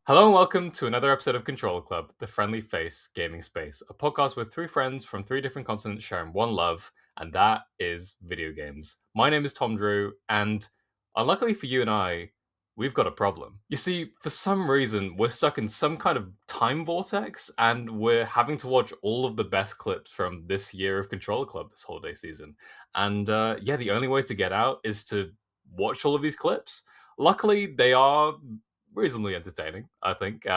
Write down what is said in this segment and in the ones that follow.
Hello and welcome to another episode of Controller Club, the friendly face gaming space, a podcast with three friends from three different continents sharing one love, and that is video games. My name is Tom Drew, and unluckily for you and I, we've got a problem. You see, for some reason, we're stuck in some kind of time vortex, and we're having to watch all of the best clips from this year of Controller Club this holiday season. And the only way to get out is to watch all of these clips. Luckily, they are reasonably entertaining, I think.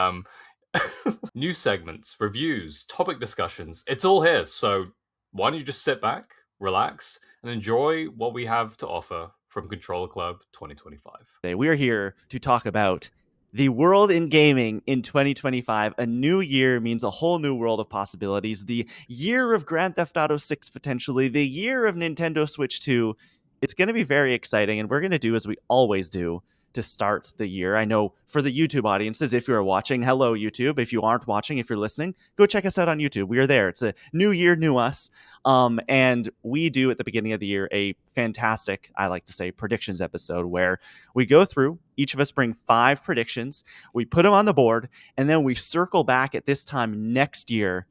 News segments, reviews, topic discussions, it's all here. So why don't you just sit back, relax, and enjoy what we have to offer from Controller Club 2025. We are here to talk about the world in gaming in 2025. A new year means a whole new world of possibilities. The year of Grand Theft Auto 6, potentially, the year of Nintendo Switch 2. It's going to be very exciting, and we're going to do as we always do to start the year. I know for the YouTube audiences, if you're watching, hello YouTube. If you aren't watching, if you're listening, go check us out on YouTube. We are there. It's a new year, new us. And we do at the beginning of the year a fantastic, I like to say, predictions episode where we go through, each of us bring 5 predictions, we put them on the board, and then we circle back at this time next year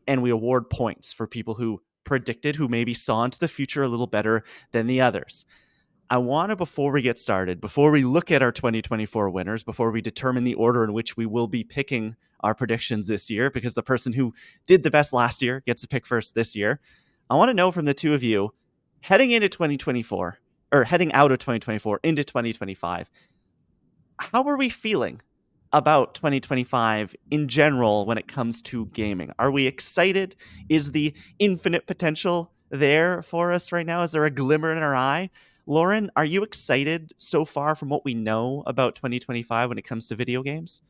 and we award points for people who predicted, who maybe saw into the future a little better than the others. I want to, before we get started, before we look at our 2024 winners, before we determine the order in which we will be picking our predictions this year, because the person who did the best last year gets to pick first this year, I want to know from the two of you, heading into 2024, or heading out of 2024 into 2025, how are we feeling about 2025 in general when it comes to gaming? Are we excited? Is the infinite potential there for us right now? Is there a glimmer in our eye? Lauren, are you excited so far from what we know about 2025 when it comes to video games?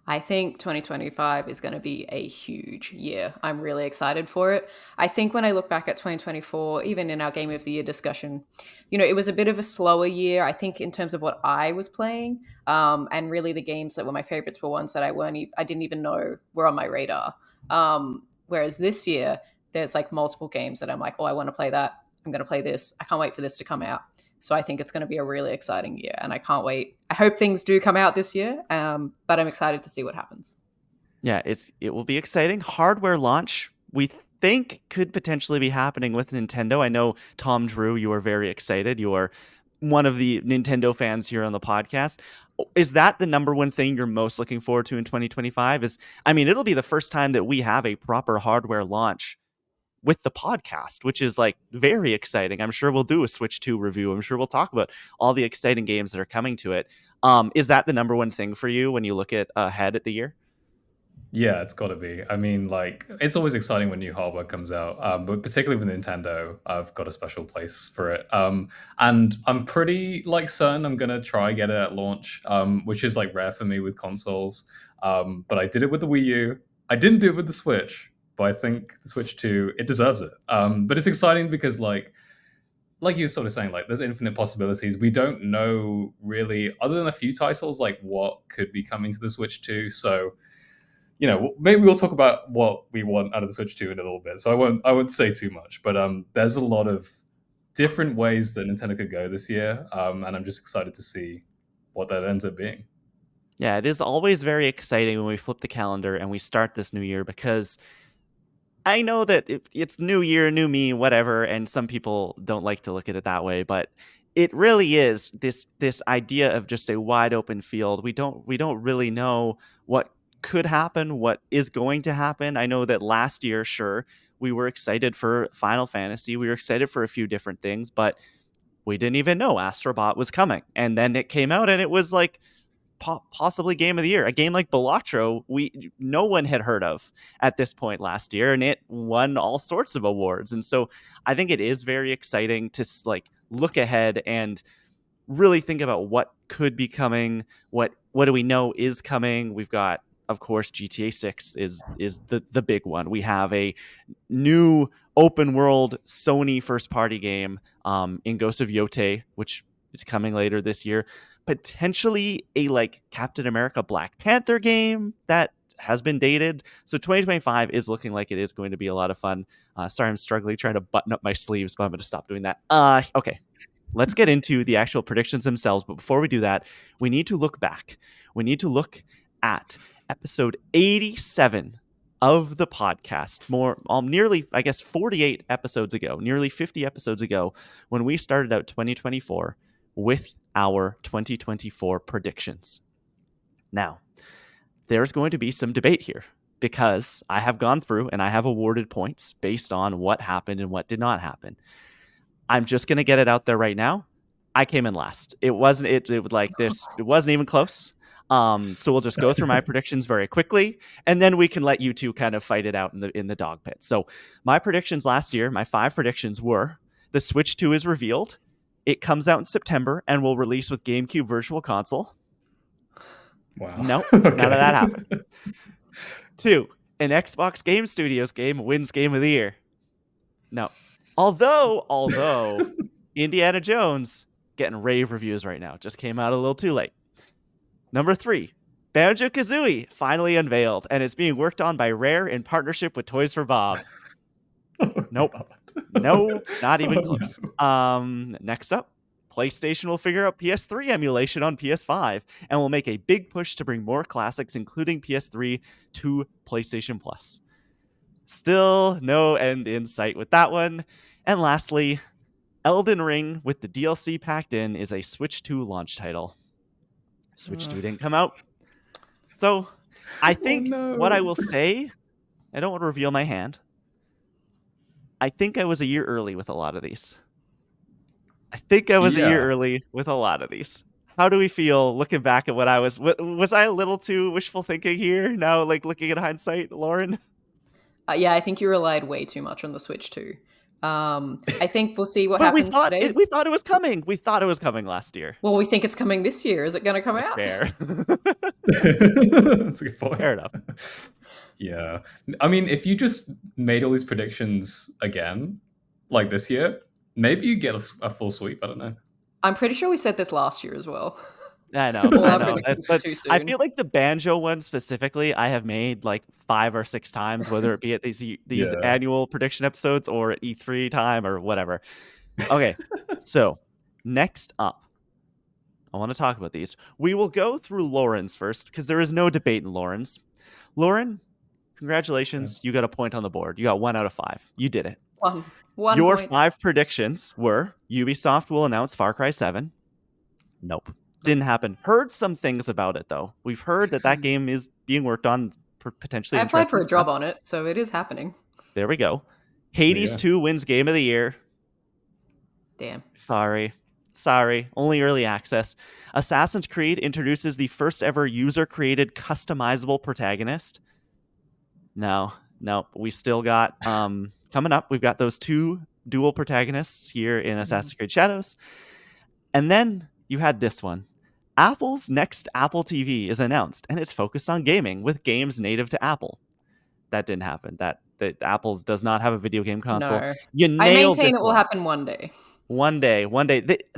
I think 2025 is going to be a huge year. I'm really excited for it. I think when I look back at 2024, even in our Game of the Year discussion, it was a bit of a slower year, I think, in terms of what I was playing. And really the games that were my favorites were ones that I didn't even know were on my radar. Whereas this year, there's like multiple games that I'm like, oh, I want to play that. I'm going to play this. I can't wait for this to come out. So I think it's going to be a really exciting year, and I can't wait. I hope things do come out this year, but I'm excited to see what happens. Yeah, it will be exciting. Hardware launch, we think, could potentially be happening with Nintendo. I know, Tom Drew, you are very excited. You are one of the Nintendo fans here on the podcast. Is that the number one thing you're most looking forward to in 2025? It'll be the first time that we have a proper hardware launch with the podcast, which is like very exciting. I'm sure we'll do a Switch 2 review. I'm sure we'll talk about all the exciting games that are coming to it. Is that the number one thing for you when you look at ahead at the year? Yeah, it's got to be. It's always exciting when new hardware comes out, but particularly with Nintendo, I've got a special place for it. And I'm pretty certain I'm gonna try get it at launch, which is like rare for me with consoles. But I did it with the Wii U. I didn't do it with the Switch, but I think the Switch 2, it deserves it. But it's exciting because like you were sort of saying, like there's infinite possibilities. We don't know really, other than a few titles, like what could be coming to the Switch 2. So maybe we'll talk about what we want out of the Switch 2 in a little bit. So I won't say too much, but there's a lot of different ways that Nintendo could go this year, and I'm just excited to see what that ends up being. Yeah, it is always very exciting when we flip the calendar and we start this new year, because I know that it's new year, new me, whatever, and some people don't like to look at it that way, but it really is this idea of just a wide open field. We don't really know what could happen, what is going to happen. I know that last year, sure, we were excited for Final Fantasy. We were excited for a few different things, but we didn't even know Astrobot was coming. And then it came out and it was like possibly game of the year. A game like Balatro, no one had heard of at this point last year, and it won all sorts of awards. And so I think it is very exciting to like look ahead and really think about what could be coming, what do we know is coming. We've got, of course, GTA 6 is the big one. We have a new open world Sony first party game in Ghost of Yotei, which is coming later this year. Potentially a like Captain America Black Panther game that has been dated. So 2025 is looking like it is going to be a lot of fun. Sorry, I'm struggling trying to button up my sleeves, but I'm going to stop doing that. Okay. Let's get into the actual predictions themselves. But before we do that, we need to look back. we need to look at episode 87 of the podcast, nearly, I guess, 48 episodes ago, nearly 50 episodes ago, when we started out 2024 with our 2024 predictions. Now, there's going to be some debate here because I have gone through and I have awarded points based on what happened and what did not happen. I'm just going to get it out there right now. I came in last. It wasn't even close. So we'll just go through my predictions very quickly, and then we can let you two kind of fight it out in the dog pit. So my predictions last year, my 5 predictions were: the Switch 2 is revealed. It comes out in September and will release with GameCube Virtual Console. Wow. Nope, Okay. none of that happened. 2, an Xbox Game Studios game wins Game of the Year. No. Although Indiana Jones getting rave reviews right now. Just came out a little too late. Number 3, Banjo-Kazooie finally unveiled, and it's being worked on by Rare in partnership with Toys for Bob. Nope. No, not even close. No. Next up, PlayStation will figure out PS3 emulation on PS5 and will make a big push to bring more classics, including PS3, to PlayStation Plus. Still no end in sight with that one. And lastly, Elden Ring with the DLC packed in is a Switch 2 launch title. Switch 2 didn't come out. So I think what I will say, I don't want to reveal my hand. I think I was a year early with a lot of these. How do we feel looking back at what I was? Was I a little too wishful thinking here? Now, like looking at hindsight, Lauren? Yeah, I think you relied way too much on the Switch 2. I think we'll see what happens today. We thought it was coming. We thought it was coming last year. Well, we think it's coming this year. Is it going to come out? Fair. That's a good point. Fair enough. Yeah. I mean, if you just made all these predictions again, like this year, maybe you get a full sweep. I don't know. I'm pretty sure we said this last year as well. I know. But too soon. I feel like the Banjo one specifically, I have made like 5 or 6 times, whether it be at these annual prediction episodes or at E3 time or whatever. Okay, so next up, I want to talk about these. We will go through Lauren's first because there is no debate in Lauren's. Lauren, congratulations. You got a point on the board. You got 1 out of 5. You did it. One Your point. 5 predictions were Ubisoft will announce Far Cry 7. Nope. Didn't happen. Heard some things about it, though. We've heard that game is being worked on for potentially I applied for a interesting job stuff. on it, so it is happening. There we go. Hades 2 wins Game of the Year. Damn. Sorry. Only early access. Assassin's Creed introduces the first ever user-created customizable protagonist. No. We still got, coming up, we've got those 2 dual protagonists here in Assassin's Creed Shadows. And then you had this one. Apple's next Apple TV is announced, and it's focused on gaming with games native to Apple. That didn't happen. That Apple's does not have a video game console. No. You nailed I maintain this it will one. happen one day. One day.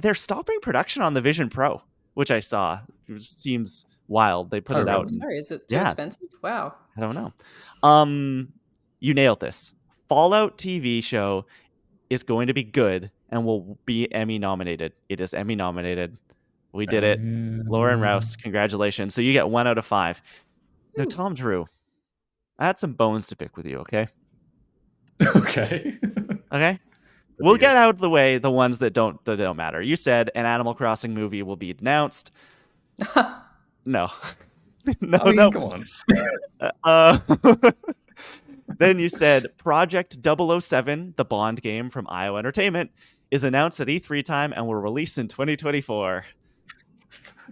They're stopping production on the Vision Pro, which I saw. It seems wild. They put it out. Sorry, is it too expensive? Wow. I don't know. You nailed this. Fallout TV show is going to be good and will be Emmy nominated. It is Emmy nominated. We did it. Lauren Rouse, congratulations. So you get 1 out of 5. Now, Tom Drew, I had some bones to pick with you, okay? Okay. Okay? We'll get out of the way the ones that don't matter. You said an Animal Crossing movie will be announced. No. No. Come on. Then you said Project 007, the Bond game from IO Entertainment, is announced at E3 time and will release in 2024.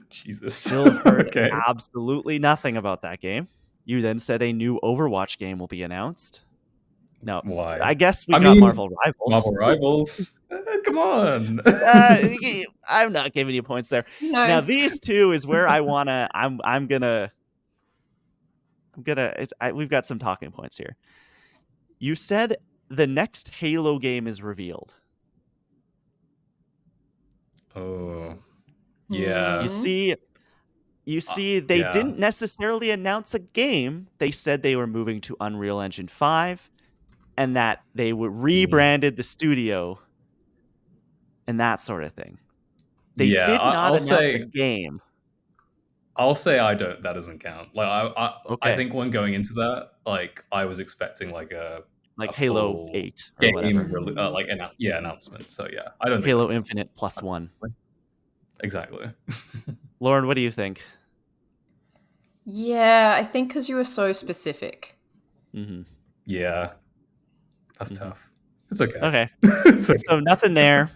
Jesus. Still heard absolutely nothing about that game. You then said a new Overwatch game will be announced. No, why? I guess we got Marvel Rivals. Marvel Rivals. Come on. I'm not giving you points there. No. Now these 2 is where I wanna. We've got some talking points here. You said the next Halo game is revealed. Oh, yeah. You see, they didn't necessarily announce a game. They said they were moving to Unreal Engine 5 and that they rebranded the studio and that sort of thing. They did not announce a game. I'll say I don't. That doesn't count. Like I Okay, think when going into that, like I was expecting like a like Halo full 8 or whatever. game, Mm. like announcement. So yeah, I don't think Halo that counts. Infinite plus one. Exactly. Lauren, what do you think? Yeah, I think because you were so specific. Mm-hmm. Yeah, that's Mm-hmm. tough. It's okay. Okay, It's so okay. nothing there.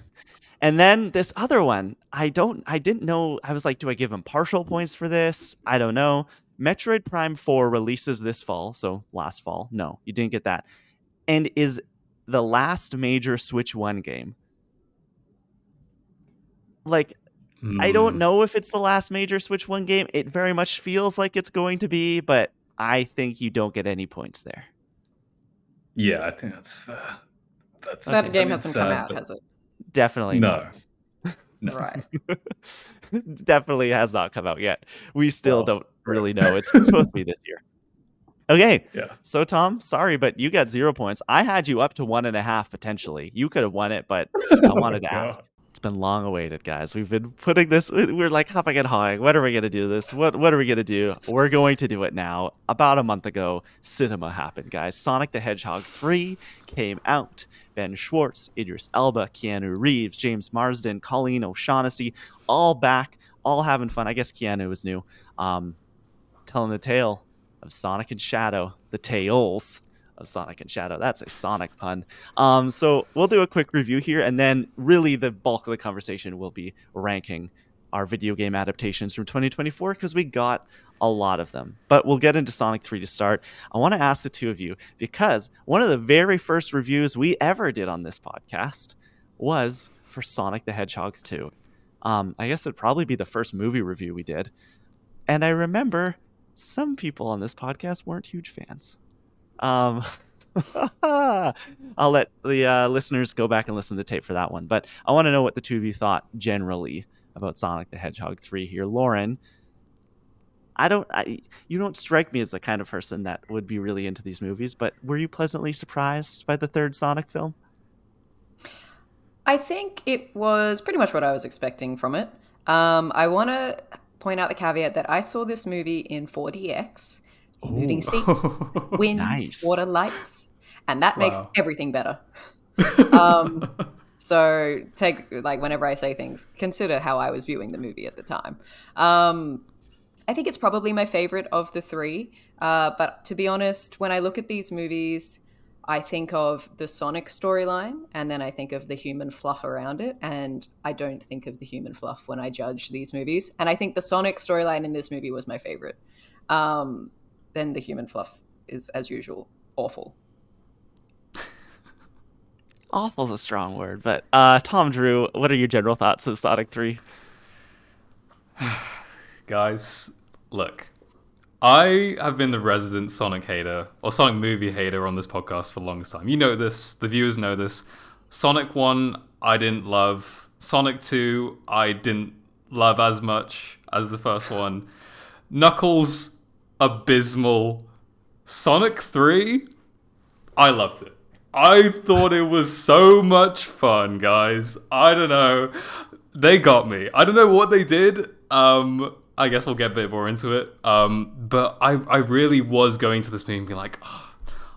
And then this other one, I didn't know. I was like, do I give him partial points for this? I don't know. Metroid Prime 4 releases this fall, so last fall. No, you didn't get that. And is the last major Switch 1 game. Like, I don't Hmm. know if it's the last major Switch 1 game. It very much feels like it's going to be, but I think you don't get any points there. Yeah, I think that's fair. That's. That Okay, I game mean, it's hasn't come sad, out, but has it? definitely not. no, no. Right. Definitely has not come out yet. We still Well, don't really know. It's supposed to be this year. Okay. yeah. So Tom, sorry, but you got 0 points. I had you up to 1.5 potentially. You could have won it, but I Oh my wanted to ask. god. It's been long awaited, guys. We've been putting this. We're like hopping and hawing. When are we gonna do this? What are we gonna do? We're going to do it now. About a month ago, cinema happened, guys. Sonic the Hedgehog 3 came out. Ben Schwartz, Idris Elba, Keanu Reeves, James Marsden, Colleen O'Shaughnessy, all back, all having fun. I guess Keanu was new. Telling the tale of Sonic and Shadow, the tales of Sonic and Shadow. That's a Sonic pun. So we'll do a quick review here, and then really the bulk of the conversation will be ranking our video game adaptations from 2024 because we got a lot of them. But we'll get into Sonic 3 to start. I want to ask the two of you because one of the very first reviews we ever did on this podcast was for Sonic the Hedgehog 2. I guess it'd probably be the first movie review we did. And I remember some people on this podcast weren't huge fans. Um, I'll let the listeners go back and listen to the tape for that one. But I want to know what the two of you thought generally about Sonic the Hedgehog 3 here. Lauren, you don't strike me as the kind of person that would be really into these movies, but were you pleasantly surprised by the third Sonic film? I think it was pretty much what I was expecting from it. I want to point out the caveat that I saw this movie in 4DX, in moving Oh, seats, wind, nice. water, lights, and that makes Wow. everything better. Um, so take like whenever I say things, consider how I was viewing the movie at the time. I think it's probably my favorite of the three. But to be honest, when I look at these movies, I think of the Sonic storyline and then I think of the human fluff around it. And I don't think of the human fluff when I judge these movies. And I think the Sonic storyline in this movie was my favorite. Then the human fluff is, as usual, awful. Awful is a strong word, but Tom Drew, what are your general thoughts of Sonic 3? Guys, look. I have been the resident Sonic hater or Sonic movie hater on this podcast for the longest time. You know this. The viewers know this. Sonic 1, I didn't love. Sonic 2, I didn't love as much as the first one. Knuckles, abysmal. Sonic 3, I loved it. I thought it was so much fun, guys. I don't know. They got me. I don't know what they did. I guess we'll get a bit more into it. But I really was going to this movie and being like, oh,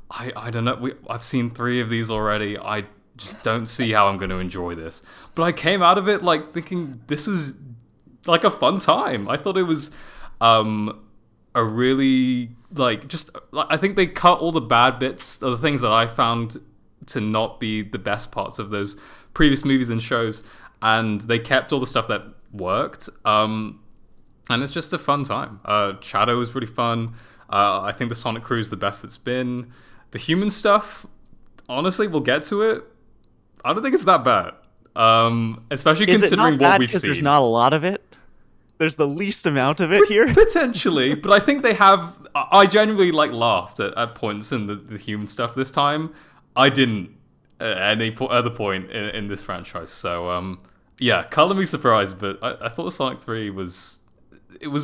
I don't know. I've seen 3 of these already. I just don't see how I'm going to enjoy this. But I came out of it like thinking this was like a fun time. I thought it was a really I think they cut all the bad bits of the things that I found to not be the best parts of those previous movies and shows, and they kept all the stuff that worked. And it's just a fun time. Shadow was really fun. I think the Sonic Crew is the best it's been. The human stuff, honestly, we'll get to it. I don't think it's that bad. Especially Is it considering not what bad we've because seen. there's not a lot of it? There's the least amount of it here. Potentially, but I think they have. I genuinely laughed at points in the human stuff this time. I didn't at any other point in this franchise. So yeah, color me surprised, but I thought Sonic 3 was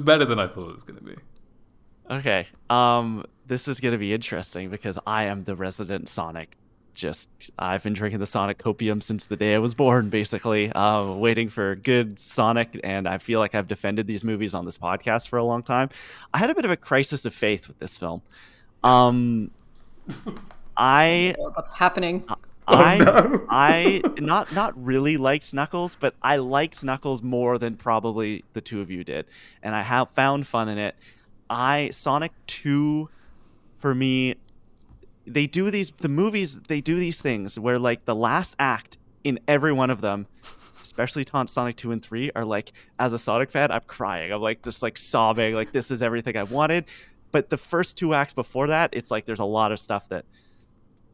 better than I thought it was going to be. Okay. This is gonna be interesting because I am the resident Sonic I've been drinking the Sonic copium since the day I was born, basically, waiting for good Sonic, and I feel like I've defended these movies on this podcast for a long time. I had a bit of a crisis of faith with this film. I What's happening? I no. I not really liked Knuckles, but I liked Knuckles more than probably the two of you did, and I have found fun in it. Sonic 2 for me, the movies, they do these things where like the last act in every one of them, especially Sonic 2 and 3, are like, as a Sonic fan, I'm crying. I'm like just like sobbing, like this is everything I wanted. But the first two acts before that, it's like there's a lot of stuff that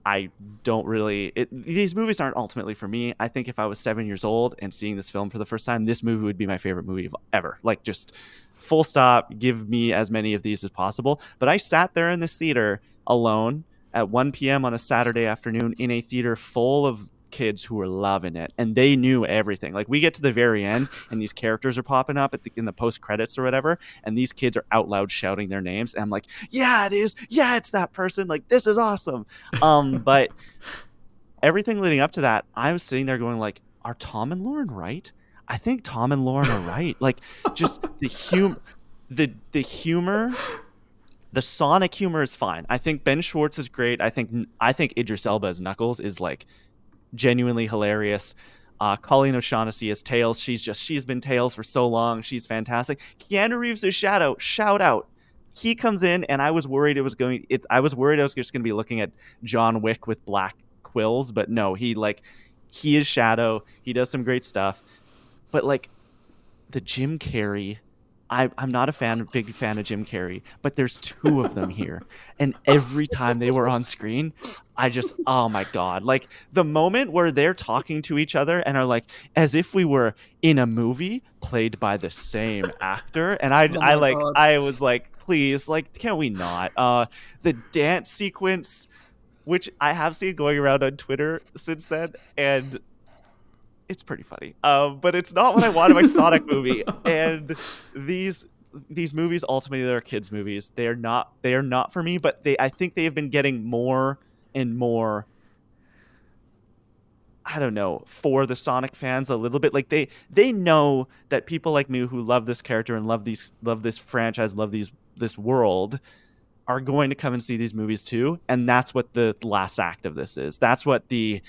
I don't really. These movies aren't ultimately for me. I think if I was 7 years old and seeing this film for the first time, this movie would be my favorite movie ever. Like, just full stop. Give me as many of these as possible. But I sat there in this theater alone at 1 p.m. on a Saturday afternoon in a theater full of kids who were loving it, and they knew everything. Like, we get to the very end and these characters are popping up in the post credits or whatever, and these kids are out loud shouting their names, and I'm like, yeah, it is, yeah, it's that person, like, this is awesome. But everything leading up to that, I was sitting there going like, are Tom and Lauren right? I think Tom and Lauren are right. Like, just the humor, the Sonic humor is fine. I think Ben Schwartz is great. I think Idris Elba as Knuckles is like genuinely hilarious. Colleen O'Shaughnessy as Tails. She's been Tails for so long. She's fantastic. Keanu Reeves as Shadow. Shout out. He comes in, and I was worried I was just going to be looking at John Wick with black quills, but no, he is Shadow. He does some great stuff. But like the Jim Carrey, I'm not a big fan of Jim Carrey, but there's two of them here. And every time they were on screen, oh my God. Like, the moment where they're talking to each other and are like, as if we were in a movie played by the same actor. And I was like, please, like, can we not? The dance sequence, which I have seen going around on Twitter since then, and it's pretty funny, but it's not what I want in my Sonic movie. And these movies, ultimately, they're kids' movies. They are not for me. But I think they have been getting more and more, I don't know, for the Sonic fans a little bit. Like, they know that people like me who love this character and love this franchise, love this world, are going to come and see these movies too, and that's what the last act of this is. That's what the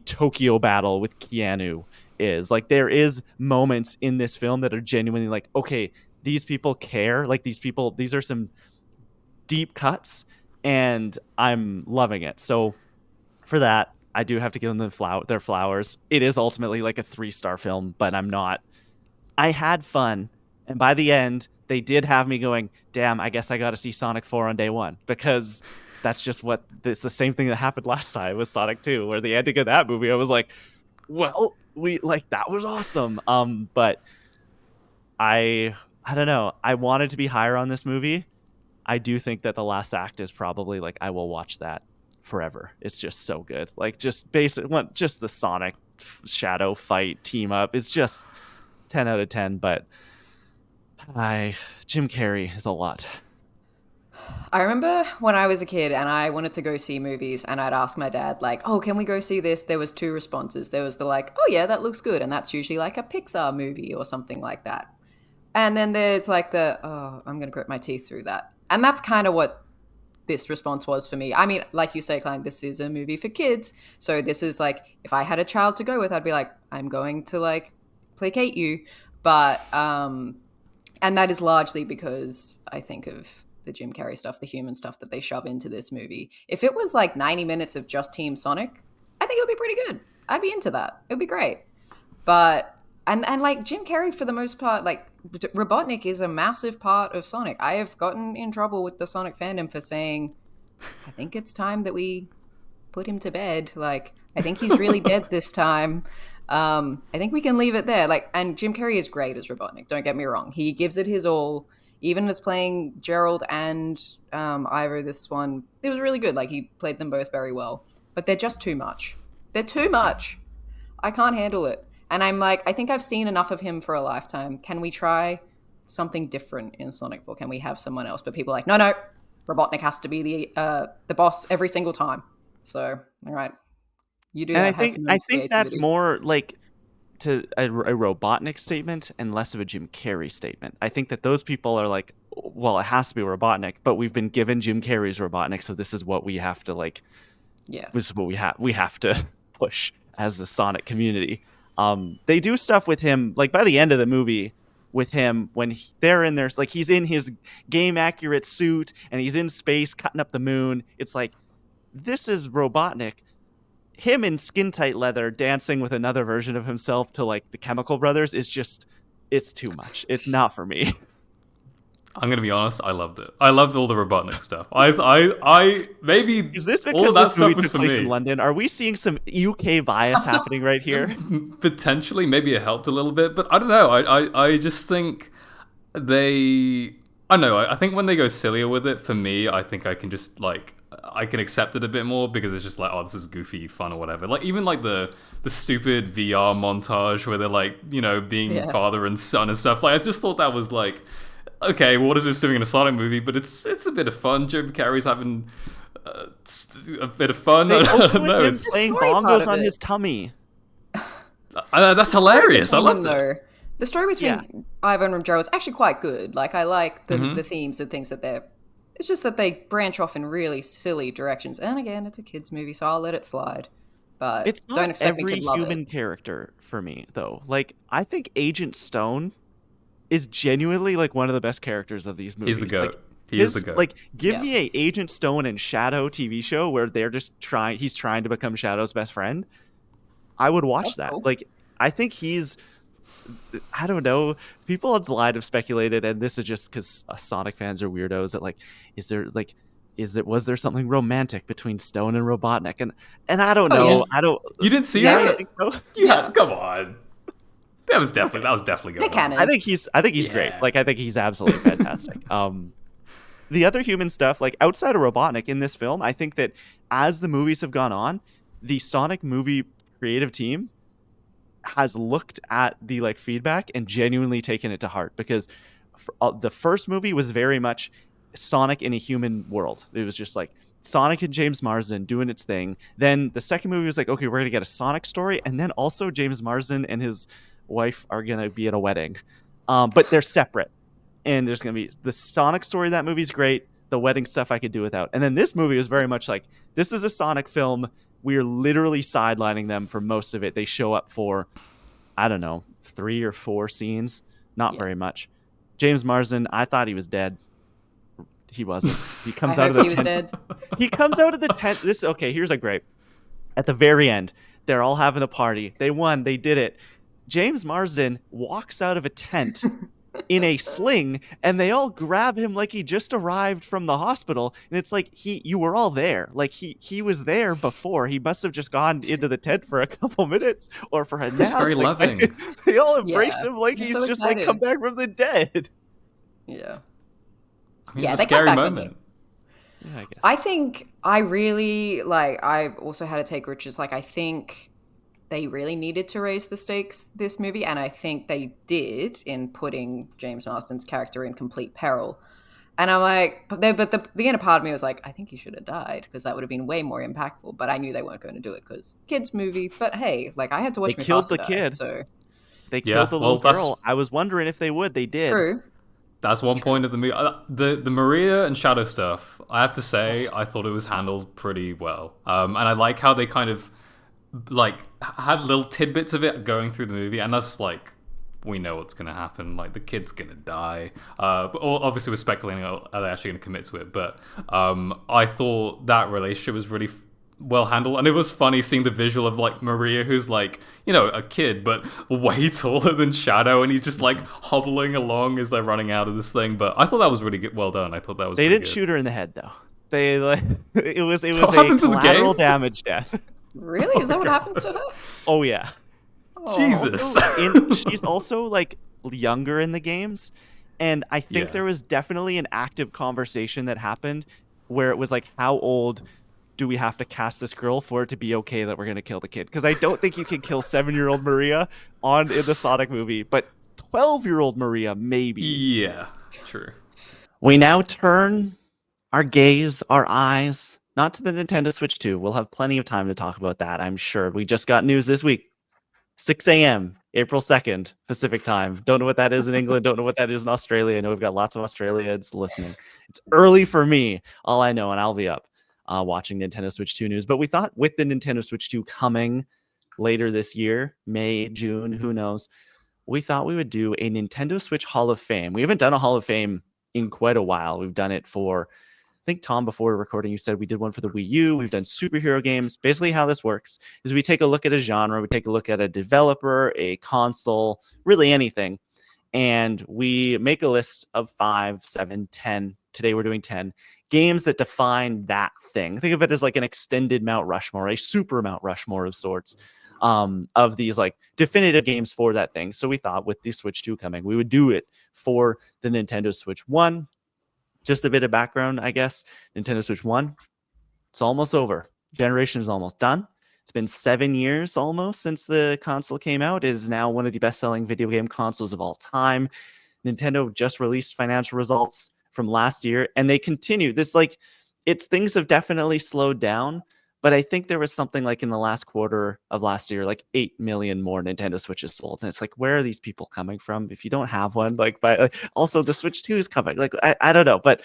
Tokyo battle with Keanu is. Like, there is moments in this film that are genuinely like, okay, these people care. Like, these are some deep cuts, and I'm loving it. So for that, I do have to give them their flowers. It is ultimately like a 3-star film, but I had fun, and by the end, they did have me going, damn, I guess I got to see Sonic 4 on day one, because that's just it's the same thing that happened last time with Sonic 2, where the ending of that movie, I was like, well, that was awesome. But I don't know. I wanted to be higher on this movie. I do think that the last act is probably like, I will watch that forever. It's just so good. Like, just just the Sonic Shadow fight team up is just 10 out of 10, but Jim Carrey is a lot. I remember when I was a kid and I wanted to go see movies, and I'd ask my dad, like, oh, can we go see this? There was 2 responses. There was the like, oh yeah, that looks good. And that's usually like a Pixar movie or something like that. And then there's like oh, I'm going to grit my teeth through that. And that's kind of what this response was for me. I mean, like you say, Klein, this is a movie for kids. So this is like, if I had a child to go with, I'd be like, I'm going to like placate you. But, and that is largely because I think of the Jim Carrey stuff, the human stuff that they shove into this movie. If it was like 90 minutes of just Team Sonic, I think it would be pretty good. I'd be into that. It would be great. But, and like Jim Carrey, for the most part, like Robotnik is a massive part of Sonic. I have gotten in trouble with the Sonic fandom for saying, I think it's time that we put him to bed. Like, I think he's really dead this time. I think we can leave it there. Like, and Jim Carrey is great as Robotnik. Don't get me wrong; he gives it his all. Even as playing Gerald and Ira, this one, it was really good. Like, he played them both very well. But they're just too much. They're too much. I can't handle it. And I'm like, I think I've seen enough of him for a lifetime. Can we try something different in Sonic 4? Can we have someone else? But people are like, no, Robotnik has to be the boss every single time. So, all right, You do And I have think no that's creativity. more like to a Robotnik statement and less of a Jim Carrey statement. I think that those people are like, well, it has to be Robotnik, but we've been given Jim Carrey's Robotnik, so this is what we have to like. Yeah. This is what we have to push as the Sonic community. They do stuff with him, like by the end of the movie, with him when they're in there, like he's in his game accurate suit and he's in space cutting up the moon. It's like, this is Robotnik. Him in skin tight leather dancing with another version of himself to like the Chemical Brothers is just, it's too much. It's not for me. I'm gonna be honest. I loved it. I loved all the Robotnik stuff. I maybe Is this all of because that this movie stuff was took for place in me. London? Are we seeing some UK bias happening right here? Potentially, maybe it helped a little bit, but I don't know. I just think they. I don't know. I think when they go sillier with it, for me, I think I can just like I can accept it a bit more because it's just like, oh, this is goofy fun or whatever. Like even like the stupid VR montage where they're like, you know, being father and son and stuff. Like I just thought that was like, okay, what is this doing in a Sonic movie? But it's a bit of fun. Jim Carrey's having a bit of fun. They I don't open know. with him It's, playing story part bongos of on it. his tummy. that's hilarious. I love that. The story between Ivan and Joe is actually quite good. Like I like the themes and things that they're. It's just that they branch off in really silly directions. And again, it's a kids movie, so I'll let it slide. But It's not don't expect me every to love human it. character for me, though. Like, I think Agent Stone is genuinely like one of the best characters of these movies. He's the goat. Like, He is the goat. Like, give me a Agent Stone and Shadow TV show where they're just he's trying to become Shadow's best friend. I would watch that. Cool. Like, I think I don't know. People on Slide have speculated, and this is just because Sonic fans are weirdos, that like, was there something romantic between Stone and Robotnik? And I don't know. Yeah. I don't. You didn't see I that? think so. Yeah, come on. That was definitely good. Canon. I think he's great. Like I think he's absolutely fantastic. The other human stuff, like outside of Robotnik in this film, I think that as the movies have gone on, the Sonic movie creative team has looked at the like feedback and genuinely taken it to heart, because the first movie was very much Sonic in a human world. It was just like Sonic and James Marsden doing its thing. Then the second movie was like, okay, we're gonna get a Sonic story, and then also James Marsden and his wife are gonna be at a wedding, but they're separate. And there's gonna be the Sonic story. That movie's great. The wedding stuff I could do without. And then this movie was very much like, this is a Sonic film. We're literally sidelining them for most of it. They show up for, I don't know, 3 or 4 scenes. Not very much. James Marsden, I thought he was dead. He wasn't. He comes out of the tent. He comes out of the tent. Here's a great. At the very end, they're all having a party. They won. They did it. James Marsden walks out of a tent in a sling, and they all grab him like he just arrived from the hospital. And it's like, you were all there. Like he was there before. He must have just gone into the tent for a couple minutes or for a nap. He's very loving. They all embrace him like he's so just excited. like come back from the dead. Yeah. It's a scary moment. Yeah, I guess. I think I really like. I also had a take, which is like, I think they really needed to raise the stakes this movie, and I think they did in putting James Marsden's character in complete peril. And I'm like, but the inner part of me was like, I think he should have died, because that would have been way more impactful. But I knew they weren't going to do it because kids movie. But hey, like I had to watch. They killed Mufasa the die, kid. so They killed the little girl. I was wondering if they would. They did. True. That's one point of the movie. The Maria and Shadow stuff, I have to say, I thought it was handled pretty well. And I like how they kind of like had little tidbits of it going through the movie, and that's like, we know what's gonna happen. Like the kid's gonna die. But obviously we're speculating, are they actually gonna commit to it? But I thought that relationship was really well handled, and it was funny seeing the visual of like Maria, who's like, you know, a kid but way taller than Shadow, and he's just like hobbling along as they're running out of this thing. But I thought that was really good, well done. I thought that was. They didn't good. shoot her in the head though. They like it was a collateral damage death. Really? Is that what happens to her? Oh yeah. Jesus. She's also like younger in the games, and I think there was definitely an active conversation that happened where it was like, how old do we have to cast this girl for it to be okay that we're going to kill the kid? Because I don't think you can kill 7-year-old Maria in the Sonic movie, but 12-year-old Maria, maybe. Yeah, true. We now turn our gaze, our eyes, not to the Nintendo Switch 2. We'll have plenty of time to talk about that, I'm sure. We just got news this week. 6 a.m., April 2nd, Pacific time. Don't know what that is in England. Don't know what that is in Australia. I know we've got lots of Australians listening. It's early for me, all I know, and I'll be up watching Nintendo Switch 2 news. But we thought with the Nintendo Switch 2 coming later this year, May, June, who knows, we thought we would do a Nintendo Switch Hall of Fame. We haven't done a Hall of Fame in quite a while. We've done it for, I think, Tom, before recording, you said we did one for the Wii U. We've done superhero games. Basically, how this works is we take a look at a genre, we take a look at a developer, a console, really anything, and we make a list of 5, 7, 10. Today we're doing 10 games that define that thing. Think of it as like an extended Mount Rushmore, a super Mount Rushmore of sorts, of these like definitive games for that thing. So we thought with the Switch 2 coming, we would do it for the Nintendo Switch 1. Just a bit of background, I guess. Nintendo Switch 1, it's almost over. Generation is almost done. It's been 7 years almost since the console came out. It is now one of the best-selling video game consoles of all time. Nintendo just released financial results from last year, and they continue. Things have definitely slowed down, but I think there was something like in the last quarter of last year, like 8 million more Nintendo Switches sold. And it's like, where are these people coming from? If you don't have one, also the Switch 2 is coming. I don't know, but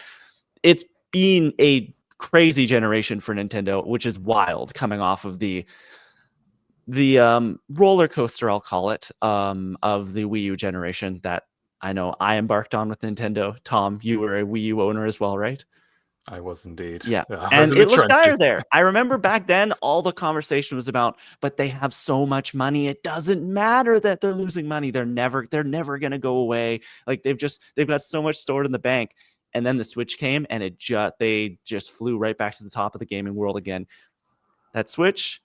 it's been a crazy generation for Nintendo, which is wild, coming off of the roller coaster, I'll call it, of the Wii U generation that I know I embarked on with Nintendo. Tom, you were a Wii U owner as well, right? I was indeed. Yeah. I was And in the it looked dire trenches. there. I remember back then, all the conversation was about, but they have so much money. It doesn't matter that they're losing money. They're never going to go away. Like they've got so much stored in the bank. And then the Switch came and they just flew right back to the top of the gaming world again. That Switch,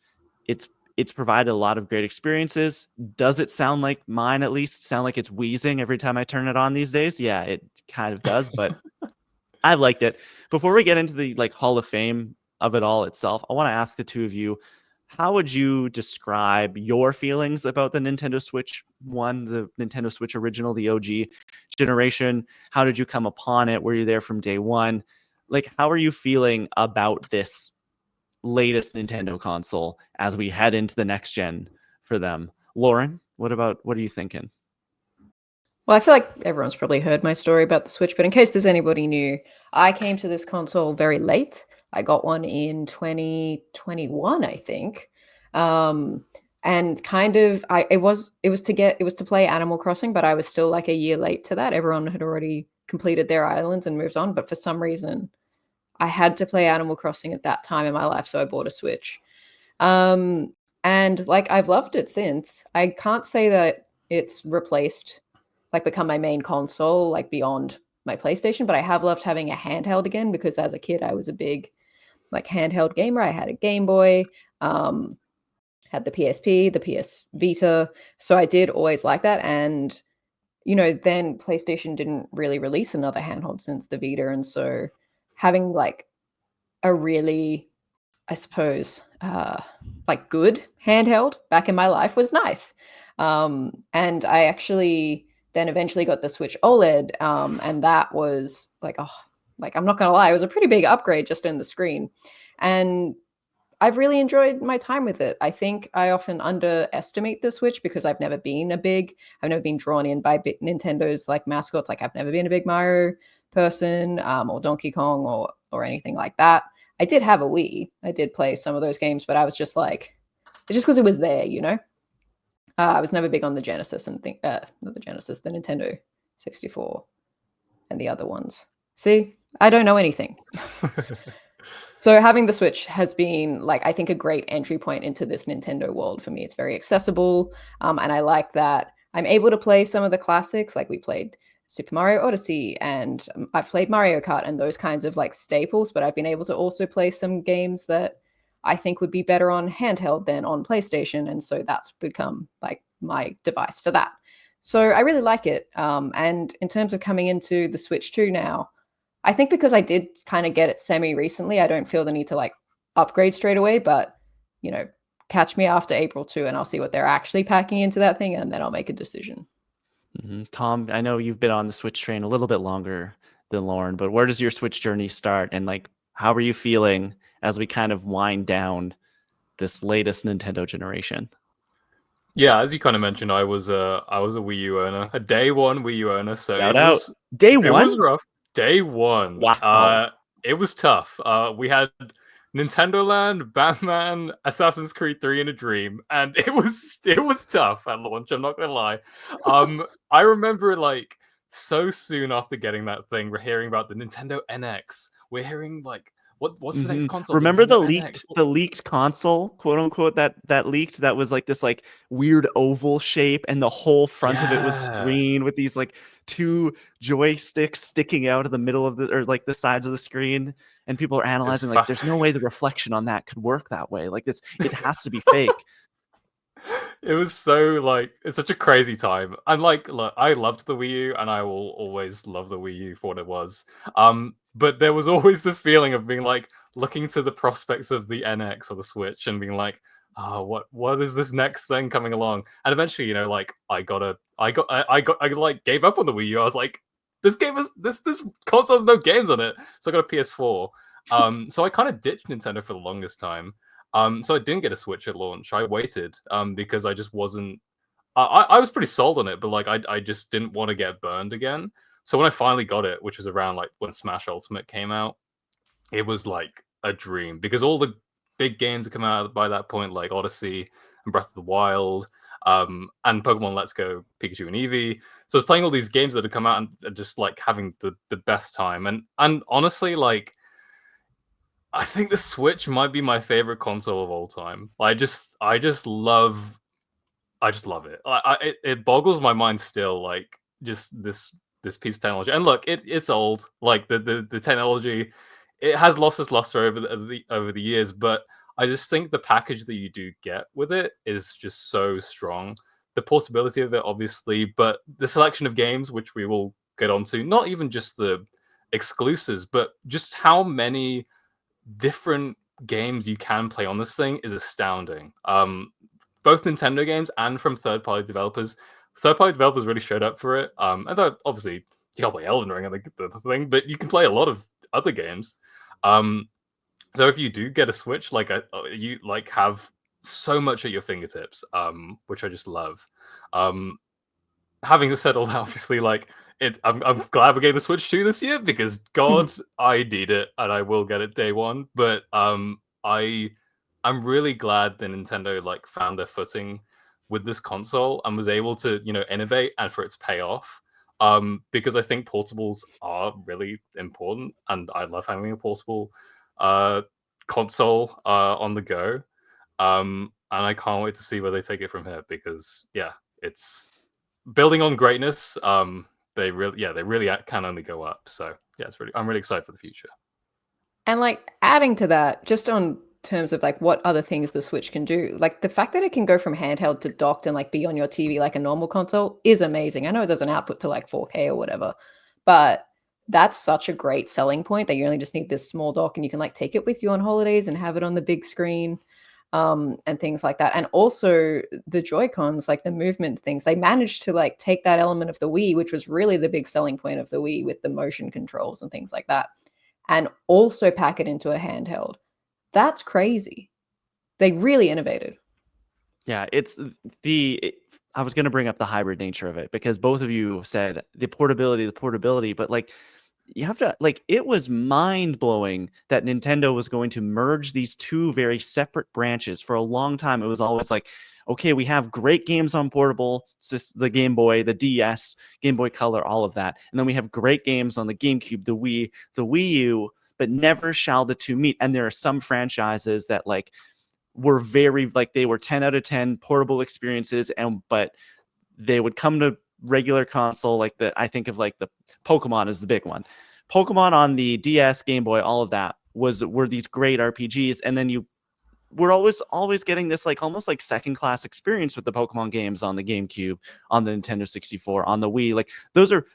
it's provided a lot of great experiences. Does it sound like mine, at least sound like it's wheezing every time I turn it on these days? Yeah, it kind of does, but I liked it. Before we get into the Hall of Fame of it all itself, I want to ask the two of you, how would you describe your feelings about the Nintendo Switch 1, the Nintendo Switch original, the OG generation? How did you come upon it? Were you there from day one? How are you feeling about this latest Nintendo console as we head into the next gen for them? Lauren, what are you thinking? Well, I feel like everyone's probably heard my story about the Switch, but in case there's anybody new, I came to this console very late. I got one in 2021, I think. And kind of it was to play Animal Crossing, but I was still like a year late to that. Everyone had already completed their islands and moved on, but for some reason I had to play Animal Crossing at that time in my life, so I bought a Switch. And I've loved it since. I can't say that it's become my main console, beyond my PlayStation, but I have loved having a handheld again, because as a kid I was a big handheld gamer. I had a Game Boy, had the PSP, the PS Vita, so I did always like that. And then PlayStation didn't really release another handheld since the Vita, and so having a really, I suppose, good handheld back in my life was nice. And I actually then eventually got the Switch OLED, and that was I'm not gonna lie, it was a pretty big upgrade just in the screen, and I've really enjoyed my time with it. I think I often underestimate the Switch because I've never been drawn in by Nintendo's mascots. I've never been a big Mario person, or Donkey Kong, or anything like that. I did have a Wii. I did play some of those games, but I was just it's just because it was there, I was never big on the Genesis not the Genesis, the Nintendo 64 and the other ones. See, I don't know anything. So having the Switch has been I think a great entry point into this Nintendo world for me. It's very accessible, and I like that I'm able to play some of the classics. We played Super Mario Odyssey, and I've played Mario Kart and those kinds of staples, but I've been able to also play some games that I think would be better on handheld than on PlayStation, and so that's become my device for that. So I really like it. And in terms of coming into the Switch 2 now, I think because I did kind of get it semi recently, I don't feel the need to upgrade straight away, but catch me after April 2 and I'll see what they're actually packing into that thing, and then I'll make a decision. Mm-hmm. Tom, I know you've been on the Switch train a little bit longer than Lauren, but where does your Switch journey start? And how are you feeling as we kind of wind down this latest Nintendo generation? Yeah, as you kind of mentioned, I was a Wii U owner, a day one Wii U owner. So Shout out. Day it one? was rough. Day one. Wow. It was tough. We had Nintendo Land, Batman, Assassin's Creed 3 in a dream, and it was tough at launch, I'm not gonna lie. I remember like so soon after getting that thing, we're hearing about the Nintendo NX. We're hearing like what's the next console? Remember the Nintendo NX. leaked console, quote unquote, that leaked, that was like this like weird oval shape, and the whole front of it was Yeah. screen with these like two joysticks sticking out of the middle of the, or like the sides of the screen, and people are analyzing like there's no way the reflection on that could work that way. Like it has to be fake. It was so like it's such a crazy time. And like look, I loved the Wii U and I will always love the Wii U for what it was. But there was always this feeling of being like looking to the prospects of the NX or the Switch and being like, oh, what is this next thing coming along? And eventually, you know, like I like gave up on the Wii U. I was like, this console has no games on it. So I got a PS4. So I kind of ditched Nintendo for the longest time. So I didn't get a Switch at launch. I waited because I just wasn't. I was pretty sold on it, but like I just didn't want to get burned again. So when I finally got it, which was around like when Smash Ultimate came out, it was like a dream because all the big games that come out by that point, like Odyssey and Breath of the Wild, and Pokemon Let's Go, Pikachu and Eevee. So I was playing all these games that had come out and just like having the best time. And honestly, like I think the Switch might be my favorite console of all time. I just love it. It boggles my mind still, like just this piece of technology. And look, it's old. Like the technology, it has lost its luster over the years. But I just think the package that you do get with it is just so strong. The portability of it, obviously, but the selection of games, which we will get onto, not even just the exclusives, but just how many different games you can play on this thing is astounding. Both Nintendo games and from third-party developers. Third-party developers really showed up for it. And obviously you can't play Elden Ring and the thing, but you can play a lot of other games. So if you do get a Switch, like you like have so much at your fingertips, which I just love. Having said all that, obviously, like I'm glad we're getting the Switch 2 this year because God, I need it and I will get it day one. But I'm really glad that Nintendo like found their footing with this console and was able to, you know, innovate and for it to pay off. Because I think portables are really important and I love having a portable console on the go. And I can't wait to see where they take it from here because yeah, it's building on greatness. They really can only go up. So yeah, I'm really excited for the future. And like adding to that, just on terms of like what other things the Switch can do, like the fact that it can go from handheld to docked and like be on your TV like a normal console is amazing. I know it doesn't output to like 4K or whatever, but that's such a great selling point that you only just need this small dock and you can like take it with you on holidays and have it on the big screen, and things like that. And also the Joy-Cons, like the movement things, they managed to like take that element of the Wii, which was really the big selling point of the Wii with the motion controls and things like that, and also pack it into a handheld. That's crazy. They really innovated. Yeah, I was going to bring up the hybrid nature of it because both of you said the portability, but like you have to like it was mind-blowing that Nintendo was going to merge these two very separate branches. For a long time it was always like, okay, we have great games on portable, the Game Boy, the DS, Game Boy Color, all of that. And then we have great games on the GameCube, the Wii, the Wii U, but never shall the two meet. And there are some franchises that like were very like they were 10 out of 10 portable experiences, but they would come to regular console. Like I think of like the Pokemon is the big one. Pokemon on the DS, Game Boy, all of that were these great RPGs, and then we're always getting this like almost like second class experience with the Pokemon games on the GameCube, on the Nintendo 64, on the Wii. Like those are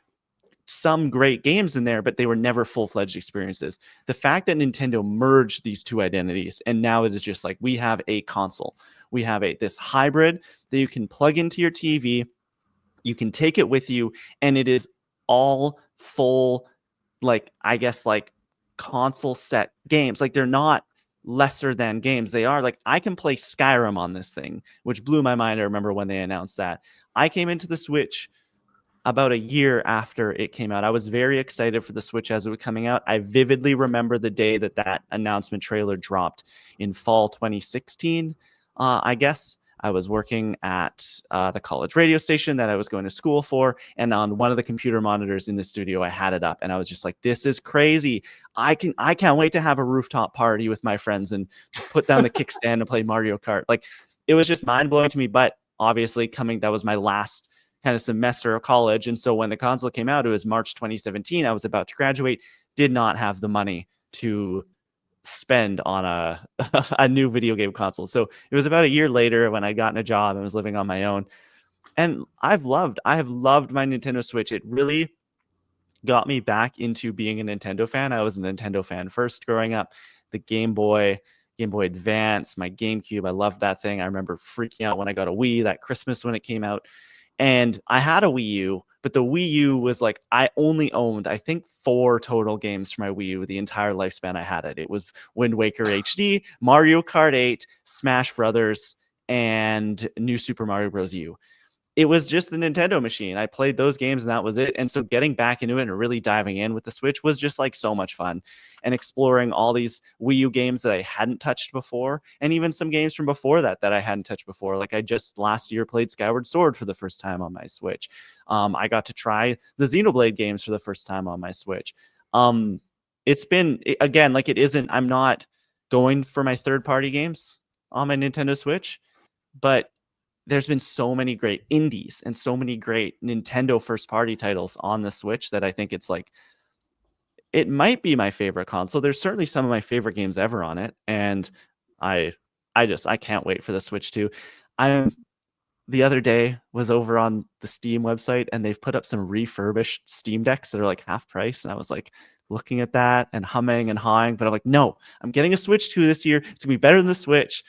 some great games in there, but they were never full-fledged experiences. The fact that Nintendo merged these two identities, and now it is just like we have a console, we have this hybrid that you can plug into your TV, you can take it with you, and it is all full, like I guess like console set games. Like they're not lesser than games. They are like, I can play Skyrim on this thing, which blew my mind. I remember when they announced that. I came into the Switch about a year after it came out. I was very excited for the Switch as it was coming out. I vividly remember the day that announcement trailer dropped in fall 2016. I guess I was working at the college radio station that I was going to school for, and on one of the computer monitors in the studio, I had it up, and I was just like, "This is crazy! I can't wait to have a rooftop party with my friends and put down the kickstand and play Mario Kart." Like, it was just mind blowing to me. But obviously, that was my last kind of semester of college. And so when the console came out, it was March 2017. I was about to graduate, did not have the money to spend on a new video game console. So it was about a year later when I got a job and was living on my own. And I have loved my Nintendo Switch. It really got me back into being a Nintendo fan. I was a Nintendo fan first growing up. The Game Boy Advance, my GameCube, I loved that thing. I remember freaking out when I got a Wii that Christmas when it came out. And I had a Wii U, but the Wii U was like, I only owned, I think, 4 total games for my Wii U the entire lifespan I had it. It was Wind Waker HD, Mario Kart 8, Smash Brothers, and New Super Mario Bros. U. It was just the Nintendo machine. I played those games and that was it. And so getting back into it and really diving in with the Switch was just like so much fun, and exploring all these Wii U games that I hadn't touched before, and even some games from before that I hadn't touched before. Like, I just last year played Skyward Sword for the first time on my Switch. I got to try the Xenoblade games for the first time on my Switch. It's been, again, like, I'm not going for my third-party games on my Nintendo Switch, but there's been so many great indies and so many great Nintendo first party titles on the Switch that I think it's like, it might be my favorite console. There's certainly some of my favorite games ever on it. And I can't wait for the Switch 2. The other day was over on the Steam website, and they've put up some refurbished Steam Decks that are like half price. And I was like looking at that and humming and hawing, but I'm like, no, I'm getting a Switch 2 this year. It's gonna be better than the Switch.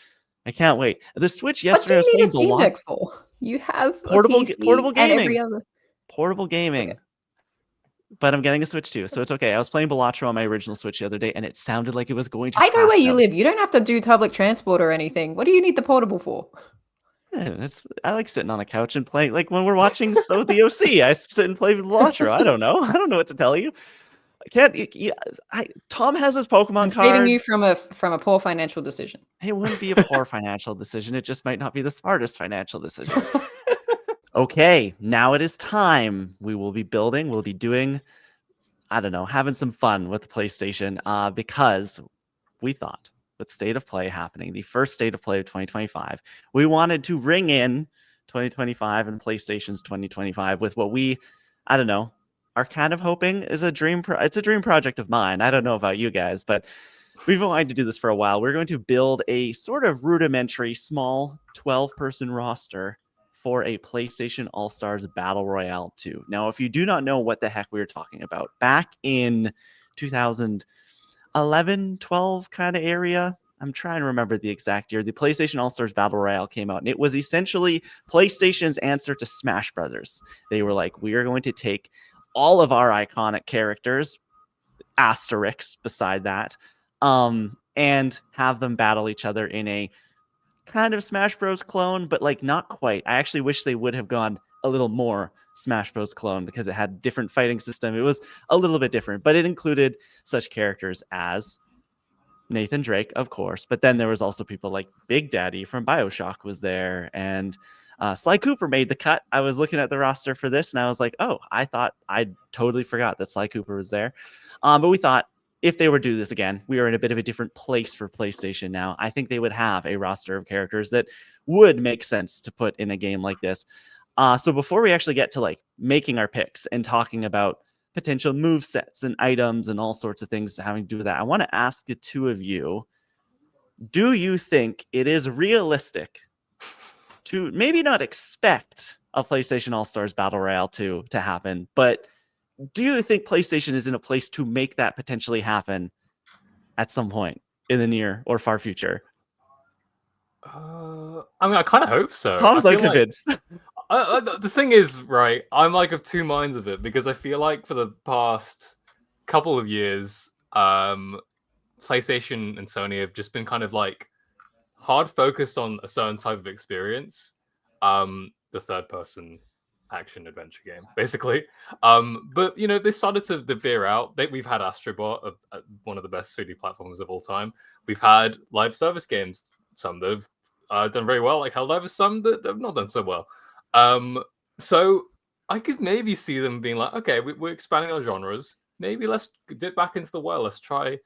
I can't wait. The Switch yesterday, What do you need a I was Steam playing Deck for? You have portable a PC and every gaming. other. Portable gaming. Okay. But I'm getting a Switch 2, so it's okay. I was playing Balatro on my original Switch the other day, and it sounded like it was going to I know crash where you out. live. You don't have to do public transport or anything. What do you need the portable for? Yeah, I like sitting on the couch and playing. Like when we're watching the OC, I sit and play with Balatro. I don't know what to tell you. I can't. Tom has his Pokemon I'm cards. saving you from a poor financial decision. It wouldn't be a poor financial decision. It just might not be the smartest financial decision. Okay, now it is time. We will be building. We'll be doing, I don't know, having some fun with the PlayStation, because we thought, with State of Play happening, the first State of Play of 2025, we wanted to ring in 2025 and PlayStation's 2025 with what we, I don't know, are kind of hoping is a dream. It's a dream project of mine. I don't know about you guys, but we've been wanting to do this for a while. We're going to build a sort of rudimentary, small 12-person roster for a PlayStation All-Stars Battle Royale 2. Now, if you do not know what the heck we were talking about, back in 2011, 12 kind of area, I'm trying to remember the exact year, the PlayStation All-Stars Battle Royale came out, and it was essentially PlayStation's answer to Smash Brothers. They were like, we are going to take all of our iconic characters, asterisks beside that, and have them battle each other in a kind of Smash Bros. Clone, but like not quite. I actually wish they would have gone a little more Smash Bros. Clone, because it had different fighting system. It was a little bit different, but it included such characters as Nathan Drake, of course, but then there was also people like Big Daddy from BioShock was there, and Sly Cooper made the cut. I was looking at the roster for this, and I was like, oh, I totally forgot that Sly Cooper was there. But we thought, if they were to do this again, we are in a bit of a different place for PlayStation now. I think they would have a roster of characters that would make sense to put in a game like this. So before we actually get to like making our picks and talking about potential move sets and items and all sorts of things having to do with that, I want to ask the two of you, do you think it is realistic to maybe not expect a PlayStation All-Stars Battle Royale 2 to happen, but do you think PlayStation is in a place to make that potentially happen at some point in the near or far future? I mean, I kind of hope so. Tom's I feel unconvinced. the thing is, right, I'm like of two minds of it, because I feel like for the past couple of years, PlayStation and Sony have just been kind of like hard focused on a certain type of experience, the third person action adventure game, basically. But you know, they started to veer out. We've had Astrobot, one of the best 3D platformers of all time. We've had live service games, some that have done very well, like Helldivers, some that have not done so well. So I could maybe see them being like, okay, we're expanding our genres. Maybe let's dip back into the well. Let's try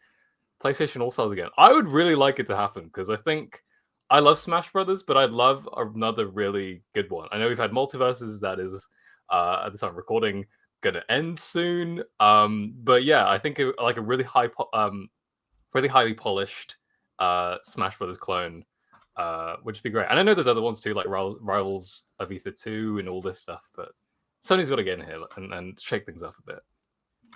PlayStation All Stars again. I would really like it to happen because I think I love Smash Brothers, but I'd love another really good one. I know we've had Multiverses that is at the time of recording gonna end soon. But yeah, I think like a really really highly polished Smash Brothers clone would just be great. And I know there's other ones too, like Rivals of Ether 2 and all this stuff, but Sony's got to get in here and shake things up a bit.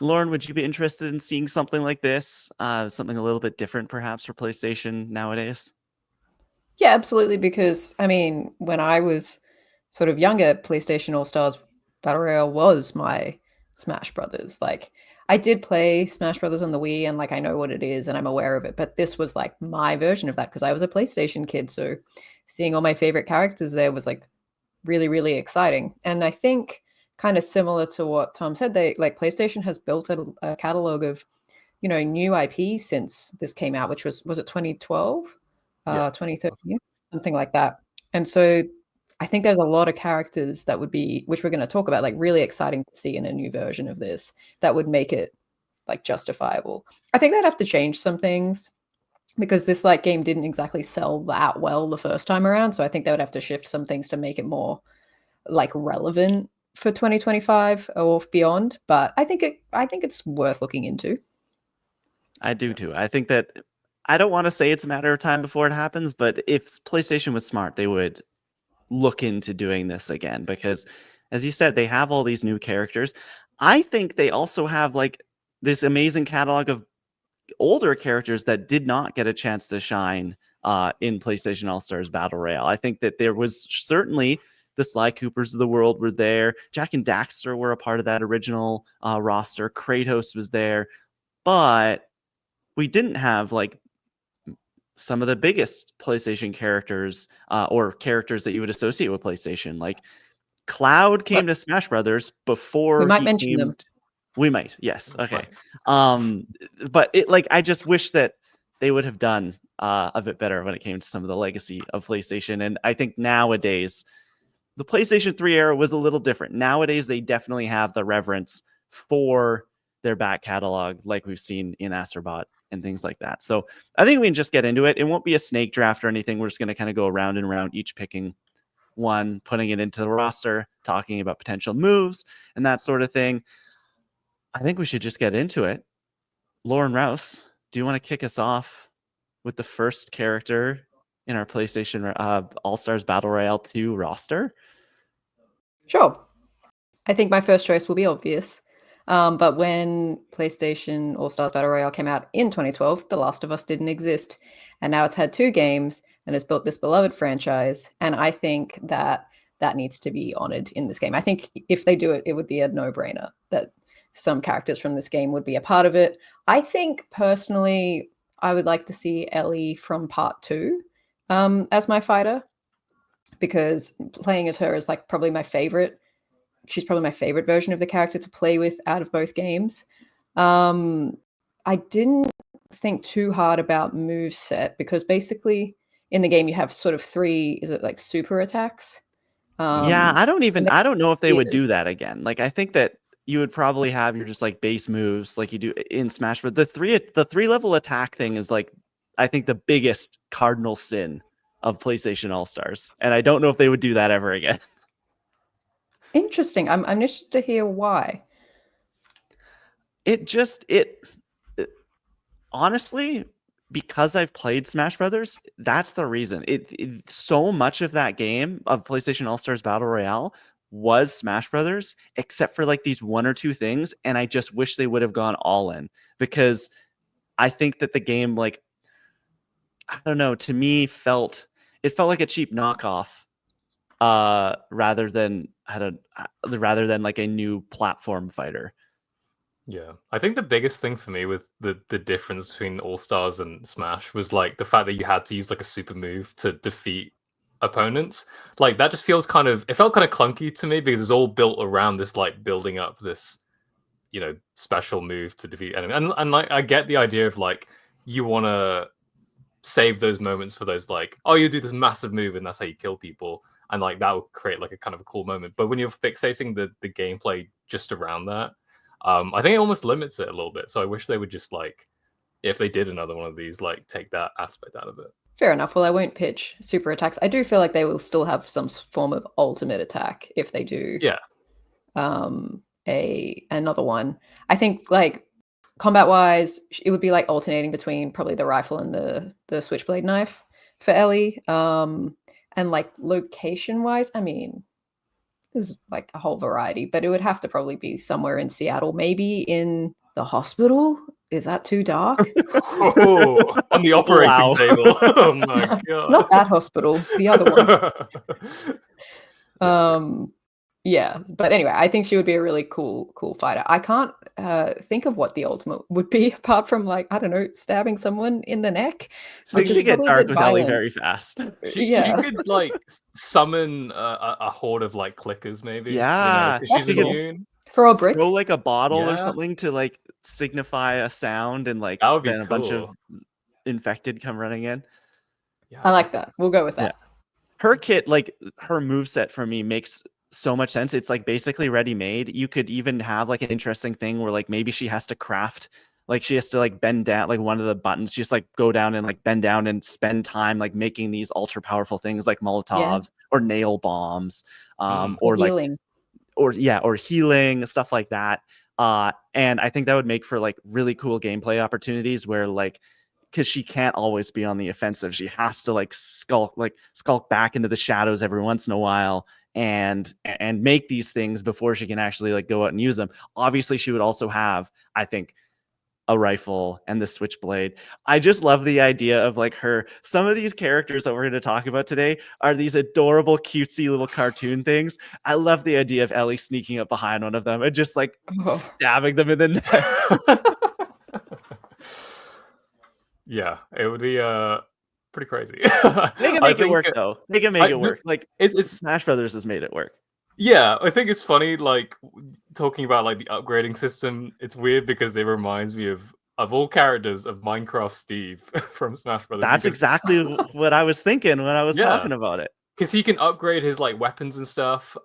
Lauren, would you be interested in seeing something like this? Something a little bit different, perhaps, for PlayStation nowadays? Yeah, absolutely. Because I mean, when I was sort of younger, PlayStation All Stars Battle Royale was my Smash Brothers. Like, I did play Smash Brothers on the Wii, and like I know what it is, and I'm aware of it. But this was like my version of that because I was a PlayStation kid. So seeing all my favorite characters there was like really, really exciting. And I think kind of similar to what Tom said, they like PlayStation has built a catalog of new IPs since this came out, which was it 2012, Yeah. 2013, something like that. And so I think there's a lot of characters that would be, which we're going to talk about, like really exciting to see in a new version of this that would make it like justifiable. I think they'd have to change some things because this like game didn't exactly sell that well the first time around. So I think they would have to shift some things to make it more like relevant for 2025 or beyond. But I think it's worth looking into. I do too. I think that I don't want to say it's a matter of time before it happens, but if PlayStation was smart, they would look into doing this again because, as you said, they have all these new characters. I think they also have like this amazing catalog of older characters that did not get a chance to shine in PlayStation All Stars Battle Royale. I think that there was certainly the Sly Coopers of the world were there. Jack and Daxter were a part of that original roster. Kratos was there, but we didn't have like some of the biggest PlayStation characters or characters that you would associate with PlayStation. Like Cloud came to Smash Brothers before We might he mention came. them. We might, yes, okay. Right. But it like I just wish that they would have done a bit better when it came to some of the legacy of PlayStation. And I think nowadays the PlayStation 3 era was a little different. Nowadays they definitely have the reverence for their back catalog, like we've seen in Astrobot and things like that. So I think we can just get into it. It won't be a snake draft or anything. We're just going to kind of go around and around, each picking one, putting it into the roster, talking about potential moves and that sort of thing. I think we should just get into it. Lauren Rouse, do you want to kick us off with the first character in our PlayStation All-Stars Battle Royale 2 roster? Sure. I think my first choice will be obvious. But when PlayStation All-Stars Battle Royale came out in 2012, The Last of Us didn't exist. And now it's had 2 games and has built this beloved franchise. And I think that needs to be honored in this game. I think if they do it, it would be a no-brainer that some characters from this game would be a part of it. I think personally, I would like to see Ellie from Part 2 as my fighter, because playing as her is like probably my favorite. She's probably my favorite version of the character to play with out of both games. I didn't think too hard about move set because basically in the game you have sort of 3, is it like super attacks? Yeah, I don't know if they would is. do that again. Like I think that you would probably have your just like base moves like you do in Smash, but the 3 level attack thing is like I think the biggest cardinal sin of PlayStation All-Stars. And I don't know if they would do that ever again. Interesting. I'm interested to hear why. It honestly, because I've played Smash Brothers, that's the reason. It so much of that game of PlayStation All-Stars Battle Royale was Smash Brothers, except for like these 1 or 2 things, and I just wish they would have gone all in because I think that the game, like, I don't know, to me felt like a cheap knockoff rather than like a new platform fighter. Yeah, I think the biggest thing for me with the difference between All Stars and Smash was like the fact that you had to use like a super move to defeat opponents. Like that just feels kind of, it felt kind of clunky to me because it's all built around this like building up this, you know, special move to defeat enemy. And like I get the idea of like you want to save those moments for those like, oh, you do this massive move and that's how you kill people, and like that would create like a kind of a cool moment. But when you're fixating the gameplay just around that, I think it almost limits it a little bit. So I wish they would just like, if they did another one of these, like take that aspect out of it. Fair enough. Well, I won't pitch super attacks. I do feel like they will still have some form of ultimate attack if they do. Yeah. Another one. I think like combat wise, it would be like alternating between probably the rifle and the switchblade knife for Ellie. And like location wise, I mean, there's like a whole variety, but it would have to probably be somewhere in Seattle, maybe in the hospital. Is that too dark? Oh, on the operating table. Oh my god. Not that hospital, the other one. Yeah, but anyway, I think she would be a really cool fighter. I can't think of what the ultimate would be apart from like, I don't know, stabbing someone in the neck. Things is get probably a dark bit with Ellie violent. very fast. She could like summon a horde of like clickers, maybe. Yeah, you know, 'cause she's possible. immune. Throw a brick. Throw like a bottle or Yeah. something to like signify a sound, and like That would be then a bunch of cool. infected come running in. Yeah, I like that. We'll go with that. Her kit, like her moveset for me makes so much sense. It's like basically ready made. You could even have like an interesting thing where like maybe she has to craft, like she has to like bend down like one of the buttons, just like go down and like bend down and spend time like making these ultra powerful things like Molotovs or nail bombs, or like healing. or healing, stuff like that. And I think that would make for like really cool gameplay opportunities where like, because she can't always be on the offensive, she has to like skulk back into the shadows every once in a while and make these things before she can actually like go out and use them. Obviously, she would also have, I think, a rifle and the switchblade. I just love the idea of like her. Some of these characters that we're going to talk about today are these adorable, cutesy little cartoon things. I love the idea of Ellie sneaking up behind one of them and just like stabbing them in the neck. Yeah, it would be pretty crazy. They can make it work though. They can make it work. Like it's Smash Brothers has made it work. Yeah, I think it's funny, like talking about like the upgrading system. It's weird because it reminds me of all characters of Minecraft Steve from Smash Brothers. That's exactly what I was thinking when I was talking about it. Because he can upgrade his like weapons and stuff.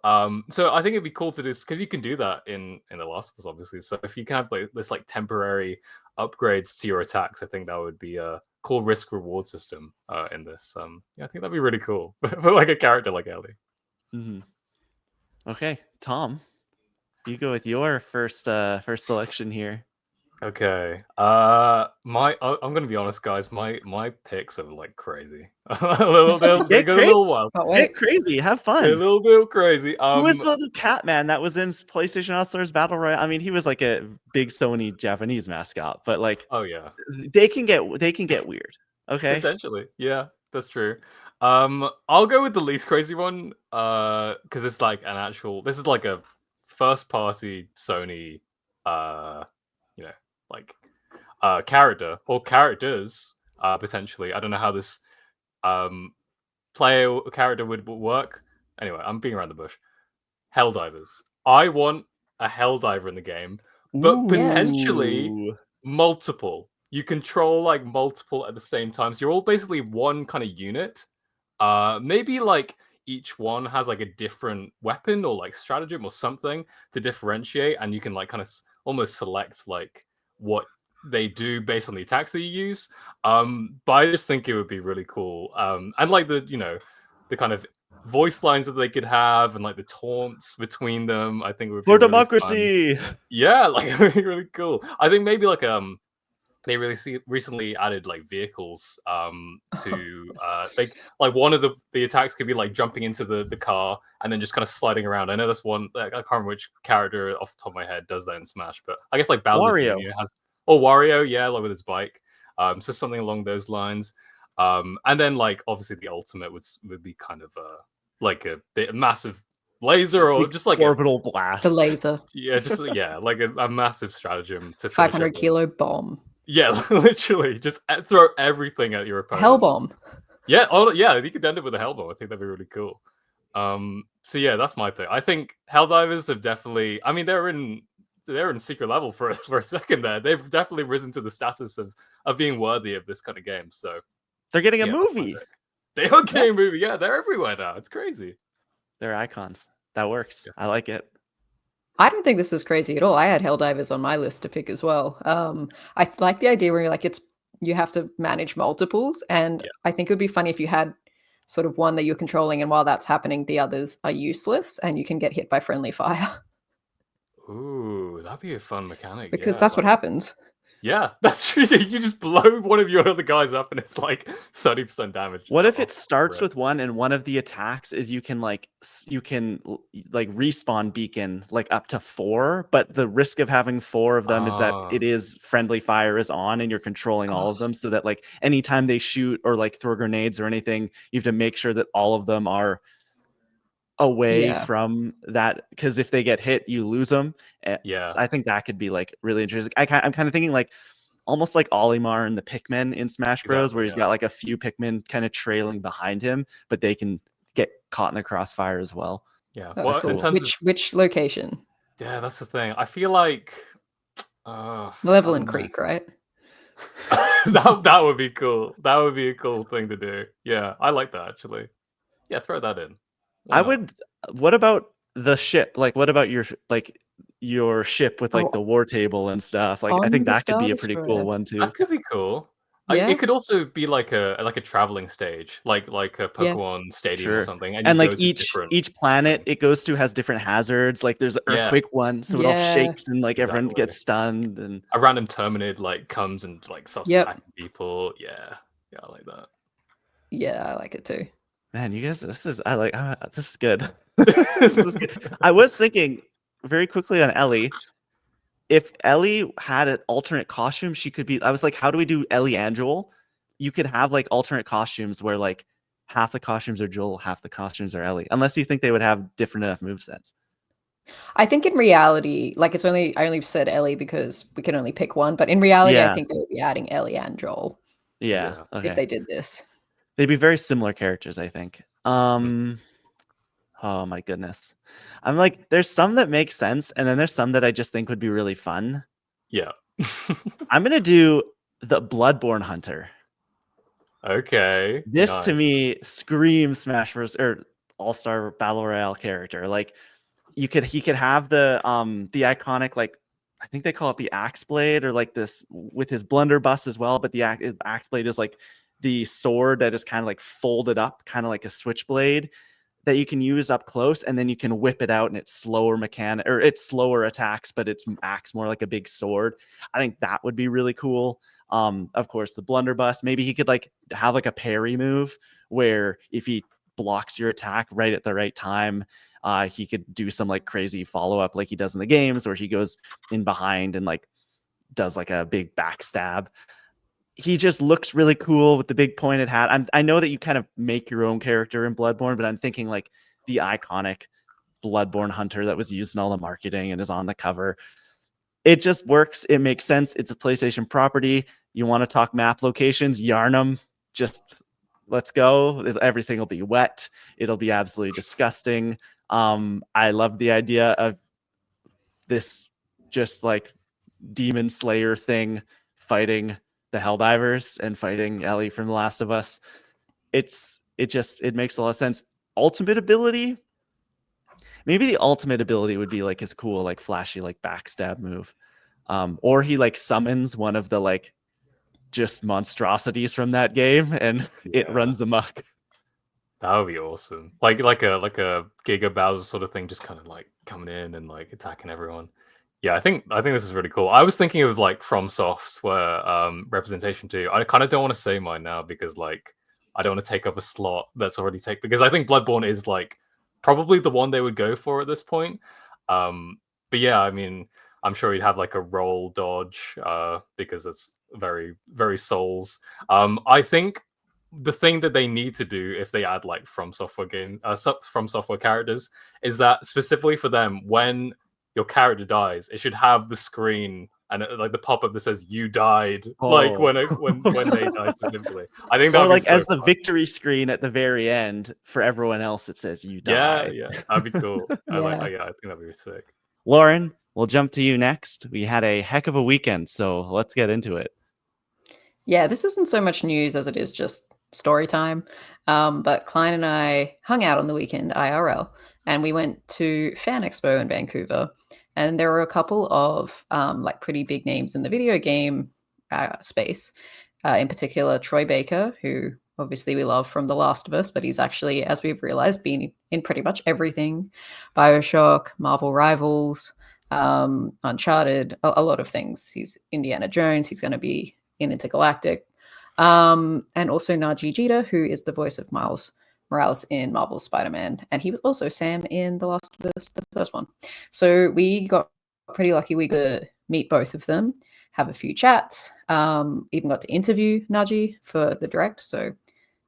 So I think it'd be cool to do, because you can do that in The Last of Us, obviously. So if you can have like this like temporary upgrades to your attacks, I think that would be a cool risk reward system in this. Yeah, I think that'd be really cool for like a character like Ellie. Mm-hmm. Okay, Tom, you go with your first selection here. Okay. I'm gonna be honest, guys. My picks are like crazy. They go a little wild. Get crazy, have fun. They're a little bit crazy. Who was the little cat man that was in PlayStation All-Stars Battle Royale? I mean, he was like a big Sony Japanese mascot, but like, oh yeah, they can get weird. Okay, essentially, yeah, that's true. I'll go with the least crazy one, because it's like an actual. This is like a first-party Sony, you know, like character or characters, potentially. I don't know how this player character would work. Anyway, I'm being around the bush. Helldivers. I want a Helldiver in the game, but potentially multiple. You control like multiple at the same time, so you're all basically one kind of unit. Maybe like each one has like a different weapon or like stratagem or something to differentiate, and you can like kind of almost select like what they do based on the attacks that you use. But I just think it would be really cool. And like the the kind of voice lines that they could have and like the taunts between them, I think would be for really democracy. fun. Yeah, like it would be really cool. I think maybe like they recently added like vehicles to like one of the attacks could be like jumping into the car and then just kind of sliding around. I know that's one, like, I can't remember which character off the top of my head does that in Smash, but I guess like Bowser Wario Jr. has, or Wario, yeah, like with his bike. So something along those lines. And then like obviously the ultimate would be kind of like a massive laser or Big just like orbital blast. The laser. yeah, just yeah, like a massive stratagem to finish 500 everyone. kilo bomb. Yeah, literally, just throw everything at your opponent. Hell bomb. Yeah, oh yeah, you could end it with a Hellbow. I think that'd be really cool. So yeah, that's my pick. I think Helldivers have definitely. I mean, they're in secret level for a second there. They've definitely risen to the status of being worthy of this kind of game. So They're getting a yeah, that's my movie. pick. They are getting a movie. Yeah, they're everywhere now. It's crazy. They're icons. That works. Yeah. I like it. I don't think this is crazy at all. I had Helldivers on my list to pick as well. I like the idea where you're like you have to manage multiples, and Yeah. I think it would be funny if you had sort of one that you're controlling, and while that's happening, the others are useless, and you can get hit by friendly fire. Ooh, that'd be a fun mechanic. Because yeah, that's what like, happens. yeah, that's true. You just blow one of your other guys up, and it's like 30% damage. What if off it starts rip. with one and one of the attacks is you can like respawn beacon like up to 4, but the risk of having 4 of them is that it is friendly fire is on and you're controlling all of them, so that like anytime they shoot or like throw grenades or anything, you have to make sure that all of them are away Yeah. from that, because if they get hit, you lose them. Yeah. I think that could be like really interesting. I'm kind of thinking like almost like Olimar and the Pikmin in Smash Bros, Exactly, where he's yeah. got like a few Pikmin kind of trailing behind him, but they can get caught in the crossfire as well. Yeah. That's Well, in cool. terms of Which location? yeah, that's the thing. I feel like Levelland Creek, right? that would be cool. That would be a cool thing to do. Yeah, I like that actually. Yeah, throw that in. Why I not? would. What about the ship? Like, what about your ship with like Oh, the war table and stuff? Like, I on think the that could be Star a pretty cool Destroyer. one too. That could be cool. Yeah. It could also be like a traveling stage, like a Yeah. Pokemon Stadium Sure. or something, And you like go to different each planet it goes to has different hazards. Like there's an Yeah. earthquake one, so it all Yeah. shakes and like everyone Exactly. gets stunned. And a random Terminid like comes and like starts Yep. attacking people. Yeah, I like that. Yeah, I like it too. man, you guys, this is good. This is good. I was thinking very quickly on Ellie. If Ellie had an alternate costume, she could be. I was like, how do we do Ellie and Joel? You could have like alternate costumes where like half the costumes are Joel, half the costumes are Ellie. Unless you think they would have different enough movesets. I think in reality, like I only said Ellie because we can only pick one, but in reality, Yeah. I think they would be adding Ellie and Joel Yeah. Okay. if they did this. They'd be very similar characters, I think. Oh my goodness. I'm like, there's some that make sense, and then there's some that I just think would be really fun. Yeah. I'm gonna do the Bloodborne Hunter. Okay. This nice. to me screams Smash Bros. Or All-Star Battle Royale character. Like he could have the iconic, like I think they call it the axe blade, or like this with his blunderbuss as well, but the axe blade is like the sword that is kind of like folded up, kind of like a switchblade that you can use up close, and then you can whip it out and it's slower it's slower attacks, but it's acts more like a big sword. I think that would be really cool. Of course, the blunderbuss, maybe he could like have like a parry move where if he blocks your attack right at the right time, he could do some like crazy follow-up like he does in the games, where he goes in behind and like does like a big backstab. He just looks really cool with the big pointed hat. I know that you kind of make your own character in Bloodborne, but I'm thinking like the iconic Bloodborne Hunter that was used in all the marketing and is on the cover. It just works. It makes sense. It's a PlayStation property. You want to talk map locations, Yarnum, just let's go. Everything will be wet. It'll be absolutely disgusting. I love the idea of this just like demon slayer thing fighting the Helldivers and fighting Ellie from The Last of Us. It makes a lot of sense. Ultimate ability, maybe the ultimate ability would be like his cool like flashy like backstab move, or he like summons one of the like just monstrosities from that game and it runs amok. That would be awesome. Like a Giga Bowser sort of thing, just kind of like coming in and like attacking everyone. Yeah, I think this is really cool. I was thinking of like From Software representation too. I kind of don't want to say mine now because like I don't want to take up a slot that's already taken, because I think Bloodborne is like probably the one they would go for at this point. But yeah, I mean, I'm sure he'd have like a roll dodge because it's very, very Souls. I think the thing that they need to do if they add like from software from software characters is that specifically for them, when your character dies, it should have the screen and like the pop-up that says "you died," like when they die specifically. I think that Or would be like so as the fun. victory screen at the very end for everyone else, it says "you died." Yeah, that'd be cool. Yeah. I think that'd be sick. Lauren, we'll jump to you next. We had a heck of a weekend, so let's get into it. Yeah, this isn't so much news as it is just story time. But Klein and I hung out on the weekend, IRL, and we went to Fan Expo in Vancouver. And there were a couple of like pretty big names in the video game space. In particular, Troy Baker, who obviously we love from The Last of Us, but he's actually, as we've realized, been in pretty much everything: Bioshock, Marvel Rivals, Uncharted, a lot of things. He's Indiana Jones. He's going to be in Intergalactic. And also Najee Jeter, who is the voice of Miles Morales in Marvel's Spider-Man. And he was also Sam in The Last of Us, the first one. So we got pretty lucky. We could meet both of them, have a few chats, even got to interview Najee for the direct. So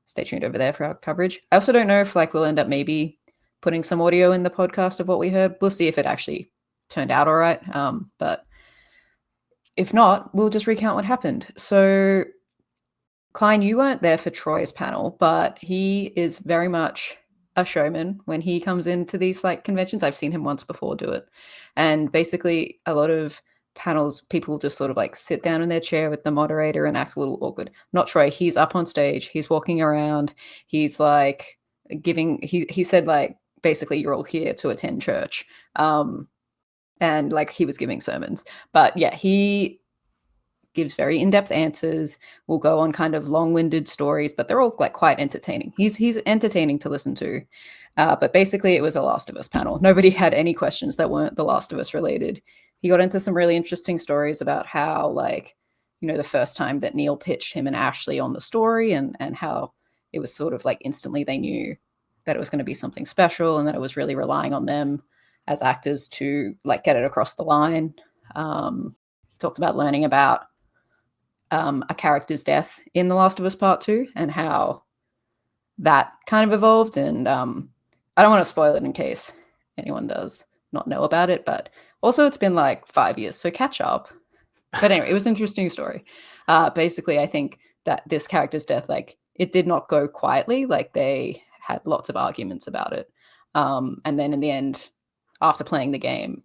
stay tuned over there for our coverage. I also don't know if like we'll end up maybe putting some audio in the podcast of what we heard. We'll see if it actually turned out all right. But if not, we'll just recount what happened. So, Klein, you weren't there for Troy's panel, but he is very much a showman when he comes into these like conventions. I've seen him once before do it. And basically, a lot of panels, people just sort of like sit down in their chair with the moderator and act a little awkward. Not Troy. He's up on stage. He's walking around. He's like he said like, basically, you're all here to attend church. And like he was giving sermons. But yeah, he gives very in-depth answers, will go on kind of long-winded stories, but they're all like quite entertaining. He's entertaining to listen to. But basically it was a Last of Us panel. Nobody had any questions that weren't The Last of Us related. He got into some really interesting stories about how like, you know, the first time that Neil pitched him and Ashley on the story and how it was sort of like instantly they knew that it was going to be something special and that it was really relying on them as actors to like get it across the line. He talked about learning about a character's death in The Last of Us Part 2 and how that kind of evolved. And I don't want to spoil it in case anyone does not know about it, but also it's been like 5 years, so catch up. But anyway, it was an interesting story. Basically, I think that this character's death, like it did not go quietly. Like they had lots of arguments about it. And then in the end, after playing the game,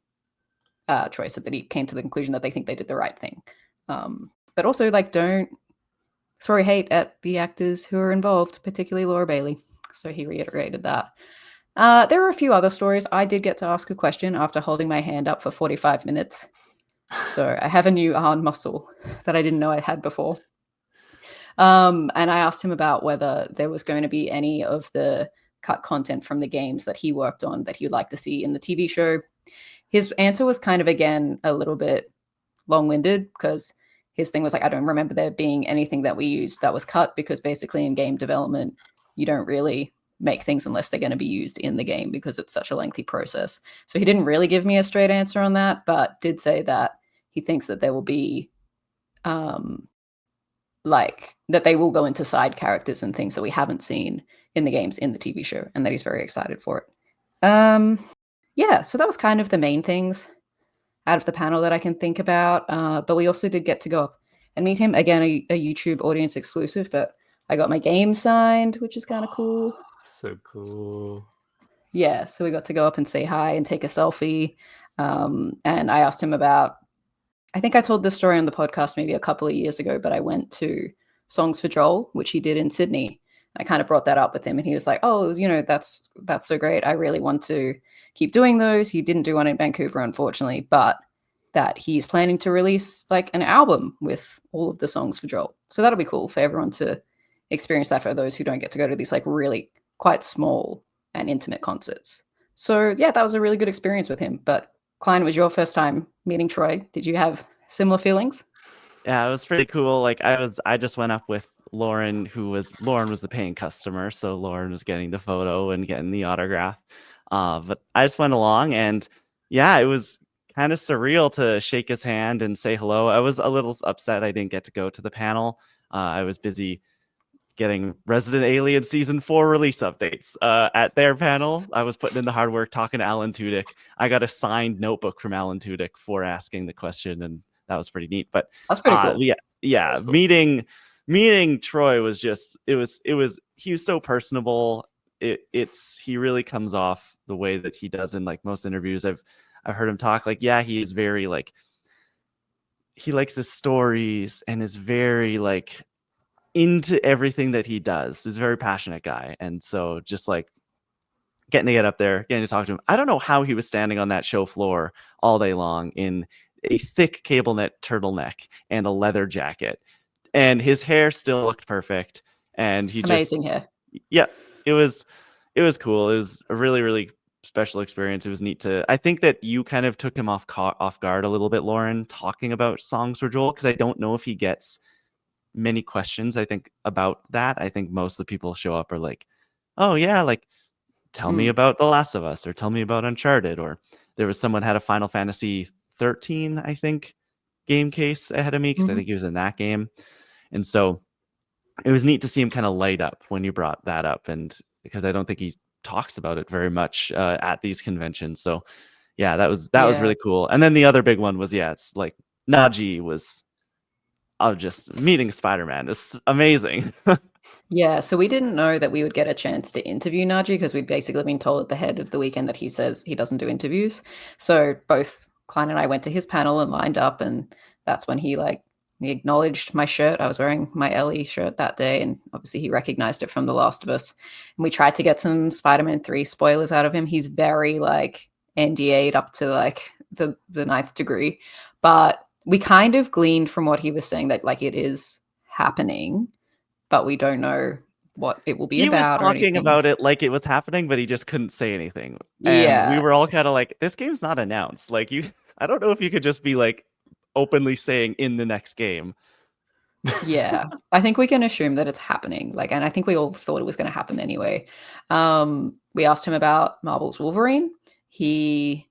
Troy said that he came to the conclusion that they think they did the right thing. But also, like, don't throw hate at the actors who are involved, particularly Laura Bailey. So he reiterated that. There were a few other stories. I did get to ask a question after holding my hand up for 45 minutes. So I have a new arm muscle that I didn't know I had before. And I asked him about whether there was going to be any of the cut content from the games that he worked on that he would like to see in the TV show. His answer was kind of, again, a little bit long-winded because his thing was like, I don't remember there being anything that we used that was cut because basically in game development, you don't really make things unless they're going to be used in the game because it's such a lengthy process. So he didn't really give me a straight answer on that, but did say that he thinks that there will be like that they will go into side characters and things that we haven't seen in the games in the TV show, and that he's very excited for it. Yeah, so that was kind of the main things out of the panel that I can think about. But we also did get to go up and meet him. Again, a YouTube audience exclusive, but I got my game signed, which is kind of cool. So cool. Yeah, so we got to go up and say hi and take a selfie. And I asked him about, I think I told this story on the podcast maybe a couple of years ago, but I went to Songs for Joel, which he did in Sydney. I kind of brought that up with him and he was like, oh, you know, that's so great. I really want to keep doing those. He didn't do one in Vancouver, unfortunately, but that he's planning to release like an album with all of the songs for Joel. So that'll be cool for everyone to experience that for those who don't get to go to these like really quite small and intimate concerts. So yeah, that was a really good experience with him. But Klein, it was your first time meeting Troy. Did you have similar feelings? Yeah, it was pretty cool. Like I just went up with Lauren was the paying customer, so Lauren was getting the photo and getting the autograph. But I just went along, and yeah, it was kind of surreal to shake his hand and say hello. I was a little upset I didn't get to go to the panel. I was busy getting Resident Alien Season 4 release updates. At their panel, I was putting in the hard work talking to Alan Tudyk. I got a signed notebook from Alan Tudyk for asking the question, and that was pretty neat. But That's pretty cool. yeah, Cool. meeting Troy was just he was so personable. He really comes off the way that he does in like most interviews I've heard him talk. Like, yeah, he is very like, he likes his stories and is very like into everything that he does. He's a very passionate guy. And so just like getting to get up there, getting to talk to him. I don't know how he was standing on that show floor all day long in a thick cable net turtleneck and a leather jacket. And his hair still looked perfect. And he Amazing hair. Yeah, it was cool. It was a really, really special experience. It was neat to, I think that you kind of took him off guard a little bit, Lauren, talking about Songs for Joel, because I don't know if he gets many questions, I think, about that. I think most of the people show up are like, oh yeah, like tell me about The Last of Us, or tell me about Uncharted, or there was someone had a Final Fantasy 13, I think, game case ahead of me, because I think he was in that game. And so it was neat to see him kind of light up when you brought that up, and because I don't think he talks about it very much at these conventions. So yeah, that was really cool. And then the other big one was, it's like Najee was just meeting Spider-Man is amazing. Yeah, so we didn't know that we would get a chance to interview Najee because we'd basically been told at the head of the weekend that he says he doesn't do interviews. So both Klein and I went to his panel and lined up, and that's when he acknowledged my shirt. I was wearing my Ellie shirt that day, and obviously he recognized it from The Last of Us. And we tried to get some Spider-Man 3 spoilers out of him. He's very like NDA'd up to like the ninth degree. But we kind of gleaned from what he was saying that like it is happening, but we don't know what it will be he about. was talking about it like it was happening, but he just couldn't say anything. Yeah. And we were all kind of like, this game's not announced. Like, I don't know if you could just be like openly saying in the next game. Yeah, I think we can assume that it's happening. Like, and I think we all thought it was going to happen anyway. We asked him about Marvel's Wolverine. He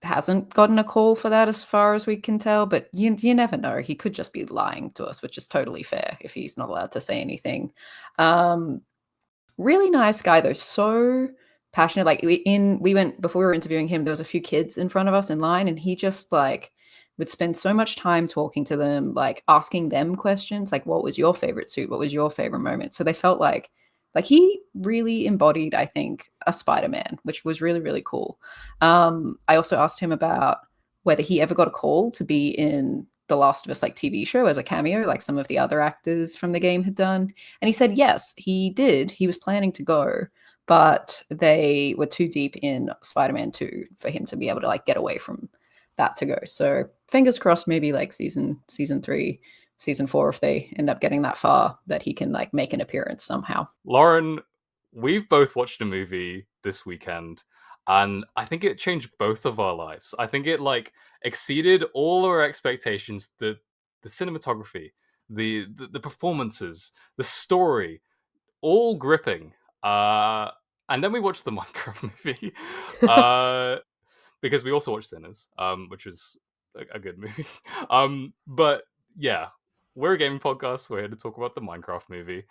hasn't gotten a call for that as far as we can tell, but you never know. He could just be lying to us, which is totally fair if he's not allowed to say anything. Really nice guy though, so passionate. Like we went before we were interviewing him, there was a few kids in front of us in line, and he just like would spend so much time talking to them, like asking them questions, like what was your favorite suit? What was your favorite moment? So they felt like he really embodied, I think, a Spider-Man, which was really, really cool. I also asked him about whether he ever got a call to be in the Last of Us like TV show as a cameo, like some of the other actors from the game had done. And he said, yes, he did. He was planning to go, but they were too deep in Spider-Man 2 for him to be able to like get away from that to go. So fingers crossed, maybe like season 3, season 4, if they end up getting that far, that he can like make an appearance somehow. Lauren, we've both watched a movie this weekend, and I think it changed both of our lives. I think it like exceeded all our expectations. The cinematography, the performances, the story, all gripping. And then we watched the Minecraft movie. Because we also watched Sinners, which is a good movie. But yeah, we're a gaming podcast. We're here to talk about the Minecraft movie.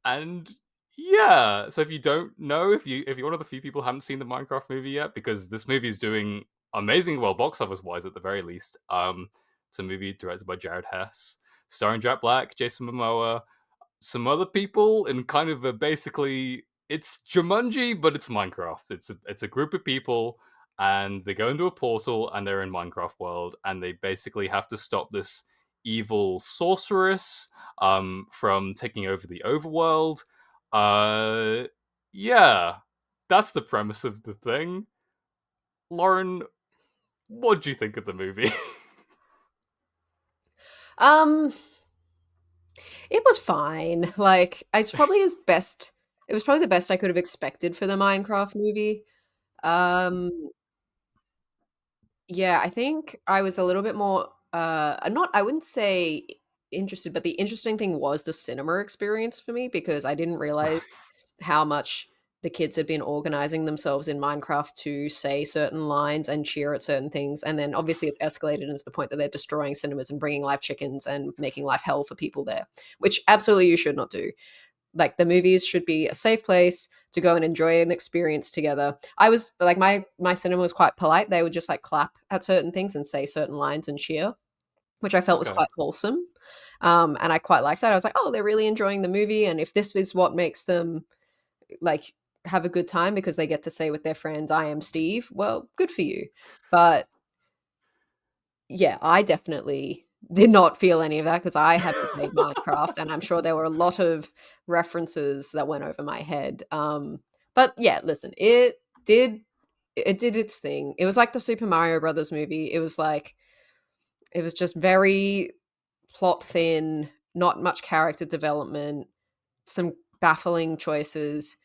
And yeah, so if you don't know, if you're one of the few people who haven't seen the Minecraft movie yet, because this movie is doing amazing, well, box office wise at the very least. It's a movie directed by Jared Hess, starring Jack Black, Jason Momoa, some other people, and kind of basically it's Jumanji, but it's Minecraft. It's a group of people, and they go into a portal, and they're in Minecraft world, and they basically have to stop this evil sorceress from taking over the overworld. Yeah, that's the premise of the thing. Lauren, what do you think of the movie? It was fine. Like it's probably his best. It was probably the best I could have expected for the Minecraft movie. Um, yeah, I think I was a little bit more not I wouldn't say interested, but the interesting thing was the cinema experience for me because I didn't realize how much the kids had been organizing themselves in Minecraft to say certain lines and cheer at certain things. And then obviously it's escalated into the point that they're destroying cinemas and bringing live chickens and making life hell for people there, which absolutely you should not do. Like, the movies should be a safe place to go and enjoy an experience together. I was like, my cinema was quite polite. They would just like clap at certain things and say certain lines and cheer, which I felt was Okay. quite wholesome. And I quite liked that. I was like, oh, they're really enjoying the movie. And if this is what makes them like have a good time because they get to say with their friends, I am Steve, well, good for you. But yeah, I definitely did not feel any of that because I hadn't played Minecraft, and I'm sure there were a lot of references that went over my head. But yeah, listen, did it did its thing. It was like the Super Mario Brothers movie. It was like it was just very plot thin, not much character development, some baffling choices.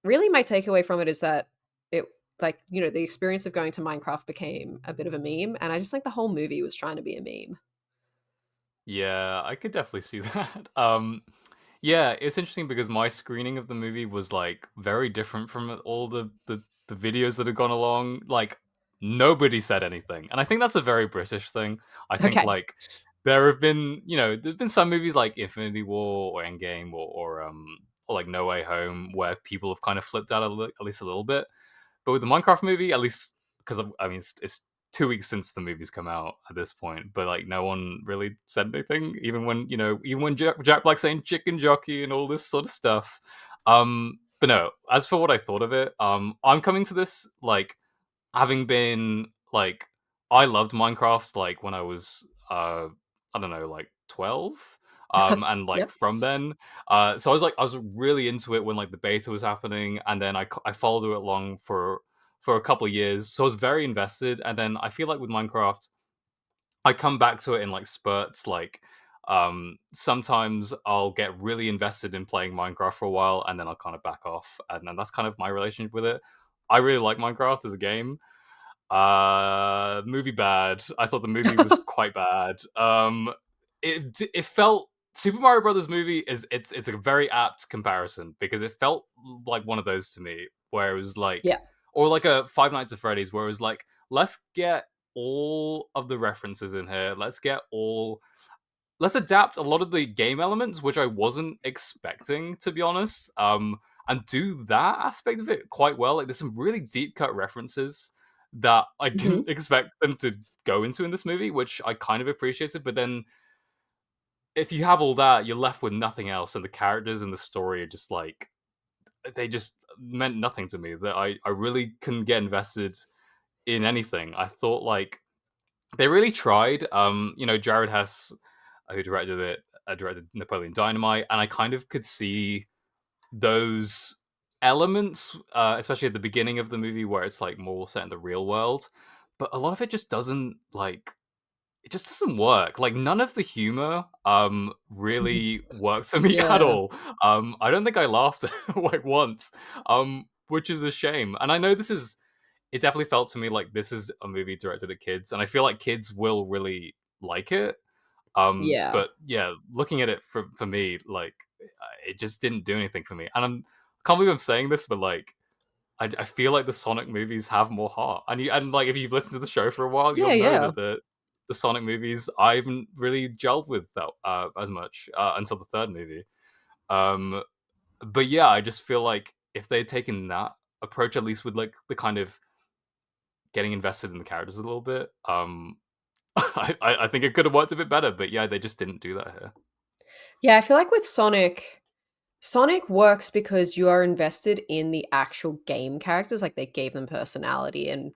Really, my takeaway from it is that it, like, the experience of going to Minecraft became a bit of a meme, and I just think the whole movie was trying to be a meme. Yeah, I could definitely see that. Yeah, it's interesting because my screening of the movie was like very different from all the videos that had gone along. Like nobody said anything, and I think that's a very British thing. I think Okay. like there have been, there've been some movies like Infinity War or Endgame or like No Way Home where people have kind of flipped out at least a little bit. But with the Minecraft movie, at least because I mean it's 2 weeks since the movie's come out at this point, but like no one really said anything, even when Jack Black saying chicken jockey and all this sort of stuff. But no, as for what I thought of it, I'm coming to this like having been like I loved Minecraft like when I was I don't know like 12 and like Yep. from then so I was really into it when like the beta was happening, and then I followed it along for a couple of years, so I was very invested. And then I feel like with Minecraft I come back to it in like spurts. Like sometimes I'll get really invested in playing Minecraft for a while and then I'll kind of back off, and then that's kind of my relationship with it. I really like Minecraft as a game. Movie bad. I thought the movie was quite bad. It felt Super Mario Brothers movie is it's a very apt comparison because it felt like one of those to me where it was like, Yeah. or like a Five Nights at Freddy's where it was like, let's get all of the references in here. Let's adapt a lot of the game elements, which I wasn't expecting, to be honest. And do that aspect of it quite well. Like, there's some really deep cut references that I Hmm. didn't expect them to go into in this movie, which I kind of appreciated. But then, if you have all that, you're left with nothing else, and the characters and the story are just like they just meant nothing to me. That I really couldn't get invested in anything. I thought like they really tried. Jared Hess, who directed it, directed Napoleon Dynamite, and I kind of could see those elements, especially at the beginning of the movie where it's like more set in the real world. But a lot of it just doesn't like. It just doesn't work. Like none of the humor really works for me at Yeah. all. I don't think I laughed like once. Which is a shame. And I know it definitely felt to me like this is a movie directed at kids, and I feel like kids will really like it. Yeah. But yeah, looking at it for me, like it just didn't do anything for me. And I can't believe I'm saying this, but like I feel like the Sonic movies have more heart. And like if you've listened to the show for a while, you'll Yeah. know Yeah. that the Sonic movies I haven't really gelled with that as much until the third movie. Um, but yeah, I just feel like if they'd taken that approach, at least with like the kind of getting invested in the characters a little bit, I think it could have worked a bit better. But yeah, they just didn't do that here. Yeah. I feel like with Sonic works because you are invested in the actual game characters, like they gave them personality and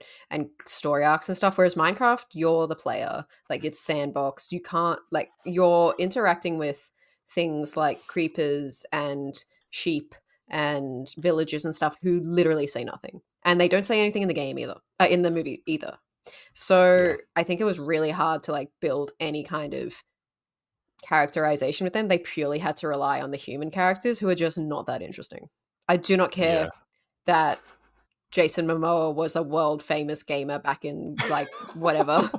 story arcs and stuff. Whereas Minecraft, you're the player, like it's sandbox. You can't like you're interacting with things like creepers and sheep and villagers and stuff who literally say nothing, and they don't say anything in the game either, in the movie either. So Yeah, I think it was really hard to like build any kind of characterization with them. They purely had to rely on the human characters who are just not that interesting. I do not yeah. care that Jason Momoa was a world famous gamer back in like whatever,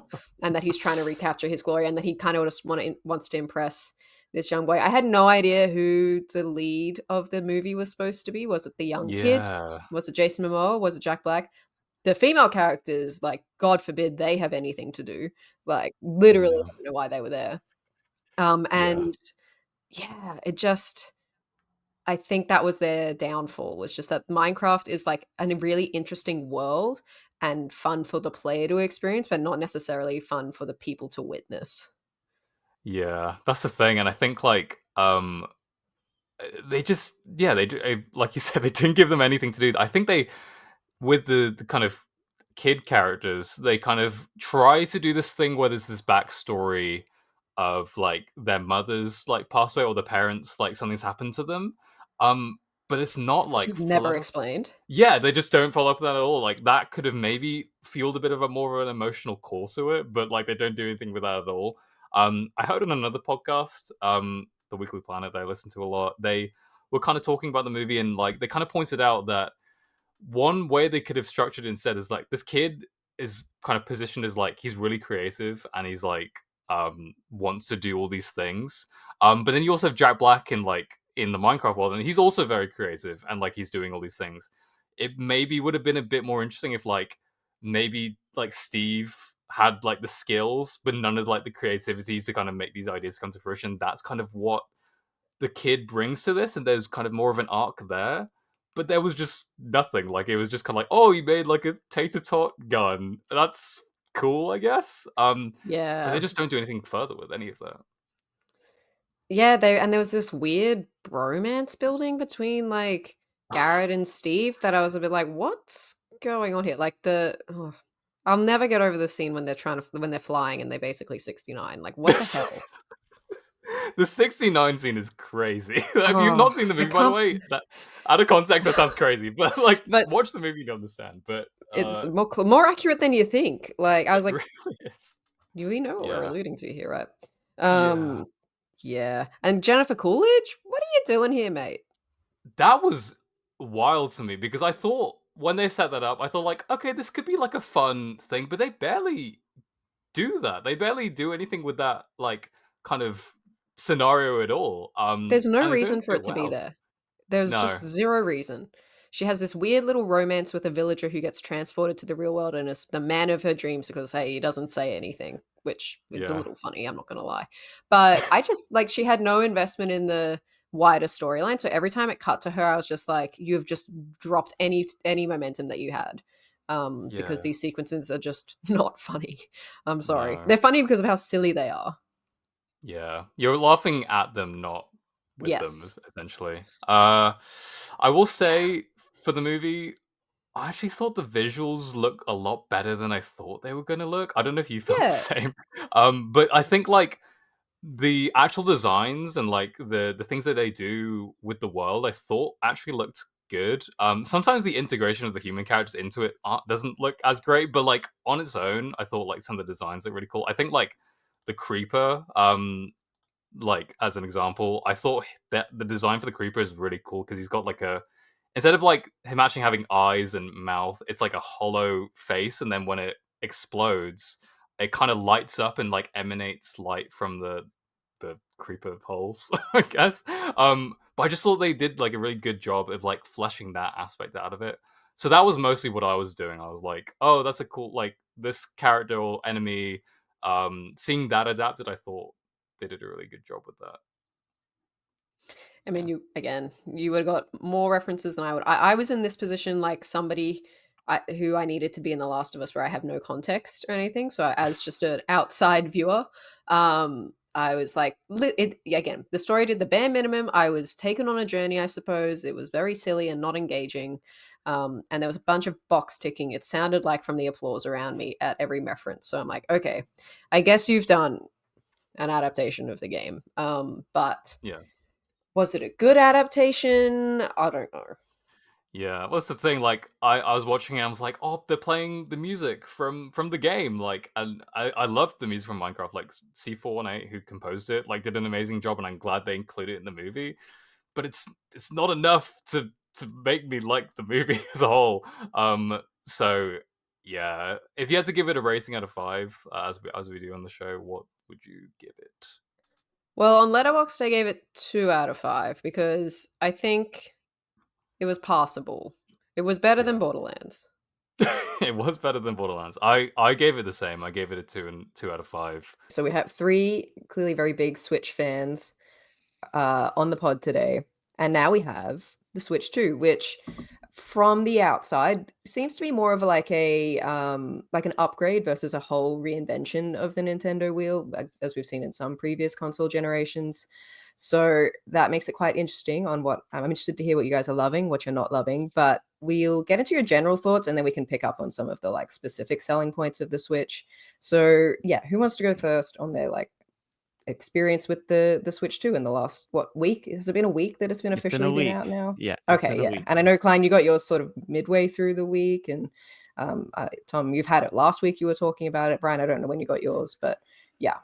and that he's trying to recapture his glory, and that he kind of just wants to impress this young boy. I had no idea who the lead of the movie was supposed to be. Was it the young kid? Yeah. Was it Jason Momoa? Was it Jack Black? The female characters, like, God forbid they have anything to do. Like, literally, Yeah. I don't know why they were there. Yeah. And yeah, it just, I think that was their downfall, was just that Minecraft is like a really interesting world and fun for the player to experience, but not necessarily fun for the people to witness. Yeah. That's the thing, and I think like they just they do like you said, they didn't give them anything to do. I think they with the kind of kid characters, they kind of try to do this thing where there's this backstory of like their mothers like passed away or the parents like something's happened to them. But it's not Which like is full never out. explained. Yeah, they just don't follow up with that at all. Like that could have maybe fueled a bit of a more of an emotional core to it, but like they don't do anything with that at all. I heard on another podcast, the Weekly Planet that I listen to a lot, they were kind of talking about the movie and like they kind of pointed out that one way they could have structured it instead is like this kid is kind of positioned as like he's really creative and he's like wants to do all these things. But then you also have Jack Black in the Minecraft world, and he's also very creative and like he's doing all these things. It maybe would have been a bit more interesting if like maybe like Steve had like the skills but none of like the creativity to kind of make these ideas come to fruition. That's kind of what the kid brings to this, and there's kind of more of an arc there. But there was just nothing. Like it was just kind of like, oh, he made like a tater tot gun. That's cool, I guess. But they Yeah. just don't do anything further with any of that. Yeah, there was this weird bromance building between like Garrett and Steve that I was a bit like, what's going on here? Like I'll never get over the scene when when they're flying and they're basically 69. Like, what the hell? The 69 scene is crazy. If you've Oh, not seen the I movie, by the can't. way, that out of context that sounds crazy, but like But watch the movie to understand. But it's more accurate than you think. Like, I it was like, really is. do we know what we're Yeah. alluding to here, right? Yeah. Yeah. And Jennifer Coolidge, what are you doing here, mate? That was wild to me because I thought when they set that up, I thought like, okay, this could be like a fun thing, but they barely do that. They barely do anything with that like kind of scenario at all. There's no And they reason don't for do it it to be well. there. There's just No. zero reason. She has this weird little romance with a villager who gets transported to the real world and is the man of her dreams because, hey, he doesn't say anything, which is a Yeah. little funny, I'm not going to lie. But I just, like, she had no investment in the wider storyline. So every time it cut to her, I was just like, you've just dropped any momentum that you had. Because Yeah. these sequences are just not funny. I'm sorry. No. They're funny because of how silly they are. Yeah. You're laughing at them, not with them, Yes. essentially. I will say for the movie, I actually thought the visuals look a lot better than I thought they were gonna look. I don't know if you felt the Yeah. same. But I think like the actual designs and like the things that they do with the world, I thought actually looked good. Sometimes the integration of the human characters into it doesn't look as great, but like on its own, I thought like some of the designs look really cool. I think like the creeper, like as an example, I thought that the design for the creeper is really cool because he's got like a instead of like him actually having eyes and mouth, it's like a hollow face, and then when it explodes, it kind of lights up and like emanates light from the creeper holes, I guess. But I just thought they did like a really good job of like fleshing that aspect out of it. So that was mostly what I was doing. I was like, oh, that's a cool like this character or enemy. Seeing that adapted, I thought they did a really good job with that. I mean, Yeah. you would have got more references than I would. I was in this position like somebody who I needed to be in The Last of Us, where I have no context or anything. So, as just an outside viewer, I was like, again, the story did the bare minimum. I was taken on a journey, I suppose. It was very silly and not engaging. And there was a bunch of box ticking. It sounded like from the applause around me at every reference. So I'm like, okay, I guess you've done an adaptation of the game. But Yeah. was it a good adaptation? I don't know. Yeah, well, that's the thing. Like, I was watching it, and I was like, oh, they're playing the music from the game. Like, and I loved the music from Minecraft. Like, C418, who composed it, like, did an amazing job, and I'm glad they included it in the movie. But it's not enough to make me like the movie as a whole. So yeah, if you had to give it a rating out of 5, as we do on the show, what would you give it? Well, on Letterboxd, I gave it 2 out of 5 because I think it was passable. It was better than Yeah. Borderlands. It was better than Borderlands. I gave it the same. I gave it a 2 out of 5. So we have 3 clearly very big Switch fans on the pod today, and now we have the Switch 2, which from the outside seems to be more of like an upgrade versus a whole reinvention of the Nintendo wheel, as we've seen in some previous console generations. So that makes it quite interesting on what I'm interested to hear what you guys are loving, what you're not loving, but we'll get into your general thoughts and then we can pick up on some of the like specific selling points of the Switch. So yeah, who wants to go first on their like experience with the Switch 2 in the last week? Has it been a week that it's been It's been officially a been out week. now? Yeah, it's Okay, been a yeah. week. And I know, Klein, you got yours sort of midway through the week, and Tom, you've had it last week. You were talking about it. Brian, I don't know when you got yours, but yeah,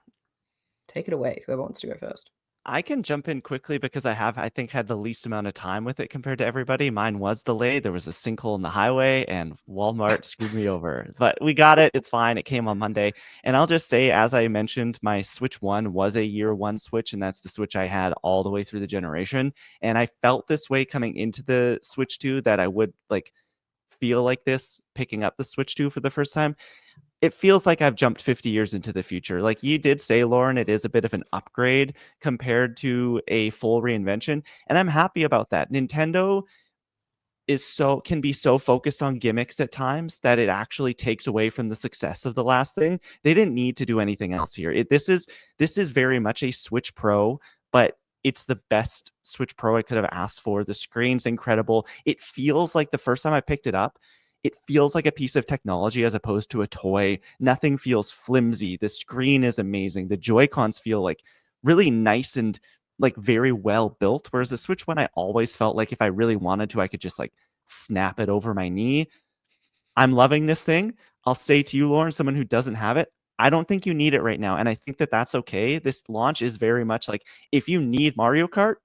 take it away. Whoever wants to go first. I can jump in quickly because I think, had the least amount of time with it compared to everybody. Mine was delayed. There was a sinkhole in the highway and Walmart screwed me over. But we got it. It's fine. It came on Monday. And I'll just say, as I mentioned, my Switch 1 was a year one Switch, and that's the Switch I had all the way through the generation. And I felt this way coming into the Switch 2, that I would like feel like this picking up the Switch 2 for the first time. It feels like I've jumped 50 years into the future. Like you did say, Lauren, it is a bit of an upgrade compared to a full reinvention. And I'm happy about that. Nintendo can be so focused on gimmicks at times that it actually takes away from the success of the last thing. They didn't need to do anything else here. This is very much a Switch Pro, but it's the best Switch Pro I could have asked for. The screen's incredible. It feels like the first time I picked it up, it feels like a piece of technology as opposed to a toy. Nothing feels flimsy. The screen is amazing. The Joy-Cons feel like really nice and like very well built. Whereas the Switch One, I always felt like if I really wanted to, I could just like snap it over my knee. I'm loving this thing. I'll say to you, Lauren, someone who doesn't have it, I don't think you need it right now. And I think that that's okay. This launch is very much like, if you need Mario Kart,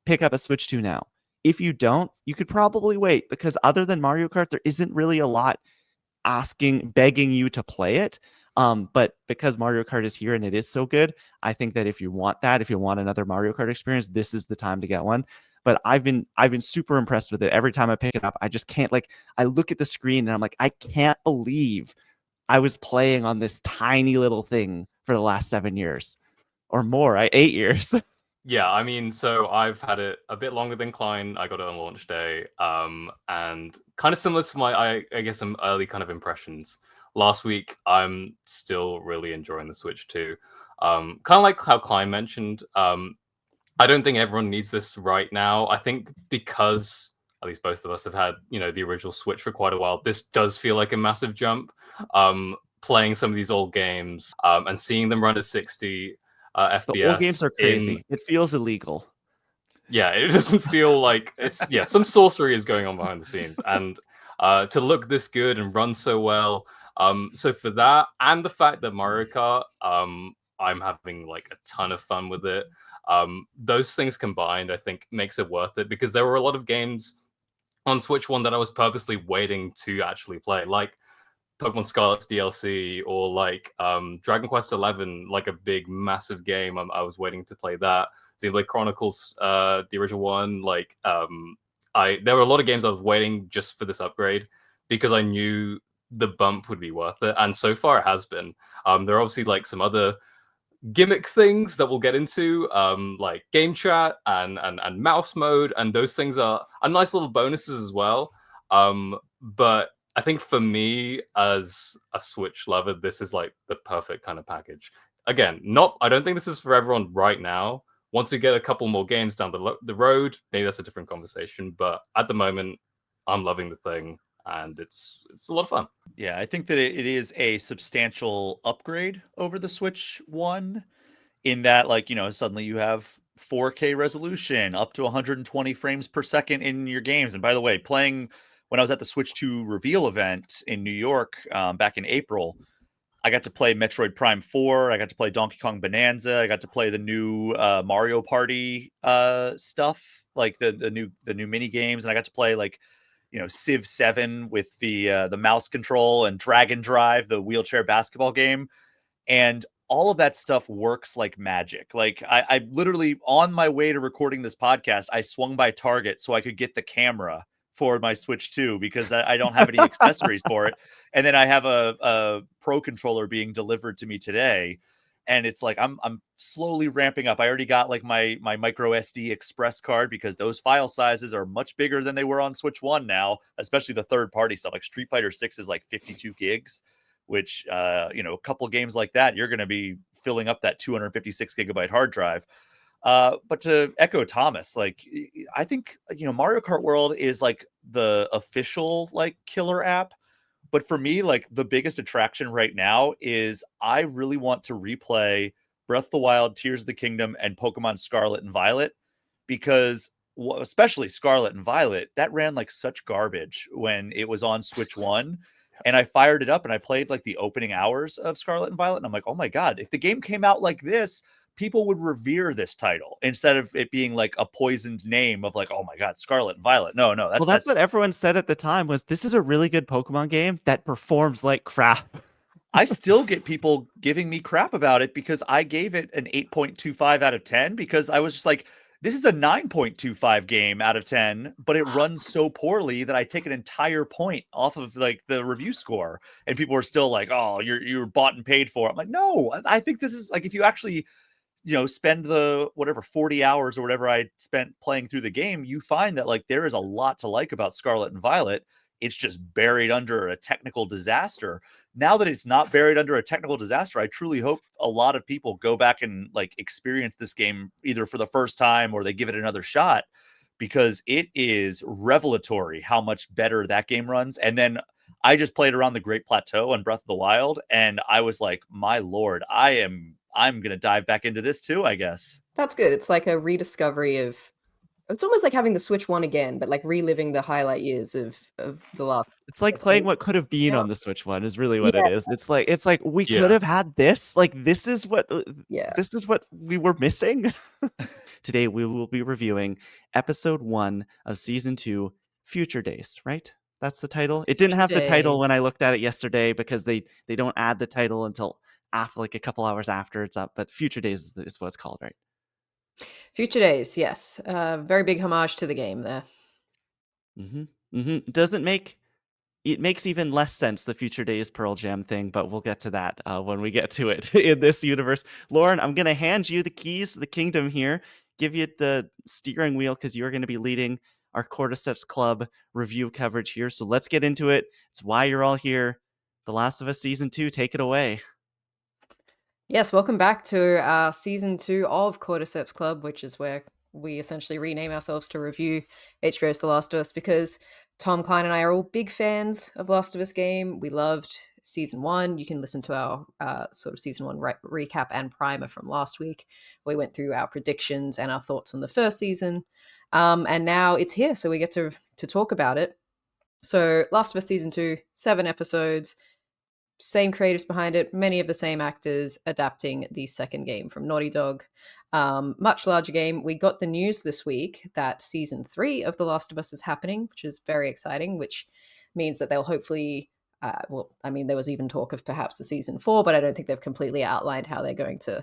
pick up a Switch 2 now. If you don't, you could probably wait, because other than Mario Kart, there isn't really a lot begging you to play it. But because Mario Kart is here and it is so good, I think that if you want another Mario Kart experience, this is the time to get one. But I've been super impressed with it. Every time I pick it up, I just can't, like, I look at the screen and I'm like, I can't believe I was playing on this tiny little thing for the last 7 years or more. 8 years. Yeah, I mean, so I've had it a bit longer than Klein. I got it on launch day, and kind of similar to I guess some early kind of impressions. Last week, I'm still really enjoying the Switch too. Kind of like how Klein mentioned. I don't think everyone needs this right now. I think because at least both of us have had, the original Switch for quite a while, this does feel like a massive jump. Playing some of these old games and seeing them run at 60 The old games FPS are crazy. It feels illegal. Yeah, it doesn't feel like some sorcery is going on behind the scenes, and to look this good and run so well. So for that, and the fact that Mario Kart, I'm having like a ton of fun with it. Those things combined, I think, makes it worth it, because there were a lot of games on Switch One that I was purposely waiting to actually play, like Pokemon Scarlet's DLC, or like Dragon Quest 11, like a big massive game. I was waiting to play that. Xenoblade Chronicles, the original one. Like there were a lot of games I was waiting just for this upgrade, because I knew the bump would be worth it, and so far it has been. There are obviously like some other gimmick things that we'll get into, like game chat and mouse mode, and those things are nice little bonuses as well. But I think for me, as a Switch lover, this is like the perfect kind of package. Again, I don't think this is for everyone right now. Once we get a couple more games down the road, maybe that's a different conversation. But at the moment, I'm loving the thing, and it's a lot of fun. Yeah, I think that it is a substantial upgrade over the Switch 1, in that, like, suddenly you have 4K resolution, up to 120 frames per second in your games. And by the way, when I was at the Switch 2 reveal event in New York back in April, I got to play Metroid Prime 4. I got to play Donkey Kong Bonanza. I got to play the new Mario Party stuff, like the new mini games, and I got to play like Civ 7 with the mouse control, and Dragon Drive, the wheelchair basketball game. And all of that stuff works like magic. Like I literally on my way to recording this podcast, I swung by Target so I could get the camera for my Switch 2 because I don't have any accessories for it. And then I have a Pro controller being delivered to me today. And it's like I'm slowly ramping up. I already got like my micro SD express card because those file sizes are much bigger than they were on Switch 1 now, especially the third party stuff. Like Street Fighter 6 is like 52 gigs, which a couple games like that, you're going to be filling up that 256 gigabyte hard drive. But to echo Thomas, like I think Mario Kart World is like the official like killer app. But for me, like the biggest attraction right now is I really want to replay Breath of the Wild, Tears of the Kingdom, and Pokemon Scarlet and Violet because especially Scarlet and Violet, that ran like such garbage when it was on Switch 1. And I fired it up and I played like the opening hours of Scarlet and Violet. And I'm like, oh my God, if the game came out like this, people would revere this title instead of it being like a poisoned name of like, oh my God, Scarlet and Violet. No, That's what everyone said at the time was this is a really good Pokemon game that performs like crap. I still get people giving me crap about it because I gave it an 8.25 out of 10 because I was just like, this is a 9.25 game out of 10, but it runs so poorly that I take an entire point off of like the review score. And people are still like, oh, you're bought and paid for. I'm like, no, I think this is like, if you actually, spend the whatever 40 hours or whatever I spent playing through the game, you find that like there is a lot to like about Scarlet and Violet. It's just buried under a technical disaster. Now that it's not buried under a technical disaster, I truly hope a lot of people go back and like experience this game either for the first time or they give it another shot because it is revelatory how much better that game runs. And then I just played around the Great Plateau on Breath of the Wild and I was like, my Lord, I'm going to dive back into this too, I guess. That's good. It's like a rediscovery of. It's almost like having the Switch 1 again, but like reliving the highlight years of the last. It's like playing what could have been on the Switch 1 is really what it is. It's like we could have had this. Like this is what we were missing. Today we will be reviewing episode 1 of season 2, Future Days, right? That's the title. It didn't have the title when I looked at it yesterday because they don't add the title until after like a couple hours after it's up, but Future Days is what it's called, right? Future Days, yes. Very big homage to the game there. It makes even less sense, the Future Days Pearl Jam thing, but we'll get to that when we get to it in this universe. Lauren, I'm going to hand you the keys to the kingdom here, give you the steering wheel because you're going to be leading our Cordyceps Club review coverage here. So let's get into it. It's why you're all here. The Last of Us Season 2, take it away. Yes, welcome back to Season 2 of Cordyceps Club, which is where we essentially rename ourselves to review HBO's The Last of Us because Tom, Klein, and I are all big fans of Last of Us game. We loved Season 1. You can listen to our sort of Season 1 recap and primer from last week. We went through our predictions and our thoughts on the first season. And now it's here, so we get to talk about it. So Last of Us Season 2, 7 episodes, same creatives behind it, many of the same actors adapting the second game from Naughty Dog. Much larger game. We got the news this week that season 3 of The Last of Us is happening, which is very exciting, which means that they'll hopefully, there was even talk of perhaps a season 4, but I don't think they've completely outlined how they're going to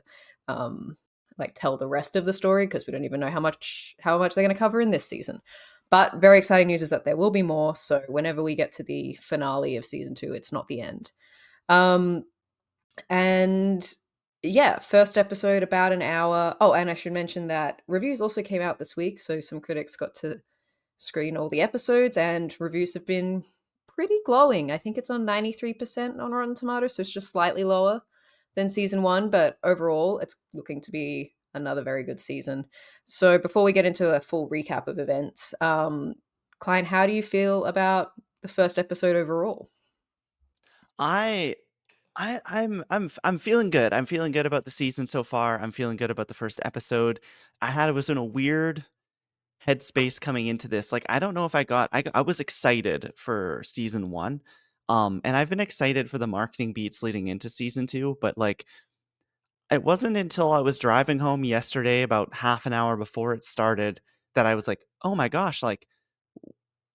tell the rest of the story because we don't even know how much they're going to cover in this season. But very exciting news is that there will be more. So whenever we get to the finale of season 2, it's not the end. And yeah, first episode about an hour. Oh, and I should mention that reviews also came out this week, so some critics got to screen all the episodes, and reviews have been pretty glowing. I think it's on 93% on Rotten Tomatoes, so it's just slightly lower than season 1, but overall it's looking to be another very good season. So before we get into a full recap of events, Klein, how do you feel about the first episode overall? I'm feeling good. I'm feeling good about the season so far. I'm feeling good about the first episode. I was in a weird headspace coming into this. Like I don't know if I was excited for season 1. And I've been excited for the marketing beats leading into season 2, but like it wasn't until I was driving home yesterday about half an hour before it started that I was like, "Oh my gosh, like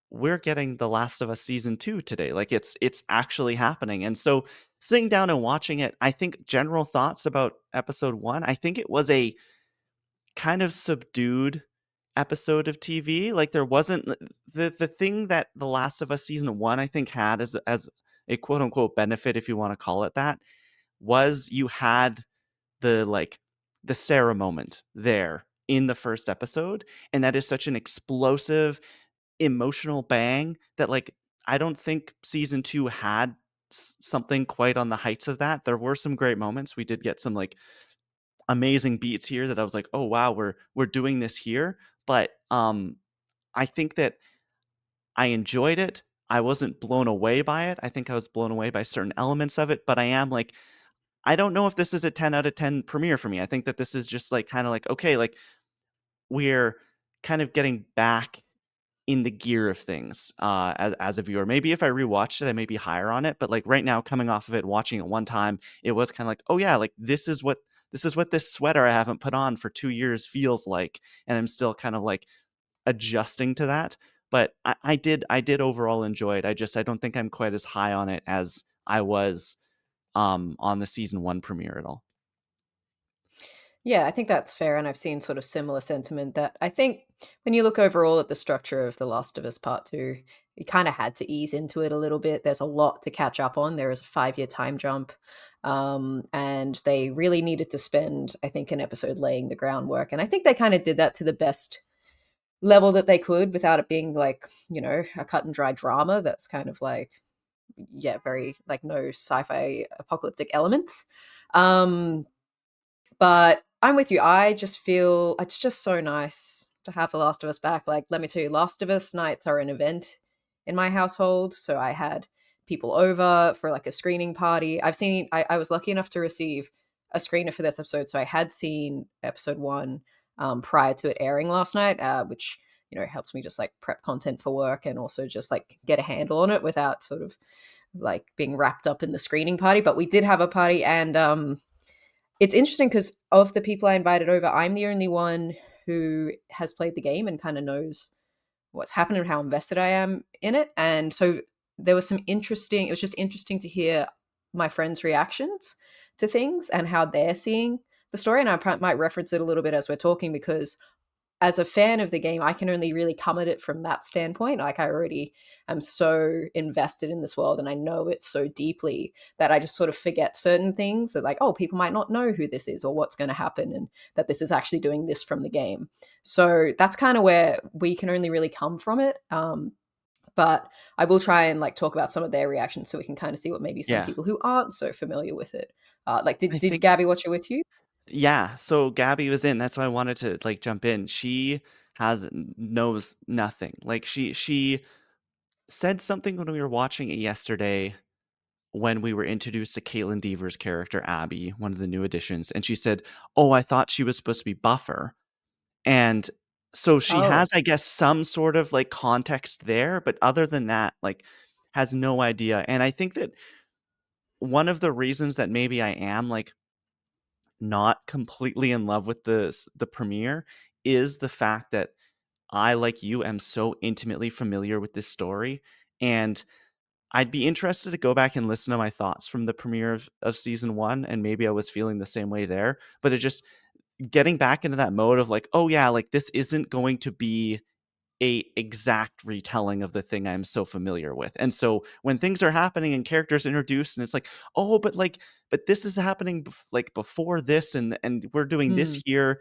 we're getting The Last of Us season 2 today. Like it's actually happening." And so sitting down and watching it, I think general thoughts about episode 1, I think it was a kind of subdued episode of TV. Like there wasn't the thing that The Last of Us season 1 I think had as a quote unquote benefit, if you want to call it that, was you had the Sarah moment there in the first episode, and that is such an explosive emotional bang that like I don't think season 2 had something quite on the heights of that. There were some great moments. We did get some like amazing beats here that I was like, "Oh wow, we're doing this here." But I think that I enjoyed it. I wasn't blown away by it. I think I was blown away by certain elements of it, but I am like I don't know if this is a 10 out of 10 premiere for me. I think that this is just like kind of like okay, like we're kind of getting back in the gear of things as a viewer. Maybe if I rewatched it, I may be higher on it. But like right now, coming off of it, watching it one time, it was kind of like, oh yeah, like this is what this sweater I haven't put on for 2 years feels like, and I'm still kind of like adjusting to that. But I did overall enjoy it. I don't think I'm quite as high on it as I was on the season 1 premiere at all. Yeah, I think that's fair, and I've seen sort of similar sentiment that I think when you look overall at the structure of The Last of Us Part 2, you kind of had to ease into it a little bit. There's a lot to catch up on. There is a 5-year time jump, and they really needed to spend, I think, an episode laying the groundwork. And I think they kind of did that to the best level that they could without it being like, a cut and dry drama that's kind of like, yeah, very like no sci-fi apocalyptic elements. But I'm with you. I just feel it's just so nice to have The Last of Us back. Like, let me tell you, Last of Us nights are an event in my household. So I had people over for like a screening party. I was lucky enough to receive a screener for this episode. So I had seen episode 1 prior to it airing last night, which, helps me just like prep content for work and also just like get a handle on it without sort of like being wrapped up in the screening party. But we did have a party, and it's interesting because of the people I invited over, I'm the only one who has played the game and kind of knows what's happened and how invested I am in it. And so there was it was just interesting to hear my friends' reactions to things and how they're seeing the story. And I might reference it a little bit as we're talking, because as a fan of the game, I can only really come at it from that standpoint. Like I already am so invested in this world and I know it so deeply that I just sort of forget certain things that like, oh, people might not know who this is or what's going to happen and that this is actually doing this from the game. So that's kind of where we can only really come from it. But I will try and like talk about some of their reactions so we can kind of see what maybe some Yeah. people who aren't so familiar with it. Did think- Gabby watch it with you? Yeah, so Gabby was in. That's why I wanted to like jump in. She knows nothing. Like she said something when we were watching it yesterday when we were introduced to Caitlin Deaver's character Abby, one of the new additions, and she said, "Oh, I thought she was supposed to be buffer." And so she Oh. has, I guess, some sort of like context there, but other than that, like has no idea. And I think that one of the reasons that maybe I am like not completely in love with the premiere is the fact that I, like you, am so intimately familiar with this story, and I'd be interested to go back and listen to my thoughts from the premiere of season 1, and maybe I was feeling the same way there, but it just getting back into that mode of like, oh yeah, like this isn't going to be a exact retelling of the thing I'm so familiar with. And so when things are happening and characters introduced and it's like, oh, but this is happening like before this and we're doing this Mm. here,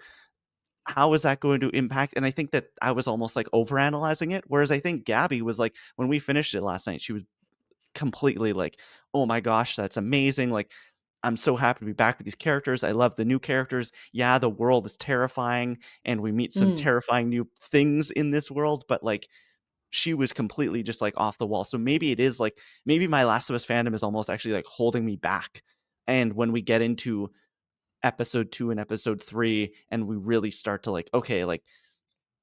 how is that going to impact? And I think that I was almost like overanalyzing it. Whereas I think Gabby was like, when we finished it last night, she was completely like, oh my gosh, that's amazing. Like, I'm so happy to be back with these characters. I love the new characters. Yeah, the world is terrifying and we meet some Mm. terrifying new things in this world, but like she was completely just like off the wall. So maybe it is like maybe my Last of Us fandom is almost actually like holding me back. And when we get into episode 2 and episode 3 and we really start to like, okay, like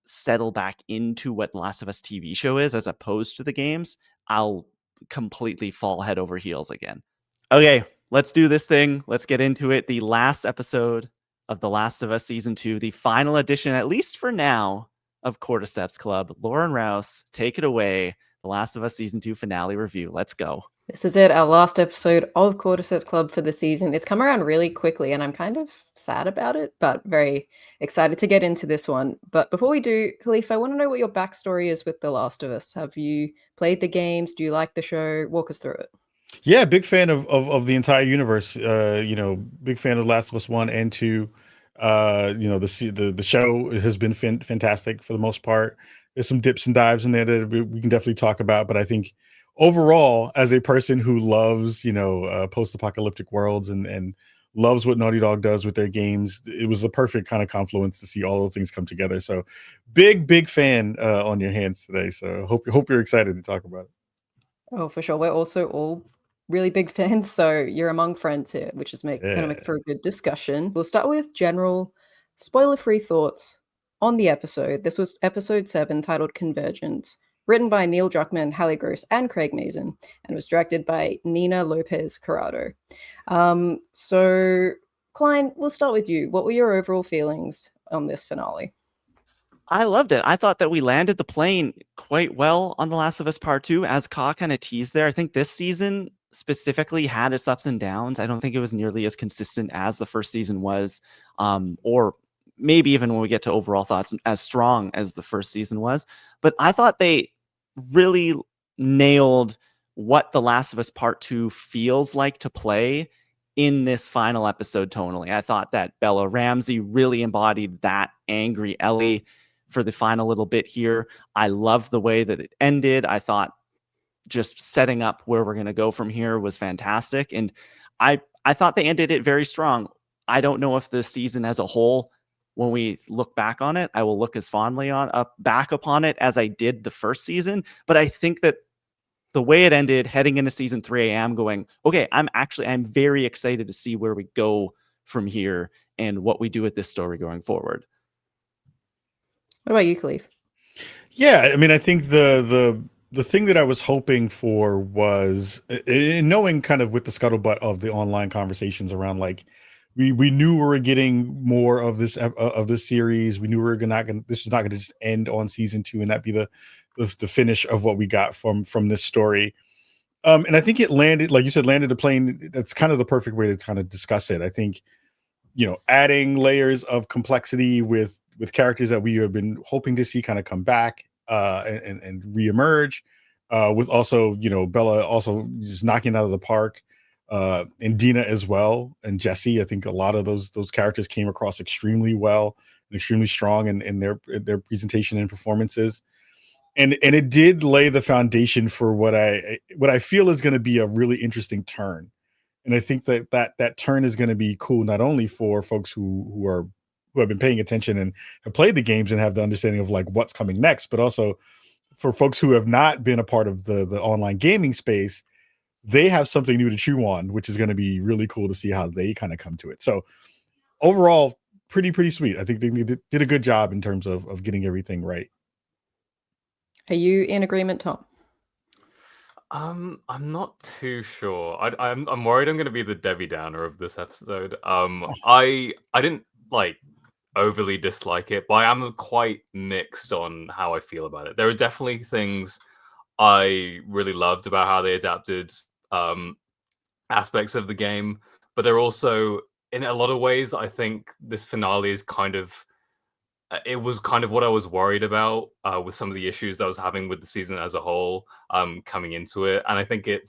settle back into what Last of Us TV show is as opposed to the games, I'll completely fall head over heels again. Okay, let's do this thing. Let's get into it. The last episode of The Last of Us Season 2, the final edition, at least for now, of Cordyceps Club. Lauren Rouse, take it away. The Last of Us Season 2 finale review. Let's go. This is it, our last episode of Cordyceps Club for the season. It's come around really quickly, and I'm kind of sad about it, but very excited to get into this one. But before we do, Khalif, I want to know what your backstory is with The Last of Us. Have you played the games? Do you like the show? Walk us through it. Yeah, big fan of the entire universe. Big fan of Last of Us 1 and 2. The show has been fantastic for the most part. There's some dips and dives in there that we can definitely talk about, but I think overall, as a person who loves, post-apocalyptic worlds and loves what Naughty Dog does with their games, it was the perfect kind of confluence to see all those things come together. So big fan on your hands today. So hope you're excited to talk about it. Oh, for sure. We're also all really big fans, so you're among friends here, which is going to make Yeah. for a good discussion. We'll start with general spoiler-free thoughts on the episode. This was episode 7, titled Convergence, written by Neil Druckmann, Halle Gross, and Craig Mazin, and was directed by Nina Lopez Corrado. So, Klein, we'll start with you. What were your overall feelings on this finale? I loved it. I thought that we landed the plane quite well on The Last of Us Part 2, as Ka kind of teased there. I think this season specifically had its ups and downs. I don't think it was nearly as consistent as the first season was, or maybe even when we get to overall thoughts, as strong as the first season was. But I thought they really nailed what The Last of Us Part 2 feels like to play in this final episode tonally. I thought that Bella Ramsey really embodied that angry Ellie for the final little bit here. I loved the way that it ended. I thought just setting up where we're going to go from here was fantastic. And I thought they ended it very strong. I don't know if the season as a whole, when we look back on it, I will look as fondly back upon it as I did the first season. But I think that the way it ended, heading into season 3, I am going, okay, I'm very excited to see where we go from here and what we do with this story going forward. What about you, Khalif? Yeah, I mean, I think the thing that I was hoping for was in knowing kind of with the scuttlebutt of the online conversations around, like, we knew we were getting more of this series. We knew we were this was not gonna just end on season 2 and that be the finish of what we got from this story. And I think it landed, like you said, landed the plane. That's kind of the perfect way to kind of discuss it. I think, adding layers of complexity with characters that we have been hoping to see kind of come back and reemerge, with also, Bella also just knocking it out of the park, and Dina as well, and Jesse. I think a lot of those characters came across extremely well and extremely strong in their presentation and performances. And it did lay the foundation for what I feel is going to be a really interesting turn. And I think that turn is going to be cool, not only for folks who have been paying attention and have played the games and have the understanding of like what's coming next, but also for folks who have not been a part of the online gaming space. They have something new to chew on, which is going to be really cool to see how they kind of come to it. So overall, pretty sweet. I think they did a good job in terms of getting everything right. Are you in agreement, Tom? I'm not too sure. I'm worried I'm going to be the Debbie Downer of this episode. I didn't like overly dislike it, but I am quite mixed on how I feel about it. There are definitely things I really loved about how they adapted aspects of the game, but they're also, in a lot of ways, I think this finale is it was kind of what I was worried about with some of the issues that I was having with the season as a whole, coming into it. And I think it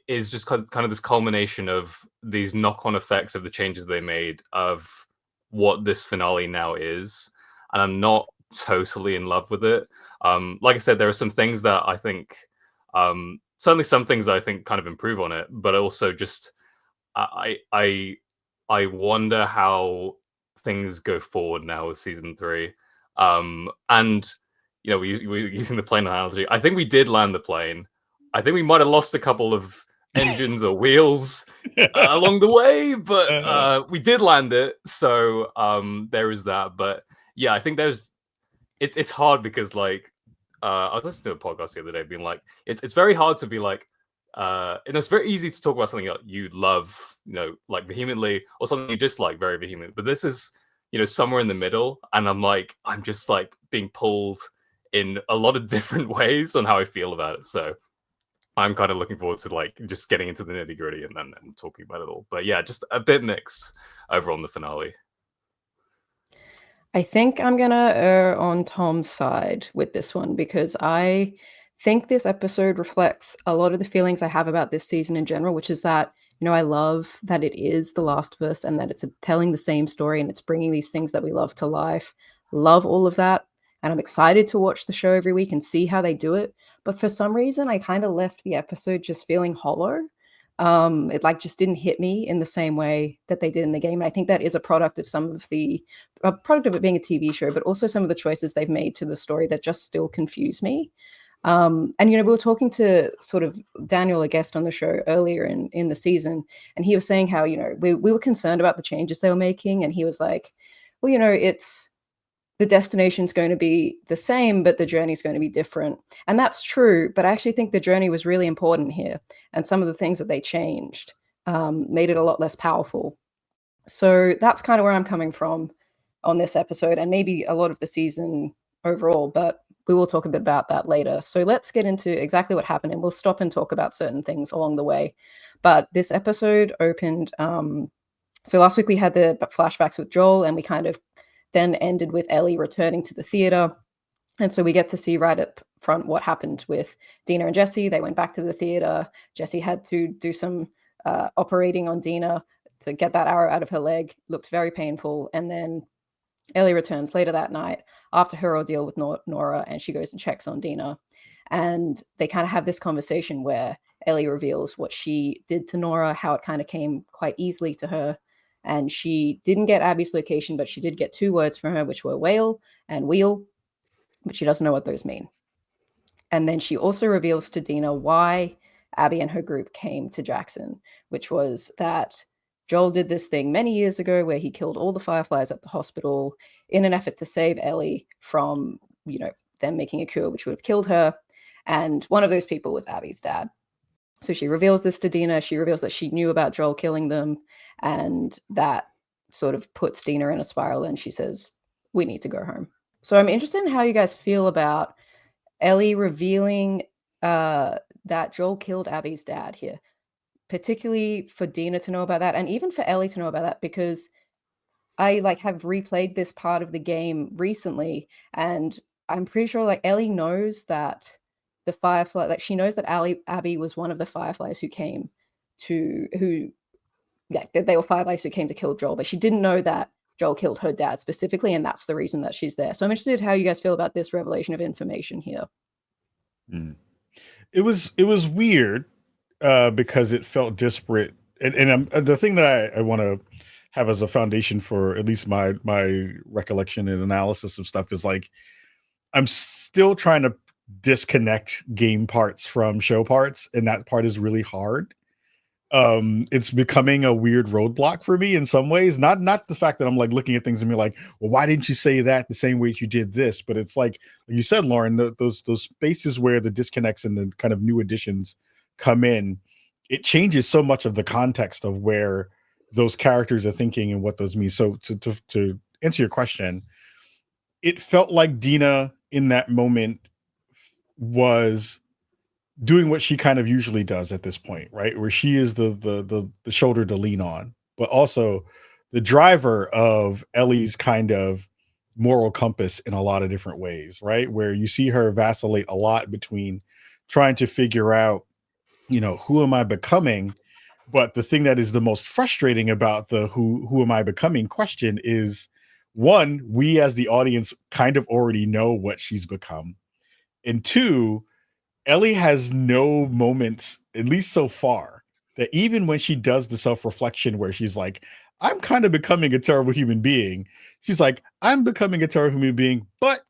is just kind of this culmination of these knock-on effects of the changes they made of what this finale now is. And I'm not totally in love with it. Like I said, there are some things that I think, certainly some things I think kind of improve on it, but also just I wonder how things go forward now with season 3. And we're using the plane analogy. I think we did land the plane. I think we might have lost a couple of engines or wheels along the way, but we did land it. So there is that. But yeah, I think it's hard because like I was listening to a podcast the other day being like, it's very hard to be like, and it's very easy to talk about something that you love, like vehemently, or something you dislike very vehemently. But this is, somewhere in the middle, and I'm just like being pulled in a lot of different ways on how I feel about it. So I'm kind of looking forward to like just getting into the nitty gritty and then talking about it all. But yeah, just a bit mixed over on the finale. I think I'm gonna err on Tom's side with this one because I think this episode reflects a lot of the feelings I have about this season in general, which is that, I love that it is The Last of Us and that it's telling the same story and it's bringing these things that we love to life. Love all of that. And I'm excited to watch the show every week and see how they do it. But for some reason, I kind of left the episode just feeling hollow. It like just didn't hit me in the same way that they did in the game. And I think that is a product of a product of it being a TV show, but also some of the choices they've made to the story that just still confuse me. And we were talking to sort of Daniel, a guest on the show earlier in the season, and he was saying how we were concerned about the changes they were making, and he was like, well, it's the destination's going to be the same, but the journey's going to be different. And that's true, but I actually think the journey was really important here. And some of the things that they changed made it a lot less powerful. So that's kind of where I'm coming from on this episode and maybe a lot of the season overall, but we will talk a bit about that later. So let's get into exactly what happened and we'll stop and talk about certain things along the way. But this episode opened, so last week we had the flashbacks with Joel and we kind of then ended with Ellie returning to the theater. And so we get to see right up front what happened with Dina and Jesse. They went back to the theater. Jesse had to do some operating on Dina to get that arrow out of her leg. Looked very painful. And then Ellie returns later that night after her ordeal with Nora, and she goes and checks on Dina. And they kind of have this conversation where Ellie reveals what she did to Nora, how it kind of came quite easily to her. And she didn't get Abby's location, but she did get 2 words from her, which were whale and wheel, but she doesn't know what those mean. And then she also reveals to Dina why Abby and her group came to Jackson, which was that Joel did this thing many years ago where he killed all the Fireflies at the hospital in an effort to save Ellie from, them making a cure, which would have killed her. And one of those people was Abby's dad. So she reveals this to Dina. She reveals that she knew about Joel killing them, and that sort of puts Dina in a spiral, and she says, we need to go home. So I'm interested in how you guys feel about Ellie revealing that Joel killed Abby's dad here, particularly for Dina to know about that, and even for Ellie to know about that, because I have replayed this part of the game recently, and I'm pretty sure Ellie knows that the Firefly, she knows that Abby was one of the Fireflies who came they were Fireflies who came to kill Joel, but she didn't know that Joel killed her dad specifically, and that's the reason that she's there. So I'm interested how you guys feel about this revelation of information here. It was weird because it felt disparate, and the thing that I want to have as a foundation for at least my recollection and analysis of stuff is I'm still trying to disconnect game parts from show parts, and that part is really hard. It's becoming a weird roadblock for me in some ways, not the fact that I'm looking at things and be well, why didn't you say that the same way you did this? But it's like you said, Lauren, those spaces where the disconnects and the kind of new additions come in, it changes so much of the context of where those characters are thinking and what those mean. So to answer your question, it felt like Dina in that moment was doing what she kind of usually does at this point, right? Where she is the shoulder to lean on, but also the driver of Ellie's kind of moral compass in a lot of different ways, right? Where you see her vacillate a lot between trying to figure out, who am I becoming? But the thing that is the most frustrating about the who am I becoming question is, one, we as the audience kind of already know what she's become. And two, Ellie has no moments, at least so far, that even when she does the self-reflection where she's like, I'm kind of becoming a terrible human being. She's like, I'm becoming a terrible human being, but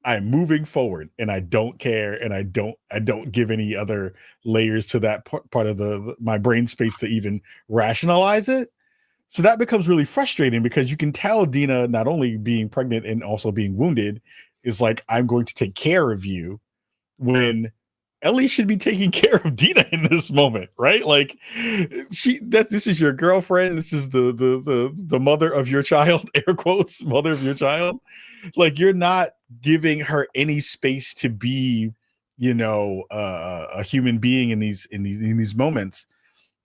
I'm moving forward and I don't care. And I don't give any other layers to that part of my brain space to even rationalize it. So that becomes really frustrating because you can tell Dina not only being pregnant and also being wounded is I'm going to take care of you, when Ellie should be taking care of Dina in this moment, right? This is your girlfriend. This is the mother of your child, air quotes, mother of your child. You're not giving her any space to be a human being in these moments.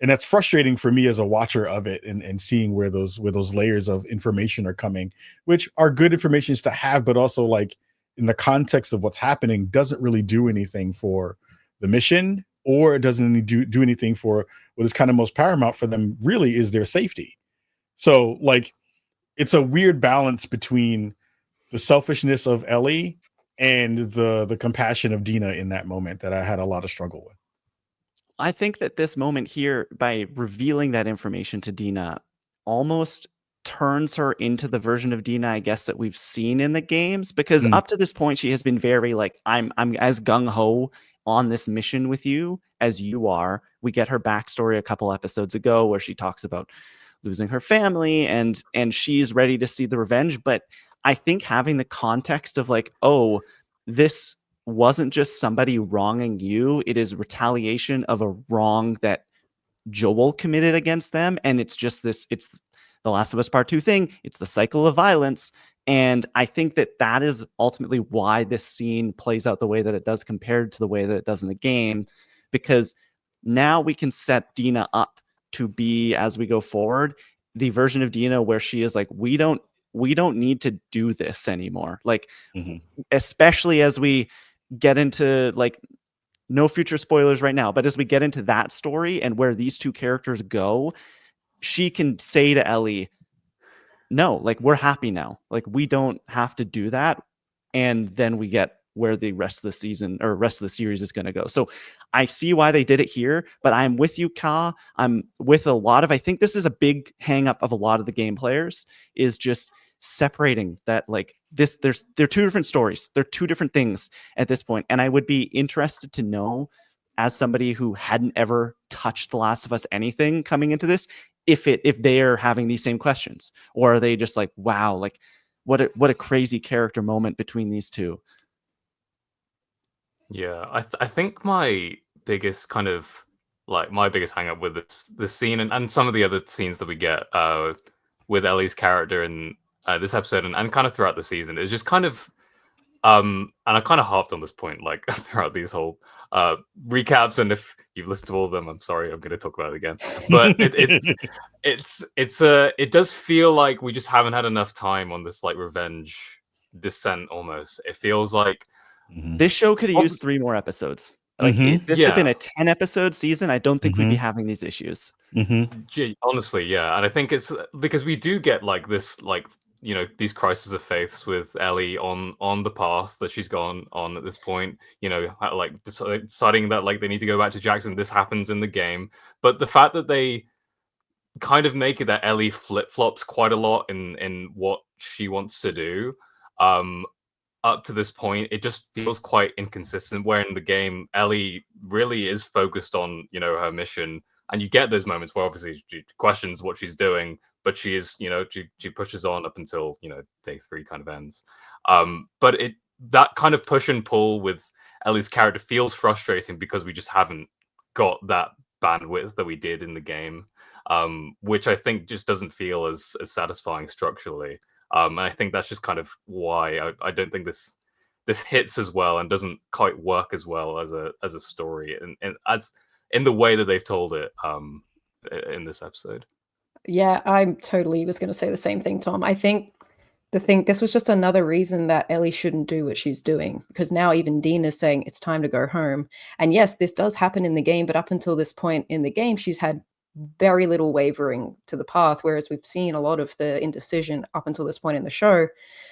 And that's frustrating for me as a watcher of it, and seeing where those layers of information are coming, which are good informations to have, but also, like, in the context of what's happening, doesn't really do anything for the mission, or it doesn't do anything for what is kind of most paramount for them, really, is their safety. So, like, it's a weird balance between the selfishness of Ellie and the compassion of Dina in that moment that I had a lot of struggle with. I think that this moment here, by revealing that information to Dina, almost turns her into the version of Dina, I guess, that we've seen in the games. Because up to this point, she has been very like, I'm as gung ho on this mission with you as you are. We get her backstory a couple episodes ago where she talks about losing her family, and she's ready to see the revenge. But I think having the context of like, oh, this wasn't just somebody wronging you, it is retaliation of a wrong that Joel committed against them. And it's just this, it's the Last of Us Part 2 thing. It's the cycle of violence. And I think that that is ultimately why this scene plays out the way that it does compared to the way that it does in the game, because now we can set Dina up to be, as we go forward, the version of Dina where she is like, we don't need to do this anymore. Like, especially as we get into, like, no future spoilers right now, but as we get into that story and where these two characters go, she can say to Ellie, no, like, we're happy now. Like, we don't have to do that. And then we get where the rest of the season or rest of the series is going to go. So I see why they did it here, but I'm with you, Ka. I'm with a lot of, I think this is a big hang up of a lot of the game players, is just separating that, like, this, they're two different stories. They're two different things at this point. And I would be interested to know, as somebody who hadn't ever touched The Last of Us anything coming into this, if they are having these same questions, or are they just like, wow, like, what a crazy character moment between these two. Yeah, I think my biggest kind of my biggest hang up with this scene, and some of the other scenes that we get with Ellie's character in this episode, and kind of throughout the season, is just kind of and I kind of harped on this point like throughout these whole recaps, and if you've listened to all of them, I'm sorry, I'm going to talk about it again. But it does feel like we just haven't had enough time on this, like, revenge descent. Almost, it feels like this show could have used 3 more episodes. Like, if this had been a 10 episode season, I don't think we'd be having these issues. Honestly, yeah. And I think it's because we do get, like, this, like, these crises of faiths with Ellie on the path that she's gone on at this point, like, deciding that, like, they need to go back to Jackson. This happens in the game, but the fact that they kind of make it that Ellie flip-flops quite a lot in what she wants to do, up to this point, it just feels quite inconsistent, where in the game Ellie really is focused on her mission, and you get those moments where obviously she questions what she's doing, but she is she pushes on up until day 3 kind of ends. But that kind of push and pull with Ellie's character feels frustrating because we just haven't got that bandwidth that we did in the game, which I think just doesn't feel as satisfying structurally. And I think that's just kind of why I don't think this hits as well and doesn't quite work as well as a story, and as in the way that they've told it in this episode. Yeah, I totally was going to say the same thing, Tom. I think this was just another reason that Ellie shouldn't do what she's doing, because now even Dean is saying it's time to go home. And yes, this does happen in the game, but up until this point in the game, she's had very little wavering to the path, whereas we've seen a lot of the indecision up until this point in the show.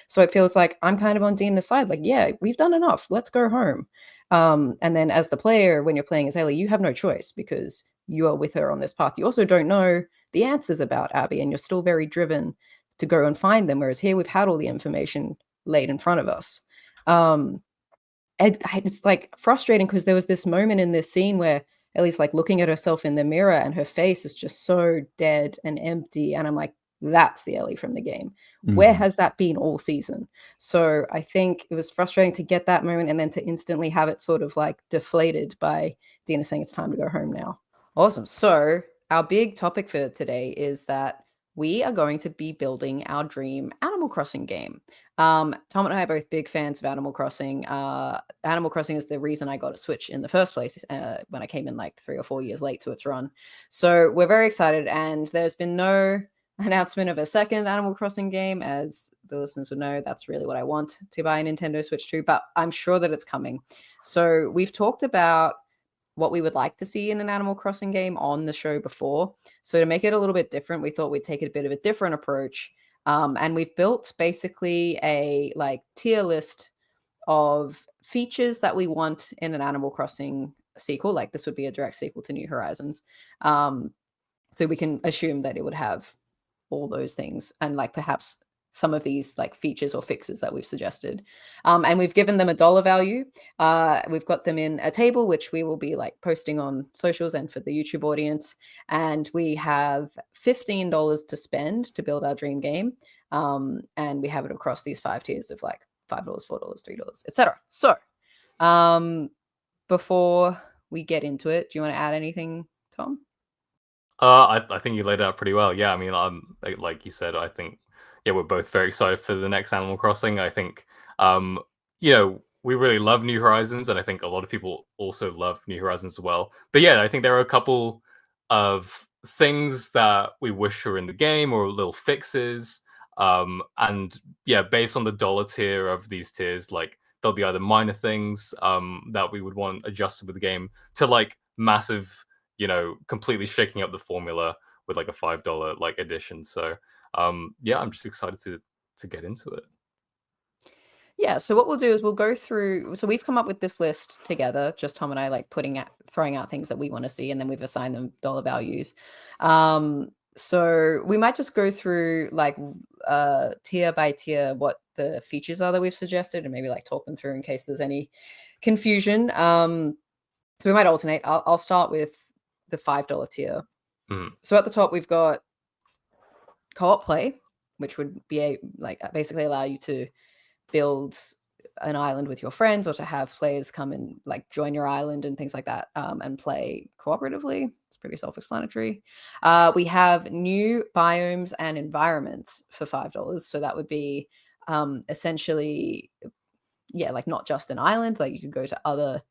So it feels like I'm kind of on Dina's side, like, yeah, we've done enough, let's go home. And then as the player, when you're playing as Ellie, you have no choice because you are with her on this path. You also don't know the answers about Abby, and you're still very driven to go and find them, whereas here we've had all the information laid in front of us. It's like frustrating because there was this moment in this scene where Ellie's like looking at herself in the mirror and her face is just so dead and empty. And I'm like, that's the Ellie from the game. Where has that been all season? So I think it was frustrating to get that moment and then to instantly have it sort of like deflated by Dina saying it's time to go home now. Awesome. So our big topic for today is that we are going to be building our dream Animal Crossing game. Tom and I are both big fans of Animal Crossing. Animal Crossing is the reason I got a Switch in the first place when I came in like 3 or 4 years late to its run. So we're very excited, and there's been no announcement of a second Animal Crossing game. As the listeners would know, that's really what I want to buy a Nintendo Switch to, but I'm sure that it's coming. So we've talked about what we would like to see in an Animal Crossing game on the show before. So to make it a little bit different, we thought we'd take a bit of a different approach. And we've built basically a like tier list of features that we want in an Animal Crossing sequel. Like this would be a direct sequel to New Horizons. So we can assume that it would have all those things and like perhaps some of these like features or fixes that we've suggested. And we've given them a dollar value. We've got them in a table, which we will be like posting on socials and for the YouTube audience. And we have $15 to spend to build our dream game. And we have it across these 5 tiers of like $5, $4, $3, etc. So before we get into it, do you want to add anything, Tom? I think you laid it out pretty well. Yeah, I mean, like you said, I think we're both very excited for the next Animal Crossing. I think we really love New Horizons, and I think a lot of people also love New Horizons as well. But yeah, I think there are a couple of things that we wish were in the game or little fixes. And yeah, based on the dollar tier of these tiers, like there'll be either minor things that we would want adjusted with the game to like massive, completely shaking up the formula with like a $5 like addition. So yeah, I'm just excited to get into it. Yeah, so what we'll do is we'll go through. So we've come up with this list together, just Tom and I, like throwing out things that we want to see, and then we've assigned them dollar values. So we might just go through like tier by tier what the features are that we've suggested, and maybe like talk them through in case there's any confusion. So we might alternate. I'll start with the $5 tier. So at the top we've got co-op play, which would be basically allow you to build an island with your friends or to have players come and like join your island and things like that and play cooperatively. It's pretty self-explanatory. We have new biomes and environments for $5. So that would be essentially, like not just an island, like you could go to other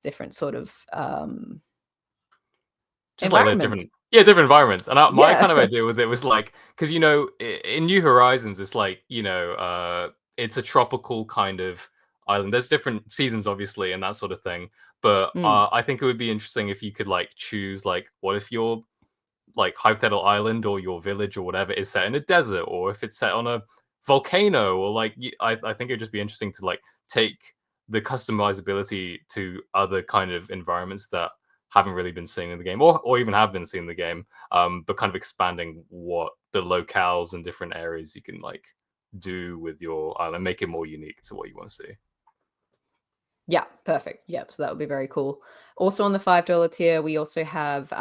different sort of just like different environments. And my kind of idea with it was like, because in New Horizons it's like it's a tropical kind of island. There's different seasons obviously and that sort of thing, but I think it would be interesting if you could like choose like what if your like hypothetical island or your village or whatever is set in a desert, or if it's set on a volcano, or like I think it'd just be interesting to like take the customizability to other kind of environments that haven't really been seen in the game, or even have been seen in the game, but kind of expanding what the locales and different areas you can like do with your island, make it more unique to what you want to see. Yeah, perfect. Yep, so that would be very cool. Also on the $5 tier, we also have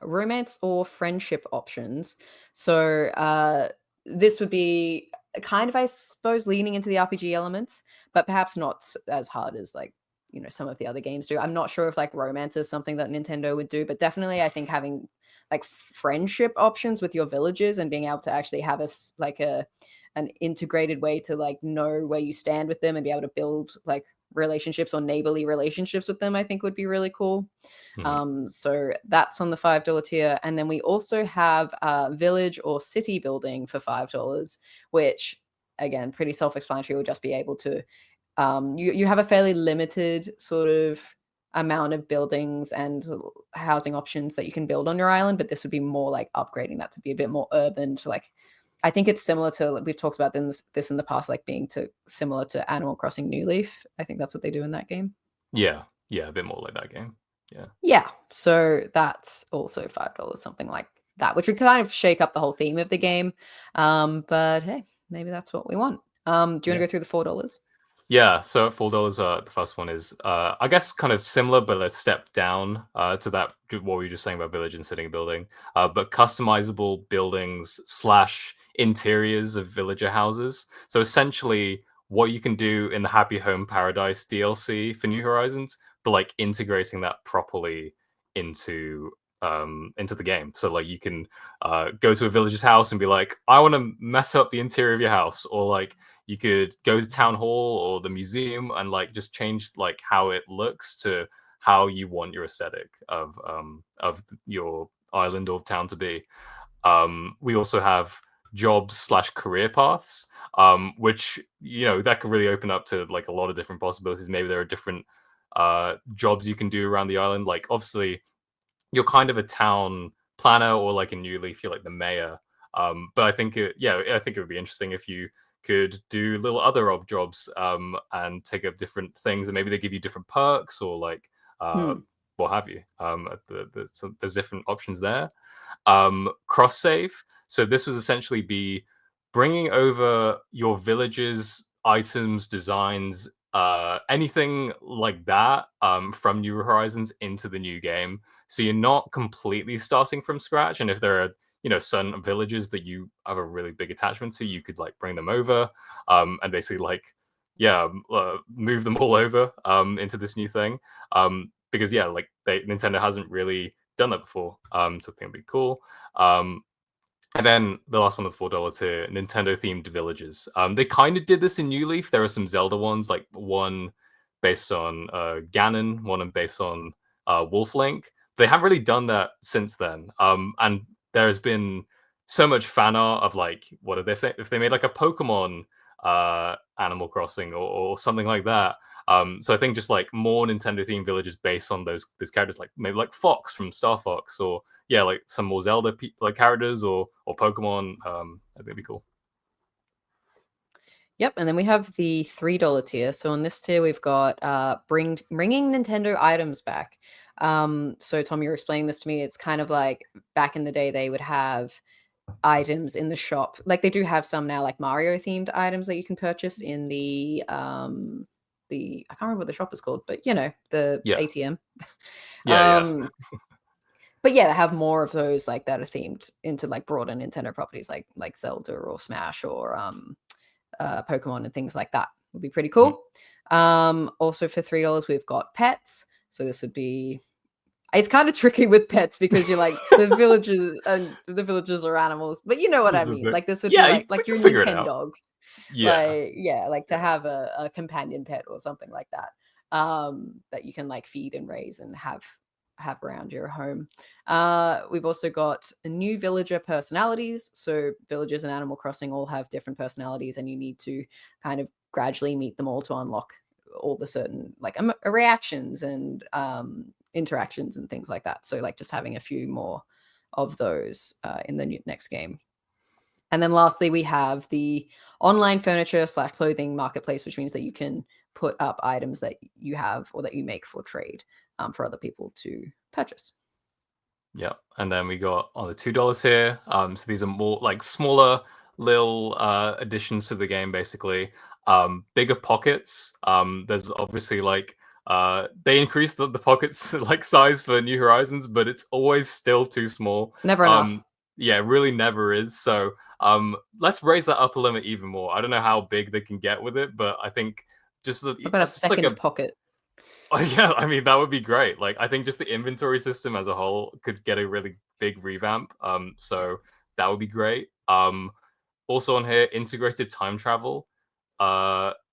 romance or friendship options. So this would be kind of, I suppose, leaning into the RPG elements, but perhaps not as hard as like some of the other games do. I'm not sure if like romance is something that Nintendo would do, but definitely I think having like friendship options with your villagers and being able to actually have an integrated way to like know where you stand with them and be able to build like relationships or neighborly relationships with them, I think would be really cool. So that's on the $5 tier. And then we also have village or city building for $5, which again, pretty self-explanatory. Will just be able to you have a fairly limited sort of amount of buildings and housing options that you can build on your island, but this would be more like upgrading that to be a bit more urban, to like, I think it's similar to, we've talked about this in the past, like being similar to Animal Crossing New Leaf. I think that's what they do in that game. Yeah, a bit more like that game. Yeah, so that's also $5, something like that, which would kind of shake up the whole theme of the game. But hey, maybe that's what we want. Do you want to go through the $4? Yeah, so at $4, the first one is, I guess, kind of similar, but let's step down to that, what we were just saying about village and city building, but customizable buildings / interiors of villager houses. So essentially, what you can do in the Happy Home Paradise DLC for New Horizons, but like integrating that properly into into the game. So like you can go to a villager's house and be like, I want to mess up the interior of your house, or like you could go to town hall or the museum and like just change like how it looks to how you want your aesthetic of your island or town to be. We also have jobs/career paths, which that could really open up to like a lot of different possibilities. Maybe there are different jobs you can do around the island. Like obviously, you're kind of a town planner, or like in New Leaf, you're like the mayor. But I think it would be interesting if you could do little other odd jobs and take up different things, and maybe they give you different perks or like what have you. So there's different options there. Cross save. So this was essentially be bringing over your villages, items, designs, anything like that from New Horizons into the new game. So you're not completely starting from scratch. And if there are certain villages that you have a really big attachment to, you could like bring them over and basically like move them all over into this new thing. Because like Nintendo hasn't really done that before. So I think it'd be cool. And then the last one, the $4 tier, Nintendo themed villages. They kind of did this in New Leaf. There are some Zelda ones, like one based on Ganon, one based on Wolf Link. They haven't really done that since then. And there's been so much fan art of like, what if they made like a Pokemon Animal Crossing or something like that. So I think just like more Nintendo themed villages based on those characters, like maybe like Fox from Star Fox, or like some more Zelda like characters or Pokemon. I think it'd be cool. Yep, and then we have the $3 tier. So on this tier, we've got bringing Nintendo items back. So Tom, you're explaining this to me. It's kind of like back in the day, they would have items in the shop. Like they do have some now, like Mario themed items that you can purchase in the I can't remember what the shop is called, but the ATM. But yeah, to have more of those like that are themed into like broader Nintendo properties like Zelda or Smash or Pokemon and things like that would be pretty cool. Also for $3, we've got pets. So this would be, it's kind of tricky with pets because you're like the villagers are animals, but you know what I mean. Like this would be like your Nintendo dogs. Like to have a companion pet or something like that that you can like feed and raise and have around your home. We've also got new villager personalities. So villagers in Animal Crossing all have different personalities, and you need to kind of gradually meet them all to unlock all the certain like reactions and interactions and things like that. So like just having a few more of those in the next game. And then lastly, we have the online furniture / clothing marketplace, which means that you can put up items that you have or that you make for trade for other people to purchase. Yeah, and then we got on the $2 here. So these are more like smaller little additions to the game, basically. Bigger pockets. There's obviously like they increased the pockets like size for New Horizons, but it's always still too small. It's never enough. Yeah, it really never is. So let's raise that upper limit even more. I don't know how big they can get with it, but I think just about a second pocket. Yeah, I mean that would be great. Like I think just the inventory system as a whole could get a really big revamp. So that would be great. Also on here, integrated time travel.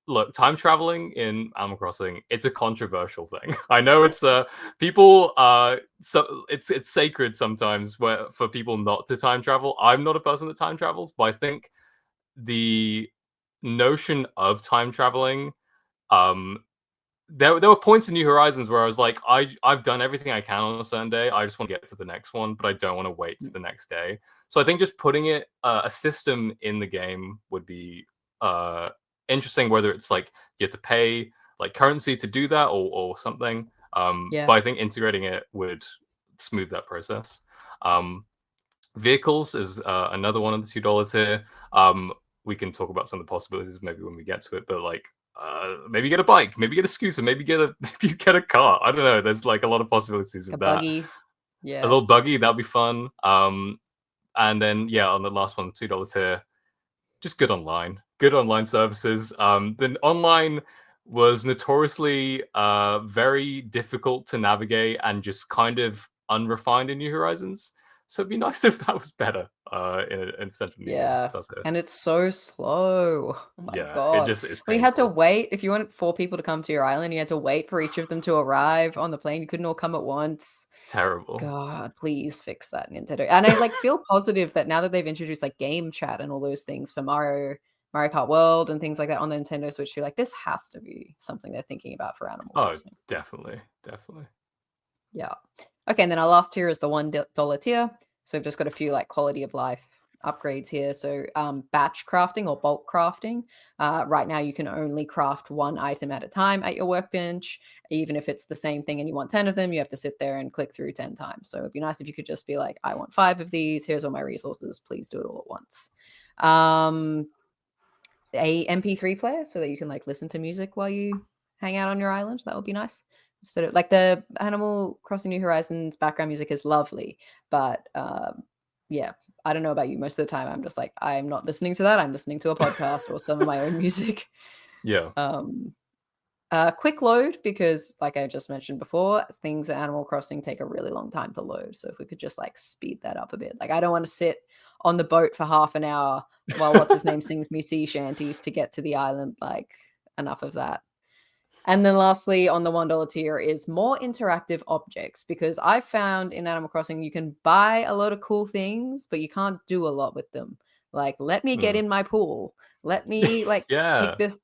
Look, time traveling in Animal Crossing, it's a controversial thing. I know it's people so it's sacred sometimes for people not to time travel. I'm not a person that time travels, but I think the notion of time traveling there were points in New Horizons where I was like, I've done everything I can on a certain day. I just want to get to the next one, but I don't want to wait to the next day. So I think just putting it a system in the game would be interesting. Whether it's like you have to pay like currency to do that or something. But I think integrating it would smooth that process. Vehicles is another one of the $2 tier. We can talk about some of the possibilities maybe when we get to it, but like. Maybe get a bike, maybe get a scooter, maybe you get a car. I don't know. There's like a lot of possibilities with that. Buggy. Yeah. A little buggy, that'd be fun. And then on the last one, $2 tier, just good online services. Then online was notoriously very difficult to navigate and just kind of unrefined in New Horizons. So it'd be nice if that was better in potential new game. Yeah. And it's so slow. Oh my Yeah, god. it just is When you had to painful. wait, if you wanted 4 people to come to your island, you had to wait for each of them to arrive on the plane. You couldn't all come at once. Terrible. God, please fix that, Nintendo. And I like feel positive that now that they've introduced like game chat and all those things for Mario Kart World and things like that on the Nintendo Switch too, like this has to be something they're thinking about for Animal Oh, Crossing. definitely. Yeah. Okay, and then our last tier is the $1 tier. So we've just got a few like quality of life upgrades here. So batch crafting or bulk crafting. Right now you can only craft 1 item at a time at your workbench. Even if it's the same thing and you want 10 of them, you have to sit there and click through 10 times. So it'd be nice if you could just be like, I want 5 of these. Here's all my resources. Please do it all at once. A MP3 player so that you can like listen to music while you hang out on your island. That would be nice. Instead of like the Animal Crossing New Horizons background music is lovely, but yeah, I don't know about you. Most of the time, I'm just like, I'm not listening to that. I'm listening to a podcast or some of my own music. Yeah. Quick load, because like I just mentioned before, things at Animal Crossing take a really long time to load. So if we could just like speed that up a bit. Like I don't want to sit on the boat for half an hour while what's his name sings me sea shanties to get to the island. Like enough of that. And then lastly, on the $1 tier is more interactive objects, because I found in Animal Crossing you can buy a lot of cool things, but you can't do a lot with them. Like, let me get in my pool. Let me like Yeah. kick this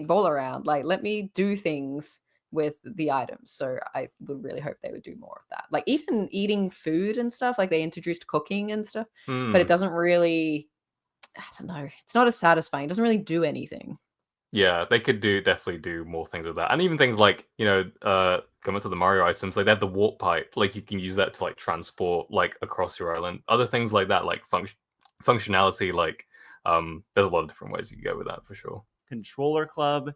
ball around. Like, let me do things with the items. So I would really hope they would do more of that. Like even eating food and stuff, like they introduced cooking and stuff, but it doesn't really, I don't know, it's not as satisfying. It doesn't really do anything. Yeah, they could definitely do more things with that. And even things like, coming to the Mario items, like they have the warp pipe, like you can use that to like transport like across your island. Other things like that, like functionality, like there's a lot of different ways you can go with that for sure. Controller Club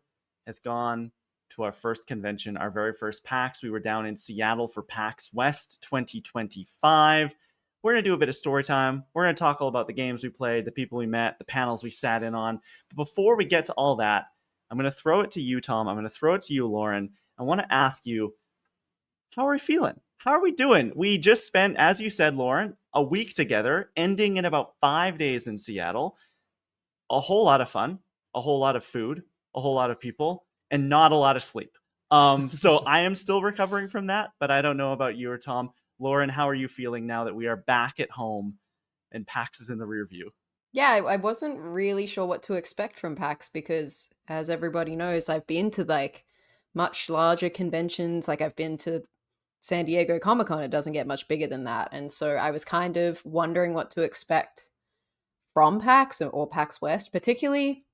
has gone to our first convention, our very first PAX. We were down in Seattle for PAX West 2025. We're going to do a bit of story time. We're going to talk all about the games we played, the people we met, the panels we sat in on. But before we get to all that, I'm going to throw it to you, Tom. I'm going to throw it to you, Lauren. I want to ask you, how are we feeling? How are we doing? We just spent, as you said, Lauren, a week together, ending in about 5 days in Seattle. A whole lot of fun, a whole lot of food, a whole lot of people, and not a lot of sleep. So I am still recovering from that, but I don't know about you or Tom. Lauren, how are you feeling now that we are back at home and PAX is in the rear view? Yeah, I wasn't really sure what to expect from PAX because, as everybody knows, I've been to like much larger conventions. Like I've been to San Diego Comic-Con. It doesn't get much bigger than that. And so I was kind of wondering what to expect from PAX or PAX West, particularly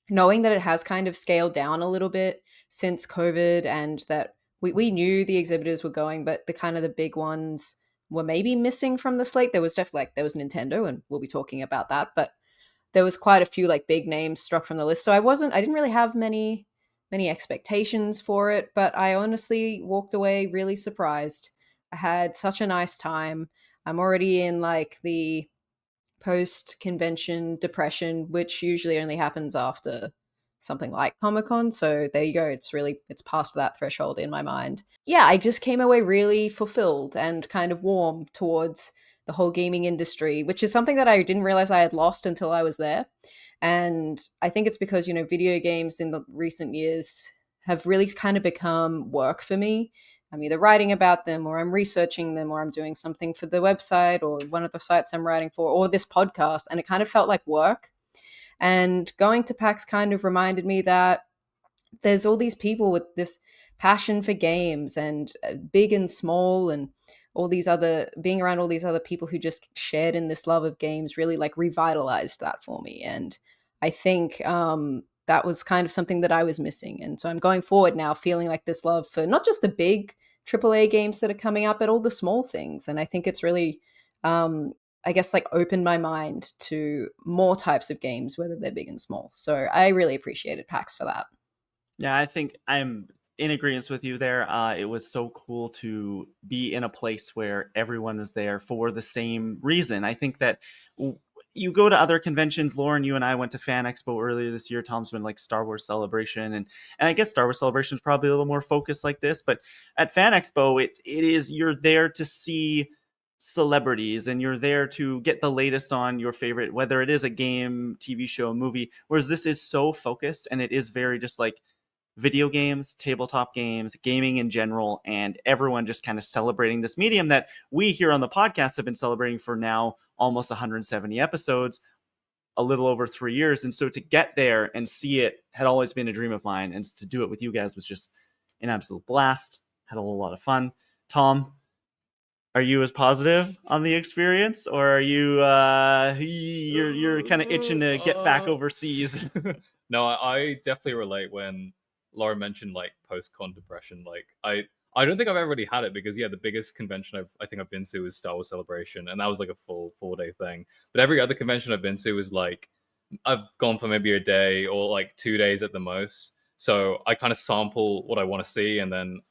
knowing that it has kind of scaled down a little bit since COVID, and that we knew the exhibitors were going, but the kind of the big ones were maybe missing from the slate. There was definitely like there was Nintendo, and we'll be talking about that, but there was quite a few like big names struck from the list. So I didn't really have many expectations for it, but I honestly walked away really surprised. I had such a nice time. I'm already in like the post convention depression, which usually only happens after something like Comic-Con. So there you go. It's past that threshold in my mind. Yeah, I just came away really fulfilled and kind of warm towards the whole gaming industry, which is something that I didn't realize I had lost until I was there. And I think it's because, video games in the recent years have really kind of become work for me. I'm either writing about them or I'm researching them or I'm doing something for the website or one of the sites I'm writing for or this podcast. And it kind of felt like work. And going to PAX kind of reminded me that there's all these people with this passion for games and big and small and being around all these other people who just shared in this love of games really like revitalized that for me. And I think that was kind of something that I was missing. And so I'm going forward now feeling like this love for not just the big AAA games that are coming up, but all the small things. And I think it's really, I guess, like opened my mind to more types of games, whether they're big and small. So I really appreciated PAX for that. Yeah, I think I'm in agreement with you there. It was so cool to be in a place where everyone was there for the same reason. I think that you go to other conventions. Lauren, you and I went to Fan Expo earlier this year. Tom's been like Star Wars Celebration, and I guess Star Wars Celebration is probably a little more focused like this. But at Fan Expo, it is, you're there to see celebrities and you're there to get the latest on your favorite, whether it is a game, TV show, movie. Whereas this is so focused, and it is very just like video games, tabletop games, gaming in general, and everyone just kind of celebrating this medium that we here on the podcast have been celebrating for now almost 170 episodes, a little over 3 years. And so to get there and see it had always been a dream of mine, and to do it with you guys was just an absolute blast. Had a whole lot of fun. Tom, are you as positive on the experience, or are you you're kind of itching to get back overseas? No, I definitely relate when Laura mentioned like post-con depression. Like I don't think I've ever really had it, because the biggest convention I think I've been to is Star Wars Celebration, and that was like a full 4-day thing. But every other convention I've been to is like I've gone for maybe a day or like 2 days at the most. So I kind of sample what I want to see, and then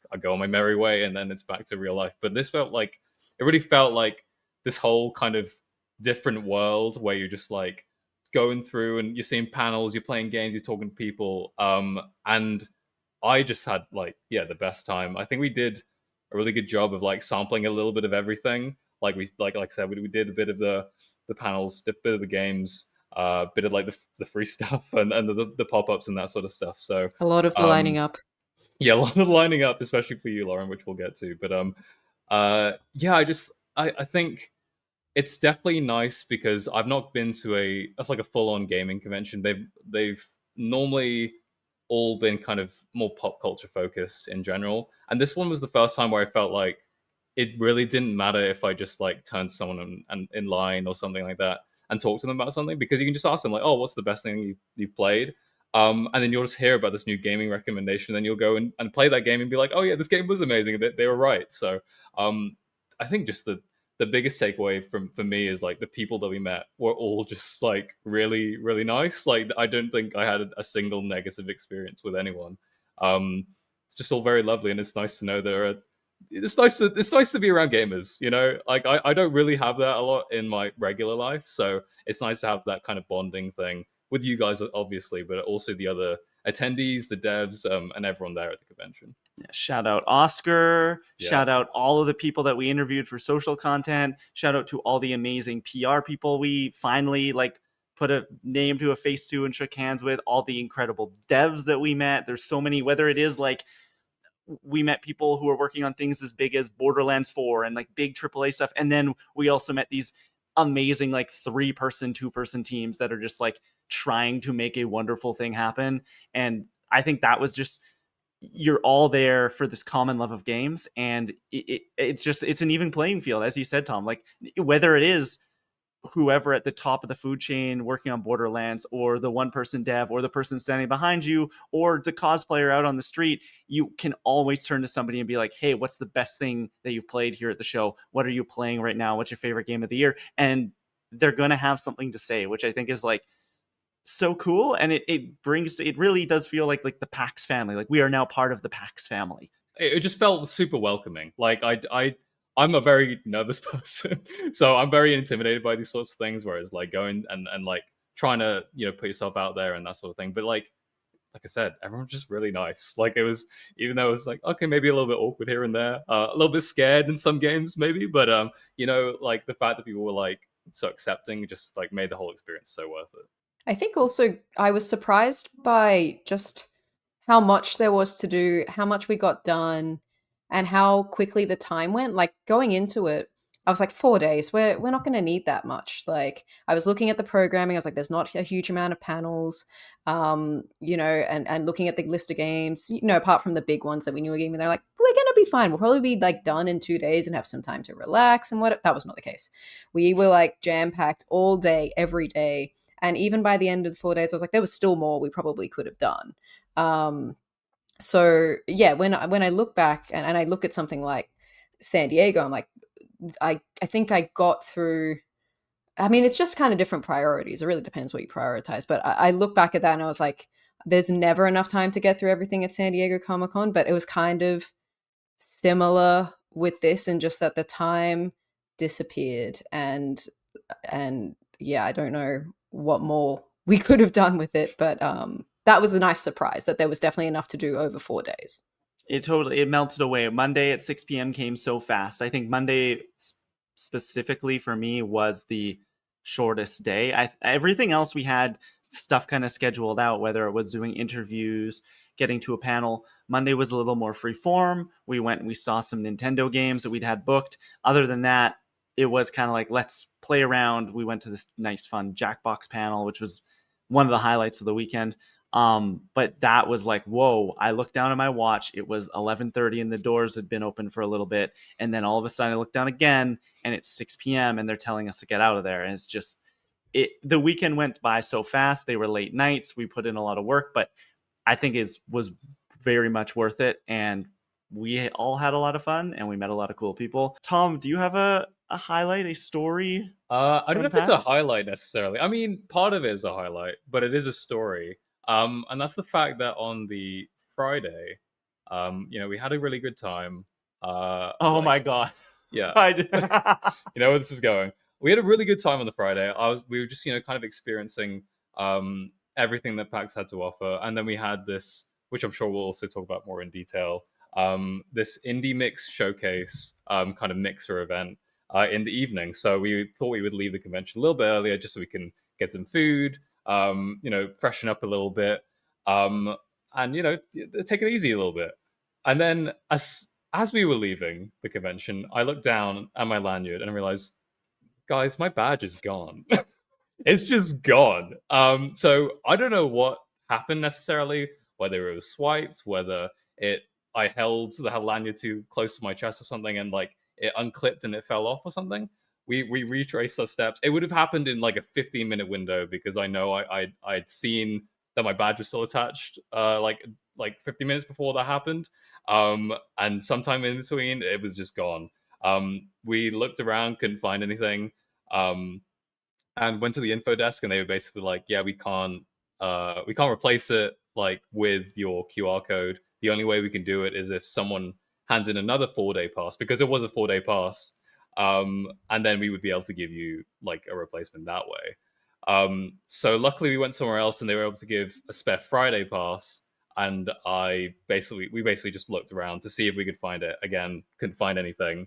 I go on my merry way, and then it's back to real life. But this felt like, it really felt like this whole kind of different world where you're just like going through and you're seeing panels, you're playing games, you're talking to people, and I just had like the best time. I think we did a really good job of like sampling a little bit of everything. Like I said, we did a bit of the panels, a bit of the games, a bit of like the free stuff, and the pop-ups and that sort of stuff. So A lot of the lining up. yeah, a lot of lining up, especially for you, Lauren, which we'll get to. But I think it's definitely nice, because I've not been to a full-on gaming convention. They've normally all been kind of more pop culture focused in general, and this one was the first time where I felt like it really didn't matter if I just like turned to someone and in line or something like that and talk to them about something, because you can just ask them like, oh, what's the best thing you've played? And then you'll just hear about this new gaming recommendation, and then you'll go and play that game and be like, oh yeah, this game was amazing. They were right. So I think just the biggest takeaway for me is like the people that we met were all just like really, really nice. Like I don't think I had a single negative experience with anyone. It's just all very lovely, and it's nice to know it's nice to be around gamers, like I don't really have that a lot in my regular life, so it's nice to have that kind of bonding thing with you guys, obviously, but also the other attendees, the devs, and everyone there at the convention. Yeah, shout out Oscar, Yeah. Shout out all of the people that we interviewed for social content, shout out to all the amazing PR people we finally like put a name to a face to and shook hands with, all the incredible devs that we met. There's so many, whether it is like we met people who are working on things as big as Borderlands 4 and like big AAA stuff, and then we also met these amazing like 3-person, 2-person teams that are just like trying to make a wonderful thing happen. And I think that was just, you're all there for this common love of games, and it's an even playing field, as you said, Tom. Like whether it is whoever at the top of the food chain working on Borderlands, or the 1-person dev, or the person standing behind you, or the cosplayer out on the street, you can always turn to somebody and be like, hey, what's the best thing that you've played here at the show? What are you playing right now? What's your favorite game of the year? And they're going to have something to say, which I think is like so cool. And it really does feel like the PAX family. Like we are now part of the PAX family. It just felt super welcoming. Like I'm a very nervous person, so I'm very intimidated by these sorts of things, where it's like going and like trying to put yourself out there and that sort of thing. But like I said, everyone's just really nice. Like it was, even though it was like, okay, maybe a little bit awkward here and there, a little bit scared in some games maybe, but like the fact that people were like so accepting just like made the whole experience so worth it. I think also I was surprised by just how much there was to do, how much we got done, and how quickly the time went. Like going into it, I was like, 4 days, we're not going to need that much. Like I was looking at the programming, I was like, there's not a huge amount of panels, and looking at the list of games, apart from the big ones that we knew were gaming, they're like, we're going to be fine. We'll probably be like done in 2 days and have some time to relax. And that was not the case. We were like jam packed all day, every day. And even by the end of the 4 days, I was like, there was still more we probably could have done. So yeah, when I look back and I look at something like San Diego, I'm like, I think I got through. I mean, it's just kind of different priorities. It really depends what you prioritize. But I look back at that and I was like, there's never enough time to get through everything at San Diego Comic-Con. But it was kind of similar with this, and just that the time disappeared, and And yeah, I don't know what more we could have done with it, but that was a nice surprise that there was definitely enough to do over 4 days. It melted away. Monday at 6 p.m. came so fast. I think Monday specifically for me was the shortest day. Everything else we had stuff kind of scheduled out, whether it was doing interviews, getting to a panel. Monday was a little more free form. We went and we saw some Nintendo games that we'd had booked. Other than that, it was kind of like, let's play around. We went to this nice fun Jackbox panel, which was one of the highlights of the weekend. But that was like, whoa, I looked down at my watch. It was 11:30 and the doors had been open for a little bit. And then all of a sudden I looked down again and it's 6 p.m. and they're telling us to get out of there. And it's just, the weekend went by so fast. They were late nights. We put in a lot of work, but I think it was very much worth it. And we all had a lot of fun and we met a lot of cool people. Tom, do you have a highlight, a story? I don't know if it's a PAX? highlight necessarily. I mean, part of it is a highlight, but it is a story. And that's the fact that on the Friday, we had a really good time. Oh my God. Yeah. You know where this is going. We had a really good time on the Friday. We were just, kind of experiencing everything that PAX had to offer. And then we had this, which I'm sure we'll also talk about more in detail, this indie mix showcase kind of mixer event in the evening. So we thought we would leave the convention a little bit earlier just so we can get some food, freshen up a little bit, and take it easy a little bit. And then as we were leaving the convention, I looked down at my lanyard and I realized, guys, my badge is gone. It's just gone. So I don't know what happened necessarily, whether it was swiped, whether I held the lanyard too close to my chest or something, and like it unclipped and it fell off or something. We retraced our steps. It would have happened in like a 15-minute window because I know I'd seen that my badge was still attached like 50 minutes before that happened. And sometime in between, it was just gone. We looked around, couldn't find anything. And went to the info desk, and they were basically like, "Yeah, we can't replace it like with your QR code. The only way we can do it is if someone hands in another 4-day pass, because it was a 4-day pass, and then we would be able to give you like a replacement that way." So luckily, we went somewhere else, and they were able to give a spare Friday pass. And we basically just looked around to see if we could find it. Again, couldn't find anything.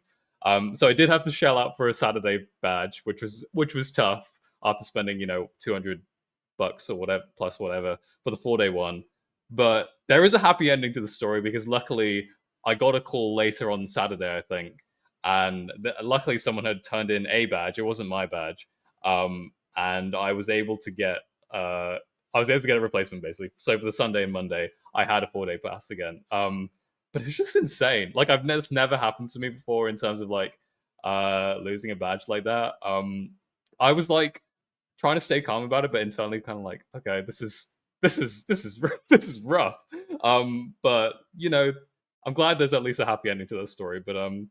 So I did have to shell out for a Saturday badge, which was tough after spending $200 or whatever plus whatever for the 4-day one. But there is a happy ending to the story because luckily I got a call later on Saturday, I think, and luckily someone had turned in a badge. It wasn't my badge, and I was able to get a replacement basically. So for the Sunday and Monday, I had a 4-day pass again. But it's just insane. Like it's never happened to me before in terms of like losing a badge like that. I was like trying to stay calm about it, but internally kind of like, okay, this is rough. But I'm glad there's at least a happy ending to that story. But I don't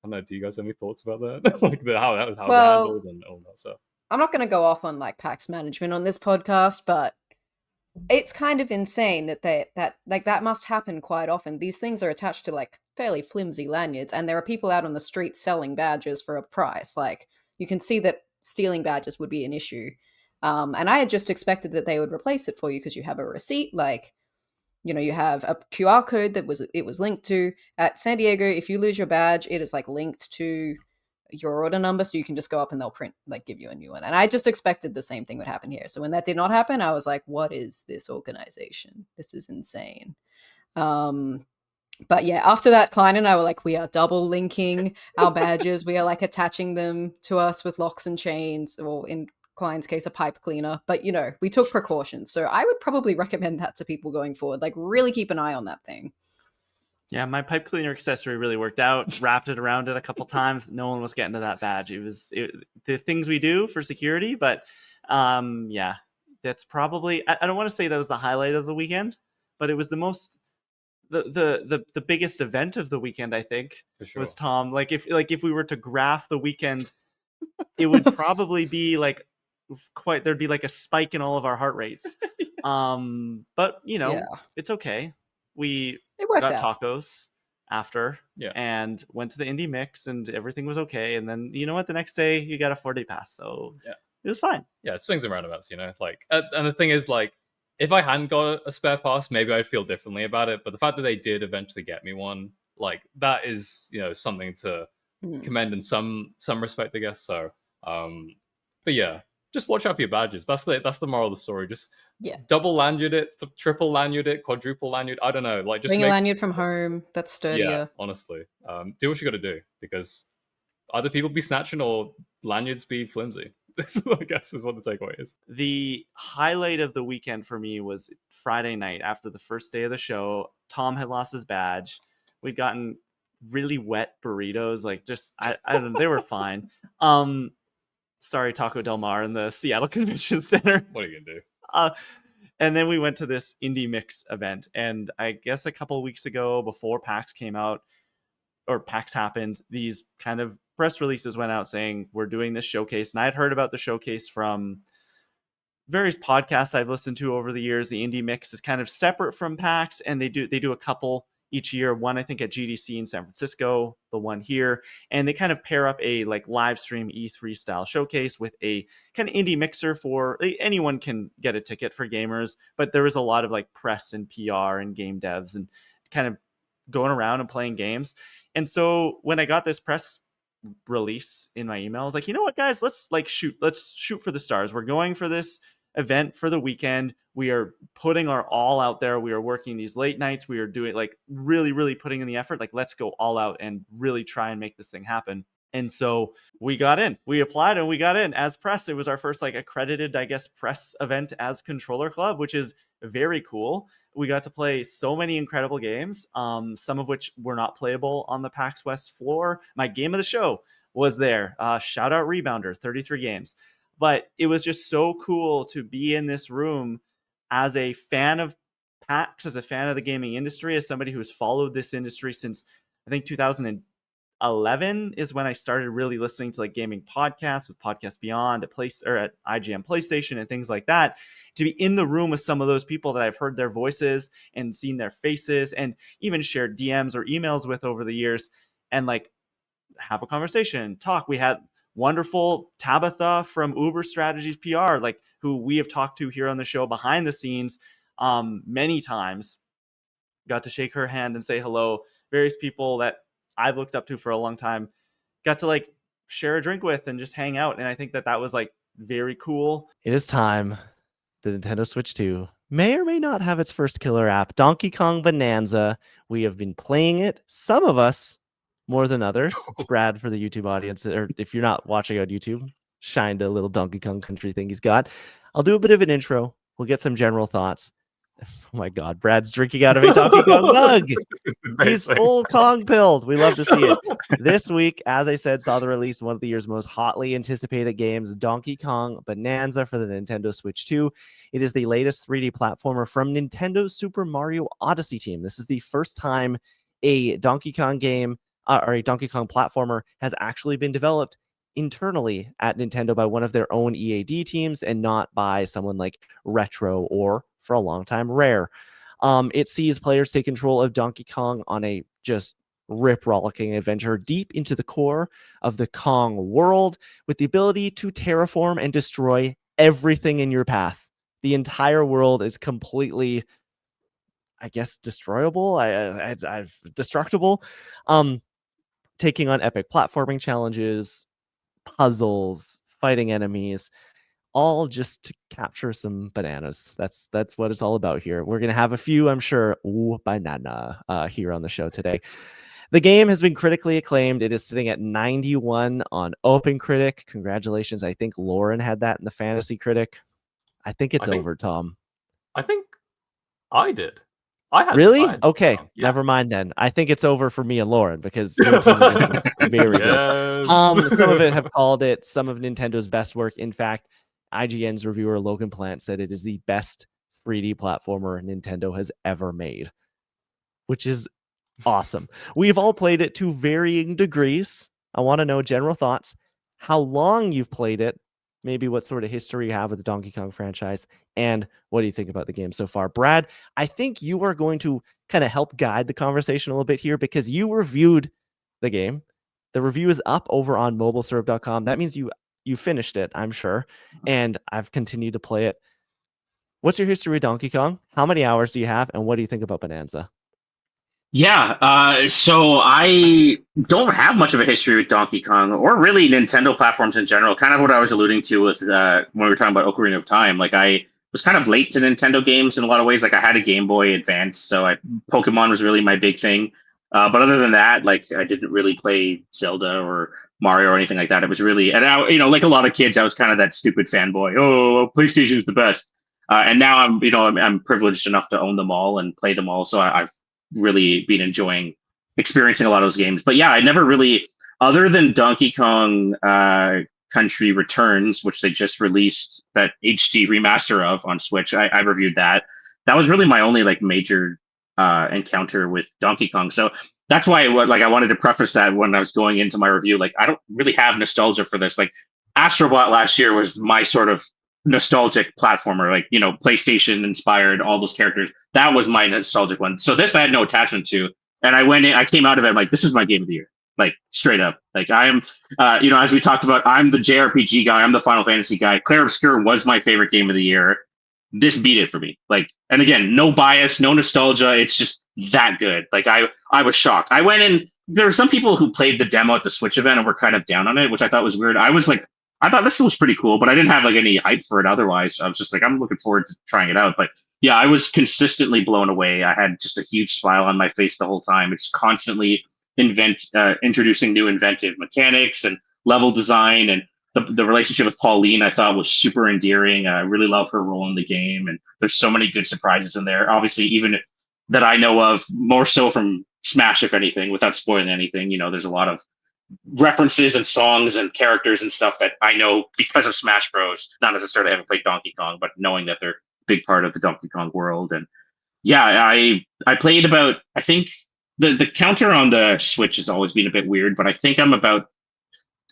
know. Do you guys have any thoughts about that? Like how that was handled and all that stuff. I'm not going to go off on like PAX management on this podcast, but it's kind of insane that must happen quite often. These things are attached to like fairly flimsy lanyards, and there are people out on the street selling badges for a price. Like you can see that stealing badges would be an issue. And I had just expected that they would replace it for you because you have a receipt, like you have a QR code that was linked to at San Diego. If you lose your badge, it is like linked to your order number, so you can just go up and they'll give you a new one. And I just expected the same thing would happen here. So when that did not happen, I was like, what is this organization? This is insane. But yeah, after that, Klein and I were like, we are double linking our badges. We are like attaching them to us with locks and chains, or in Klein's case, a pipe cleaner. But we took precautions. So I would probably recommend that to people going forward. Like really keep an eye on that thing. Yeah, my pipe cleaner accessory really worked out. Wrapped it around it a couple times. No one was getting to that badge. It was the things we do for security, but yeah, that's probably. I don't want to say that was the highlight of the weekend, but it was the most the biggest event of the weekend. I think For sure. was Tom. Like if we were to graph the weekend, it would probably be like there'd be like a spike in all of our heart rates. But Yeah. it's okay. We It worked got out. tacos after. Yeah. And went to the indie mix, and everything was okay. And then, you know what? The next day, you got a 4-day pass. So Yeah. it was fine. Yeah, it swings and roundabouts, you know. Like, and the thing is, like, if I hadn't got a spare pass, maybe I'd feel differently about it. But the fact that they did eventually get me one, like, that is, you know, something to commend in some respect, I guess. So, but yeah, just watch out for your badges. That's the moral of the story. Just double lanyard it, triple lanyard it, quadruple lanyard. I don't know. Like, just Bring a lanyard from home. That's sturdier. Yeah, honestly, do what you got to do, because either people be snatching or lanyards be flimsy. This, I guess, is what the takeaway is. The highlight of the weekend for me was Friday night after the first day of the show. Tom had lost his badge. We'd gotten really wet burritos, like just I don't know, they were fine. Sorry, Taco Del Mar in the Seattle Convention Center. What are you gonna do? And then we went to this Indie Mix event, and I guess a couple of weeks ago, before PAX came out, or PAX happened, these kind of press releases went out saying we're doing this showcase. And I had heard about the showcase from various podcasts I've listened to over the years. The Indie Mix is kind of separate from PAX, and they do a couple each year. One, I think, at GDC in San Francisco, the one here, and they kind of pair up a like live stream E3 style showcase with a kind of indie mixer for anyone can get a ticket for gamers, but there was a lot of like press and PR and game devs and kind of going around and playing games. And so when I got this press release in my email, I was like, you know what, guys, let's shoot for the stars. We're going for this event for the weekend. We are putting our all out there. We are working these late nights. We are doing like really putting in the effort. Like, let's go all out and really try and make this thing happen. And so we got in, we applied, and we got in as press. It was our first like accredited, I guess, press event as Controller Club, which is very cool. We got to play so many incredible games, some of which were not playable on the PAX West floor. My game of the show was there. Shout out Rebounder, 33 games. But it was just so cool to be in this room as a fan of PAX, as a fan of the gaming industry, as somebody who's followed this industry since, I think, 2011 is when I started really listening to like gaming podcasts with Podcast Beyond at IGN PlayStation and things like that. To be in the room with some of those people that I've heard their voices and seen their faces and even shared DMs or emails with over the years, and like have a conversation, talk. We had wonderful Tabitha from Uber Strategies PR, like who we have talked to here on the show behind the scenes many times. Got to shake her hand and say hello. Various people that I've looked up to for a long time, got to like share a drink with and just hang out. And I think that was like very cool. It is time. The Nintendo Switch 2 may or may not have its first killer app, Donkey Kong Bananza. We have been playing it, some of us more than others. Brad, for the YouTube audience, or if you're not watching on YouTube, shined a little Donkey Kong Country thing he's got. I'll do a bit of an intro. We'll get some general thoughts. Oh my God, Brad's drinking out of a Donkey Kong mug. He's full Kong pilled. We love to see it. This week, as I said, saw the release of one of the year's most hotly anticipated games, Donkey Kong Bananza for the Nintendo Switch 2. It is the latest 3D platformer from Nintendo's Super Mario Odyssey team. This is the first time a Donkey Kong game or a Donkey Kong platformer has actually been developed internally at Nintendo by one of their own EAD teams and not by someone like Retro or, for a long time, Rare. It sees players take control of Donkey Kong on a just rip-rollicking adventure deep into the core of the Kong world with the ability to terraform and destroy everything in your path. The entire world is completely, I guess, destroyable. I've destructible. Taking on epic platforming challenges, puzzles, fighting enemies, all just to capture some bananas. That's what it's all about here. We're gonna have a few, I'm sure, banana here on the show today. The game has been critically acclaimed. It is sitting at 91 on OpenCritic. Congratulations. I think Lauren had that in the Fantasy Critic. I think it's over, Tom. I think I did. I had really? Okay, yeah. Never mind then. I think it's over for me and Lauren because your team is very good. Some of it have called it some of Nintendo's best work. In fact, IGN's reviewer Logan Plant said it is the best 3D platformer Nintendo has ever made, which is awesome. We've all played it to varying degrees. I want to know general thoughts, how long you've played it, maybe what sort of history you have with the Donkey Kong franchise, and what do you think about the game so far? Brad, I think you are going to kind of help guide the conversation a little bit here because you reviewed the game. The review is up over on mobileserve.com. That means you finished it, I'm sure, and I've continued to play it. What's your history with Donkey Kong? How many hours do you have, and what do you think about Bananza? Yeah, so I don't have much of a history with Donkey Kong or really Nintendo platforms in general. Kind of what I was alluding to with when we were talking about Ocarina of Time. Like I was kind of late to Nintendo games in a lot of ways. Like I had a Game Boy Advance, so Pokemon was really my big thing. But other than that, like I didn't really play Zelda or Mario or anything like that. It was really, and I, like a lot of kids, I was kind of that stupid fanboy. Oh, PlayStation is the best. And now I'm privileged enough to own them all and play them all. So I've really been enjoying experiencing a lot of those games. But yeah, I never really, other than Donkey Kong Country Returns, which they just released that HD remaster of on Switch. I reviewed that. That was really my only like major encounter with Donkey Kong. So that's why I wanted to preface that when I was going into my review. Like I don't really have nostalgia for this. Like Astrobot last year was my sort of nostalgic platformer, like PlayStation inspired, all those characters. That was my nostalgic one. So this I had no attachment to, and I came out of it I'm like, this is my game of the year, like straight up. Like I am, as we talked about, I'm the JRPG guy, I'm the Final Fantasy guy. Clair Obscur was my favorite game of the year. This beat it for me. Like, and again, no bias, no nostalgia. It's just that good. Like I was shocked. I went in. There were some people who played the demo at the Switch event and were kind of down on it, which I thought was weird. I was like, I thought this was pretty cool, but I didn't have like any hype for it otherwise. I was just like, I'm looking forward to trying it out. But yeah, I was consistently blown away. I had just a huge smile on my face the whole time. It's constantly introducing new inventive mechanics and level design, and the relationship with Pauline I thought was super endearing. I really love her role in the game, and there's so many good surprises in there. Obviously, even that I know of, more so from Smash, if anything, without spoiling anything. There's a lot of references and songs and characters and stuff that I know because of Smash Bros. Not necessarily having played Donkey Kong, but knowing that they're a big part of the Donkey Kong world. And yeah, I played about, I think the counter on the Switch has always been a bit weird, but I think I'm about,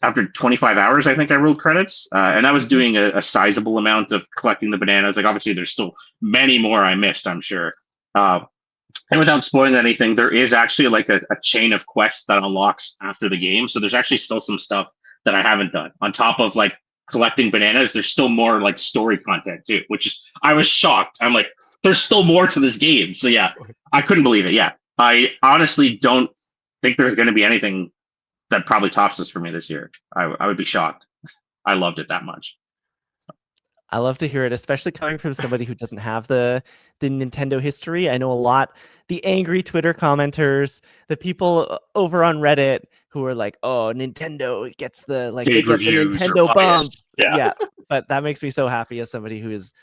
after 25 hours, I think I rolled credits. And I was doing a sizable amount of collecting the bananas. Like obviously there's still many more I missed, I'm sure. And without spoiling anything, there is actually like a chain of quests that unlocks after the game. So there's actually still some stuff that I haven't done. On top of like collecting bananas, there's still more like story content too, which is, I was shocked. I'm like, there's still more to this game. So yeah, I couldn't believe it. Yeah. I honestly don't think there's going to be anything that probably tops this for me this year. I would be shocked. I loved it that much. I love to hear it, especially coming from somebody who doesn't have the Nintendo history. I know a lot, the angry Twitter commenters, the people over on Reddit who are like, "Oh, Nintendo gets the they get the Nintendo bump." Yeah, but that makes me so happy as somebody who is,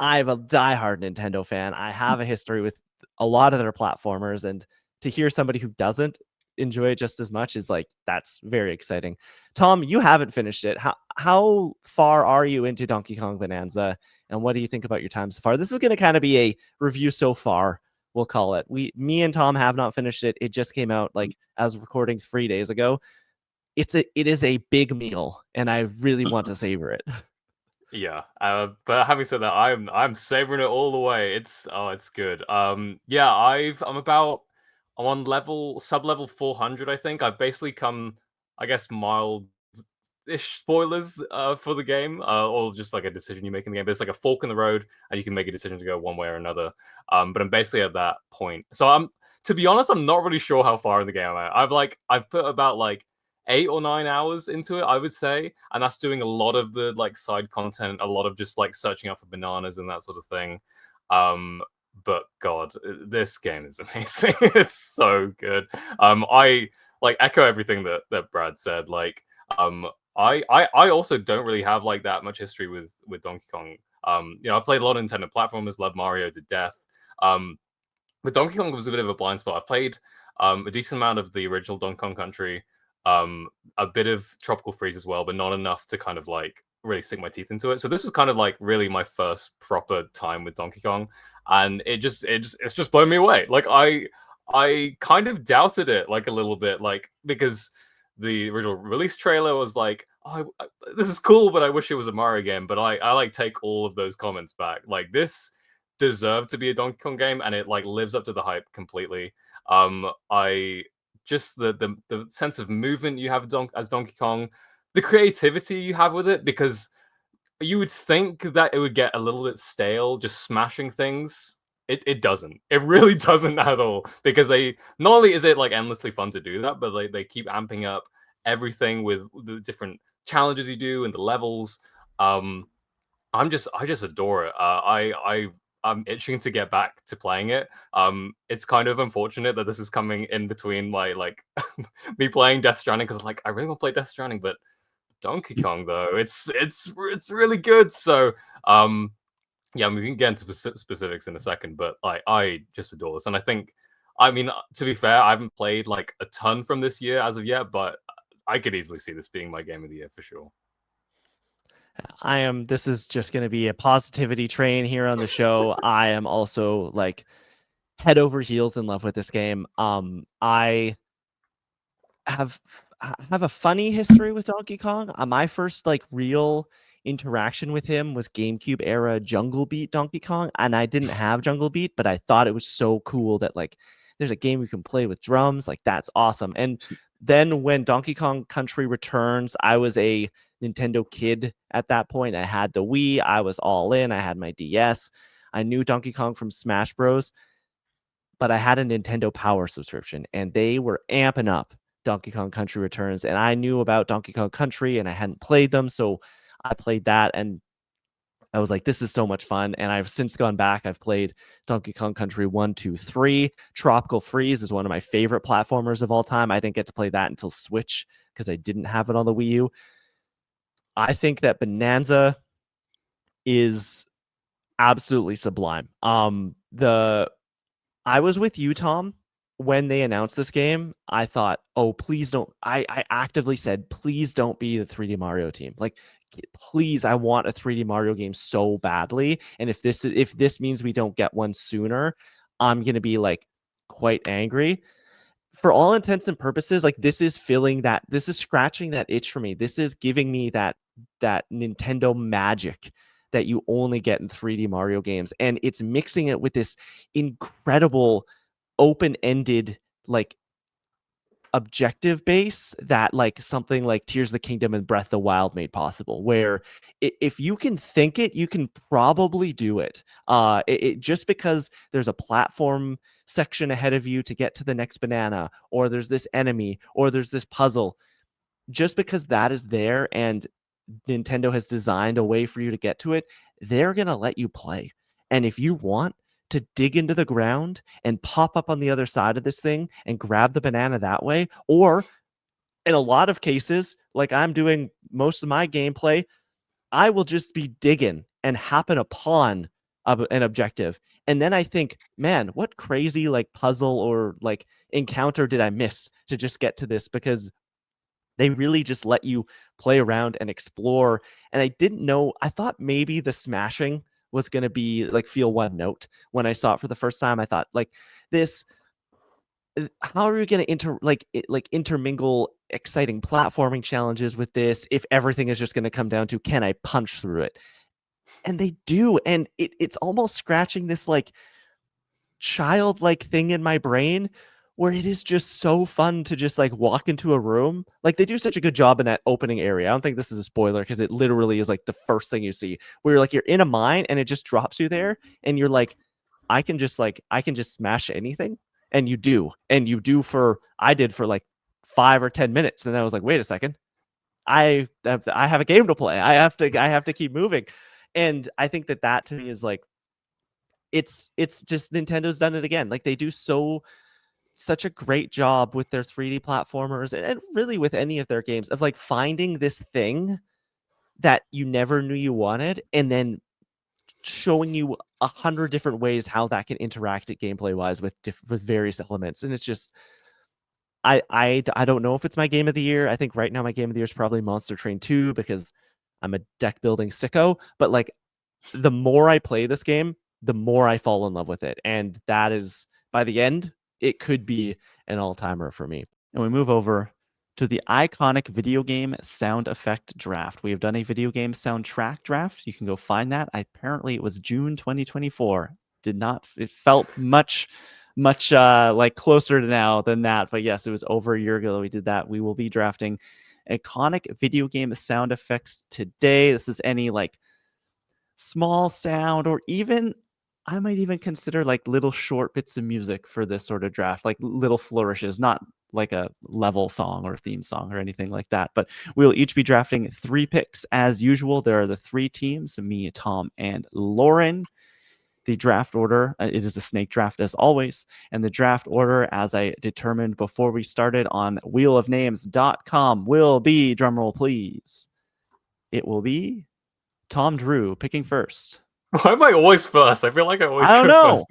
I'm a diehard Nintendo fan. I have a history with a lot of their platformers, and to hear somebody who doesn't enjoy it just as much is like, that's very exciting. Tom, you haven't finished it. How far are you into Donkey Kong Bonanza, and what do you think about your time so far? This is going to kind of be a review so far, we'll call it. Me and Tom have not finished it. It just came out like as recording 3 days ago. It is a big meal, and I really want to savor it. Yeah, but having said that, I'm savoring it all the way. It's good. Yeah, I'm on sub-level 400, I think. I've basically come, I guess, mild-ish spoilers for the game, or just like a decision you make in the game. There's like a fork in the road, and you can make a decision to go one way or another. But I'm basically at that point. So to be honest, I'm not really sure how far in the game I'm at. I've put about like 8 or 9 hours into it, I would say, and that's doing a lot of the like side content, a lot of just like searching out for bananas and that sort of thing. But God, this game is amazing. It's so good. I like echo everything that Brad said. Like, I also don't really have like that much history with Donkey Kong. I've played a lot of Nintendo platformers, loved Mario to death. But Donkey Kong was a bit of a blind spot. I played a decent amount of the original Donkey Kong Country, a bit of Tropical Freeze as well, but not enough to kind of like really sink my teeth into it. So this was kind of like really my first proper time with Donkey Kong, and it's just blown me away. Like I kind of doubted it like a little bit, like because the original release trailer was like, oh, this is cool, but I wish it was a Mario game. But I like take all of those comments back. Like, this deserved to be a Donkey Kong game, and it like lives up to the hype completely. I just the sense of movement you have as Donkey Kong, the creativity you have with it, because you would think that it would get a little bit stale just smashing things. It doesn't. It really doesn't at all, because they not only is it like endlessly fun to do that, but they keep amping up everything with the different challenges you do and the levels. I just adore it. I'm itching to get back to playing it. It's kind of unfortunate that this is coming in between my like me playing Death Stranding, because like I really want to play Death Stranding, but Donkey Kong though, it's really good. So yeah, I mean, we can get into specifics in a second, but I just adore this, and I think, I mean, to be fair, I haven't played like a ton from this year as of yet, but I could easily see this being my game of the year for sure. This is just going to be a positivity train here on the show. I am also like head over heels in love with this game. I have a funny history with Donkey Kong. My first like real interaction with him was GameCube era Jungle Beat Donkey Kong, and I didn't have Jungle Beat, but I thought it was so cool that like there's a game you can play with drums. Like, that's awesome. And then when Donkey Kong Country Returns, I was a Nintendo kid at that point. I had the Wii. I was all in. I had my DS. I knew Donkey Kong from Smash Bros, but I had a Nintendo Power subscription, and they were amping up Donkey Kong Country Returns, and I knew about Donkey Kong Country, and I hadn't played them, so I played that, and I was like, this is so much fun. And I've since gone back. I've played Donkey Kong Country 1, 2, 3. Tropical Freeze is one of my favorite platformers of all time. I didn't get to play that until Switch because I didn't have it on the Wii U. I think that Bananza is absolutely sublime. I was with you, Tom, when they announced this game. I thought, oh, please don't. I actively said, please don't be the 3D Mario team. Like, please, I want a 3D Mario game so badly. And if this means we don't get one sooner, I'm gonna be like quite angry. For all intents and purposes, like, this is scratching that itch for me. This is giving me that Nintendo magic that you only get in 3D Mario games, and it's mixing it with this incredible open-ended like objective base that like something like Tears of the Kingdom and Breath of the Wild made possible, where if you can think it, you can probably do it. Just because there's a platform section ahead of you to get to the next banana, or there's this enemy, or there's this puzzle, just because that is there and Nintendo has designed a way for you to get to it, they're going to let you play. And if you want to dig into the ground and pop up on the other side of this thing and grab the banana that way, or in a lot of cases, like I'm doing most of my gameplay, I will just be digging and happen upon an objective. And then I think, man, what crazy like puzzle or like encounter did I miss to just get to this? Because they really just let you play around and explore. And I didn't know, I thought maybe the smashing was going to be like feel one note. When I saw it for the first time, I thought like this, how are we going to intermingle exciting platforming challenges with this if everything is just going to come down to, can I punch through it? And they do. And it's almost scratching this like childlike thing in my brain where it is just so fun to just like walk into a room. Like, they do such a good job in that opening area. I don't think this is a spoiler because it literally is like the first thing you see, where you're like, you're in a mine and it just drops you there and you're like, I can just smash anything. And you do. And you do I did for like 5 or 10 minutes. And then I was like, wait a second. I have a game to play. I have to keep moving. And I think that to me is like, it's just Nintendo's done it again. Like, they do such a great job with their 3D platformers and really with any of their games of like finding this thing that you never knew you wanted and then showing you 100 different ways how that can interact at gameplay wise with various elements. And it's just, I don't know if it's my game of the year. I think right now my game of the year is probably Monster Train 2 because I'm a deck building sicko, but like the more I play this game, the more I fall in love with it. And that is, by the end, it could be an all-timer for me. And we move over to the iconic video game sound effect draft. We have done a video game soundtrack draft. You can go find that. Apparently, it was June 2024. It felt much like closer to now than that. But yes, it was over a year ago that we did that. We will be drafting iconic video game sound effects today. This is any like small sound, or even I might even consider like little short bits of music for this sort of draft, like little flourishes, not like a level song or theme song or anything like that. But we'll each be drafting 3 picks as usual. There are the 3 teams, me, Tom, and Lauren. The draft order, it is a snake draft as always. And the draft order, as I determined before we started on wheelofnames.com, will be, drumroll please, it will be Tom Drew picking first. Why am I always first? I feel like I always. I don't go know. First.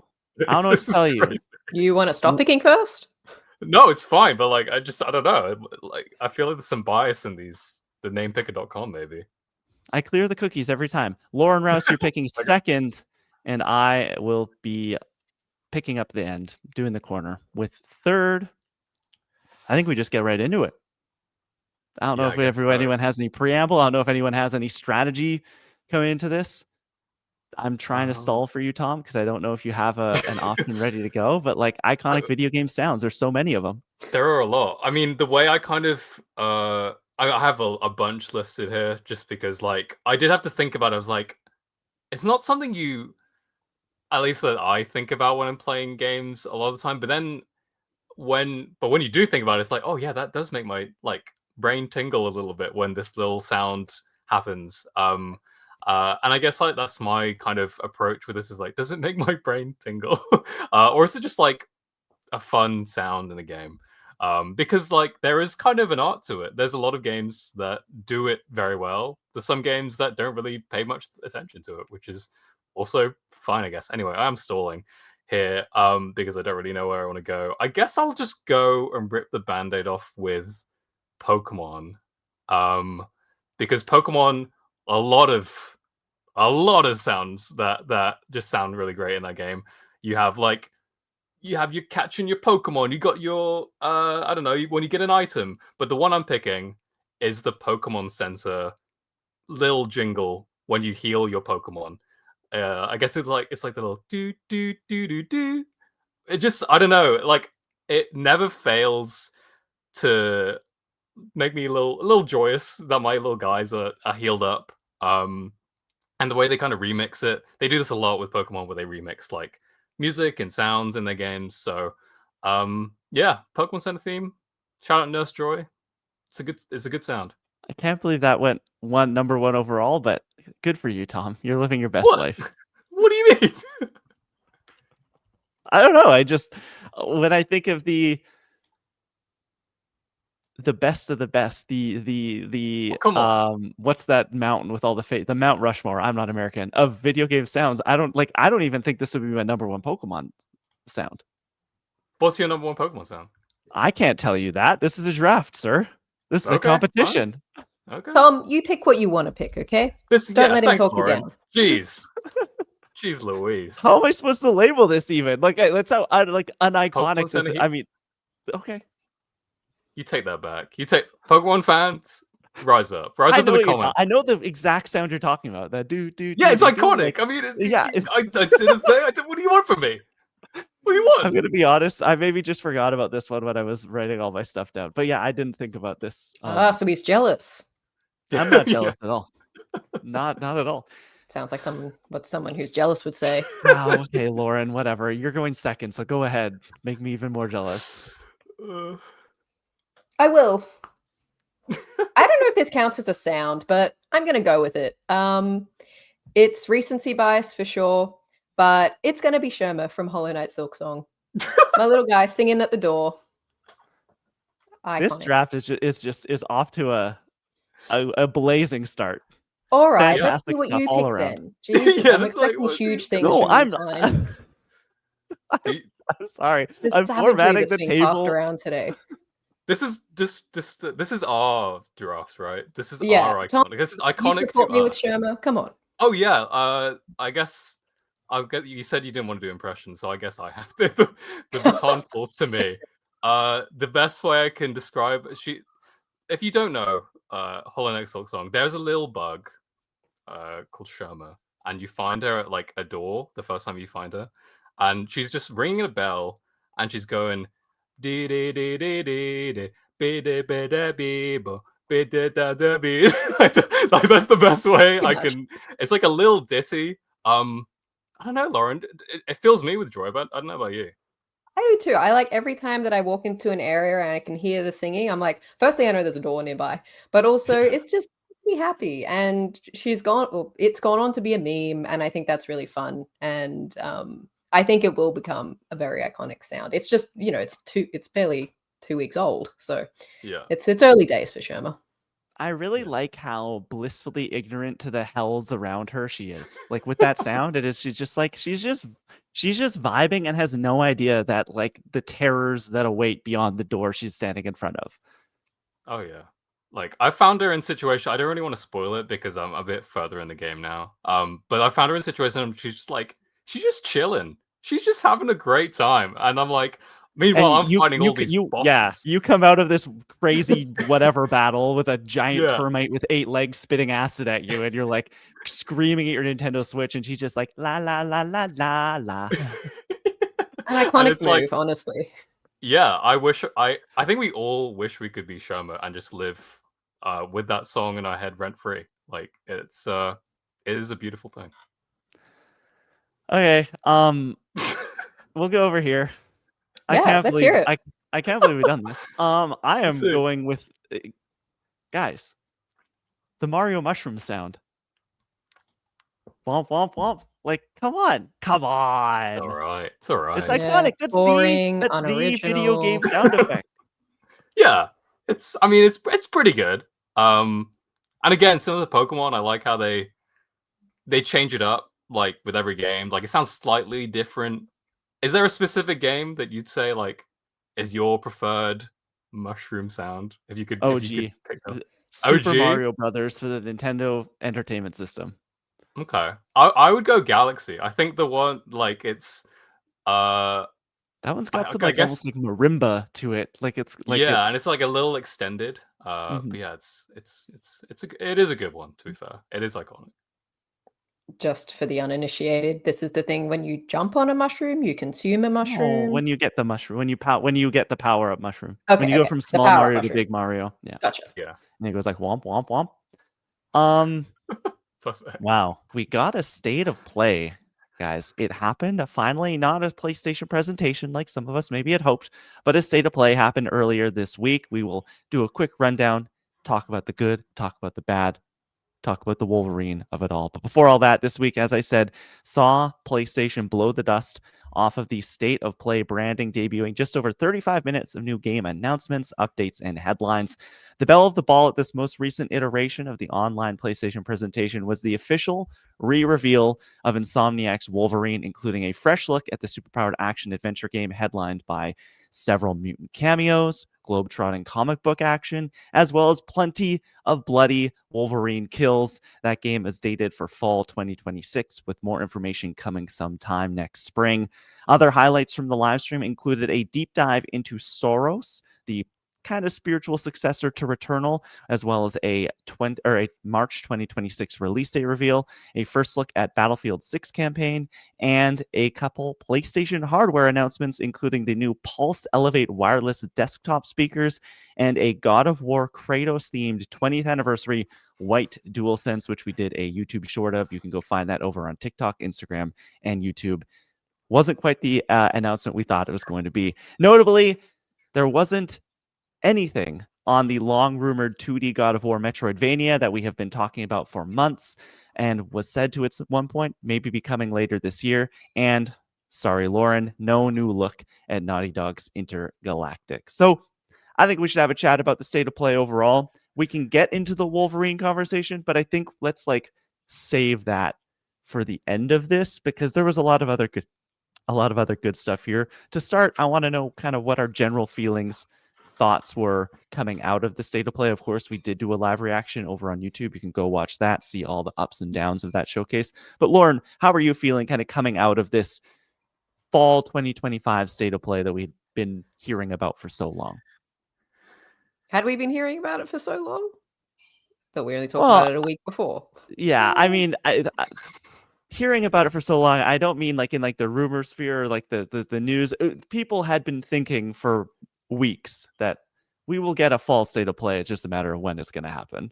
I don't know what to tell you. You want to stop picking first? No, it's fine, but like I don't know. Like I feel like there's some bias in these. The namepicker.com maybe. I clear the cookies every time. Lauren Rouse, you're picking second, and I will be picking up the end, doing the corner with third. I think we just get right into it. I don't know if anyone has any preamble. I don't know if anyone has any strategy coming into this. I'm trying to stall for you, Tom, because I don't know if you have an option ready to go. But like iconic video game sounds, there's so many of them. There are a lot. I mean, the way I kind of I have a bunch listed here just because like I did have to think about it. I was like, it's not something you, at least that I think about when I'm playing games a lot of the time. But then when you do think about it, it's like, oh yeah, that does make my like brain tingle a little bit when this little sound happens. And I guess like that's my kind of approach with this is like, does it make my brain tingle? Or is it just like a fun sound in a game? Because like there is kind of an art to it. There's a lot of games that do it very well. There's some games that don't really pay much attention to it, which is also fine, I guess. Anyway, I'm stalling here because I don't really know where I want to go. I guess I'll just go and rip the band-aid off with Pokemon. Because Pokemon, a lot of sounds that just sound really great in that game. You have your catching your Pokemon. You got your I don't know, when you get an item. But the one I'm picking is the Pokemon Center little jingle when you heal your Pokemon. I guess it's like the little do do do do do. It just, I don't know, like it never fails to make me a little joyous that my little guys are healed up. And the way they kind of remix it, they do this a lot with Pokemon where they remix like music and sounds in their games. So yeah, Pokemon Center theme. Shout out Nurse Joy. It's a good sound. I can't believe that went number one overall, but good for you, Tom. You're living your best life. What do you mean? I don't know. I just, when I think of the best of the best, what's that mountain with all the Mount Rushmore, I'm not American, of video game sounds, I don't even think this would be my number one Pokemon sound. What's your number one Pokemon sound? I can't tell you that. This is a draft, sir. This is a competition. Fine. Okay. Tom, you pick what you want to pick, okay? Don't let him talk you down. Jeez. Jeez Louise. How am I supposed to label this even? Like, that's how like uniconic. I mean, okay. You take that back. You take Pokemon fans. Rise up in the comments. I know the exact sound you're talking about. That do. Yeah, it's iconic. I mean, yeah. I see the thing. What do you want from me? What do you want? I'm gonna be honest. I maybe just forgot about this one when I was writing all my stuff down. But yeah, I didn't think about this. So he's jealous. I'm not jealous at all. Not at all. Sounds like what someone who's jealous would say. Oh, okay, Lauren. Whatever. You're going second, so go ahead. Make me even more jealous. I will. I don't know if this counts as a sound, but I'm going to go with it. It's recency bias for sure, but it's going to be Sherma from Hollow Knight Silksong. My little guy singing at the door. Iconic. This draft is off to a blazing start. All right, let's see what you pick then. Jeez, I'm expecting huge things. No, I'm not. I'm sorry. I'm formatting the table. Passed around today. This is this is our draft, right? This is our iconic. Tom, this is iconic. You support me with Sherma. Come on. Oh yeah. I guess you said you didn't want to do impressions, so I guess I have to. The baton falls to me. The best way I can describe if you don't know Hollow Knight Silksong, there's a little bug called Sherma, and you find her at like a door the first time you find her, and she's just ringing a bell, and she's going dee dee dee dee dee dee be de be de be bo be de da da be. Like that's the best way Pretty I much. can. It's like a little ditty. I don't know, Lauren. It fills me with joy, but I don't know about you. I do too. I like every time that I walk into an area and I can hear the singing, I'm like, firstly, I know there's a door nearby, but also it's just makes me happy. And she's gone, well, it's gone on to be a meme, and I think that's really fun. And I think it will become a very iconic sound. It's just, it's barely 2 weeks old, so Yeah. it's early days for Sherma. I really like how blissfully ignorant to the hells around her she is. Like with that sound, she's just vibing and has no idea that like the terrors that await beyond the door she's standing in front of. Oh yeah. Like I found her in situation. I don't really want to spoil it because I'm a bit further in the game now. But I found her in a situation and she's just chilling. She's just having a great time, and I'm like, meanwhile, I'm fighting all these bosses. You come out of this crazy whatever battle with a giant Yeah. termite with 8 legs spitting acid at you, and you're like screaming at your Nintendo Switch, and she's just like la la la la la la. An iconic move, honestly. Yeah, I think we all wish we could be Sherma and just live with that song in our head rent free. Like it is a beautiful thing. Okay, we'll go over here. Yeah, let's hear it. I can't believe we've done this. I am Sick. going with guys, the Mario mushroom sound. Womp womp womp. Like, come on. It's all right. It's all right. It's iconic. That's boring, the video game sound effect. Yeah, it's pretty good. And again, similar to Pokemon, I like how they change it up like with every game. Like it sounds slightly different. Is there a specific game that you'd say like is your preferred mushroom sound? If you could pick them. Super OG? Mario Brothers for the Nintendo Entertainment System. Okay. I would go Galaxy. I think the one like it's that one's got some like almost like marimba to it. Like it's like and it's like a little extended. But yeah, it is a good one, to be fair. It is iconic. Just for the uninitiated, this is the thing: when you jump on a mushroom, you consume a mushroom. When you get the mushroom, when you get the power up mushroom. Okay, when you go from small Mario to big Mario. Yeah. Gotcha. Yeah. And it goes like womp womp womp. Perfect. Wow, we got a state of play, guys. It happened finally, not a PlayStation presentation like some of us maybe had hoped, but a state of play happened earlier this week. We will do a quick rundown, talk about the good, talk about the bad, talk about the Wolverine of it all. But before all that, this week, as I said, saw PlayStation blow the dust off of the State of Play branding, debuting just over 35 minutes of new game announcements, updates, and headlines. The belle of the ball at this most recent iteration of the online PlayStation presentation was the official re-reveal of Insomniac's Wolverine, including a fresh look at the superpowered action-adventure game headlined by several mutant cameos, globetrotting comic book action, as well as plenty of bloody Wolverine kills. That game is dated for fall 2026, with more information coming sometime next spring. Other highlights from the live stream included a deep dive into Soros, the kind of spiritual successor to Returnal, as well as a March 2026 release date reveal, a first look at Battlefield 6 campaign, and a couple PlayStation hardware announcements, including the new Pulse Elevate wireless desktop speakers and a God of War Kratos-themed 20th anniversary white DualSense, which we did a YouTube short of. You can go find that over on TikTok, Instagram, and YouTube. Wasn't quite the announcement we thought it was going to be. Notably, there wasn't anything on the long-rumored 2D God of War Metroidvania that we have been talking about for months and was said to at one point maybe be coming later this year. And, sorry, Lauren, no new look at Naughty Dog's Intergalactic. So I think we should have a chat about the state of play overall. We can get into the Wolverine conversation, but I think let's save that for the end of this, because there was a lot of other good stuff here. To start, I want to know kind of what our general thoughts were coming out of the state of play. Of course, we did do a live reaction over on YouTube. You can go watch that, see all the ups and downs of that showcase. But Lauren, how are you feeling kind of coming out of this fall 2025 state of play that we've been hearing about for so long? Had we been hearing about it for so long? That we only talked Well, about it a week before. yeah, I mean, hearing about it for so long, I don't mean like in like the rumor sphere or like the news. People had been thinking for weeks that we will get a fall state of play. It's just a matter of when it's going to happen.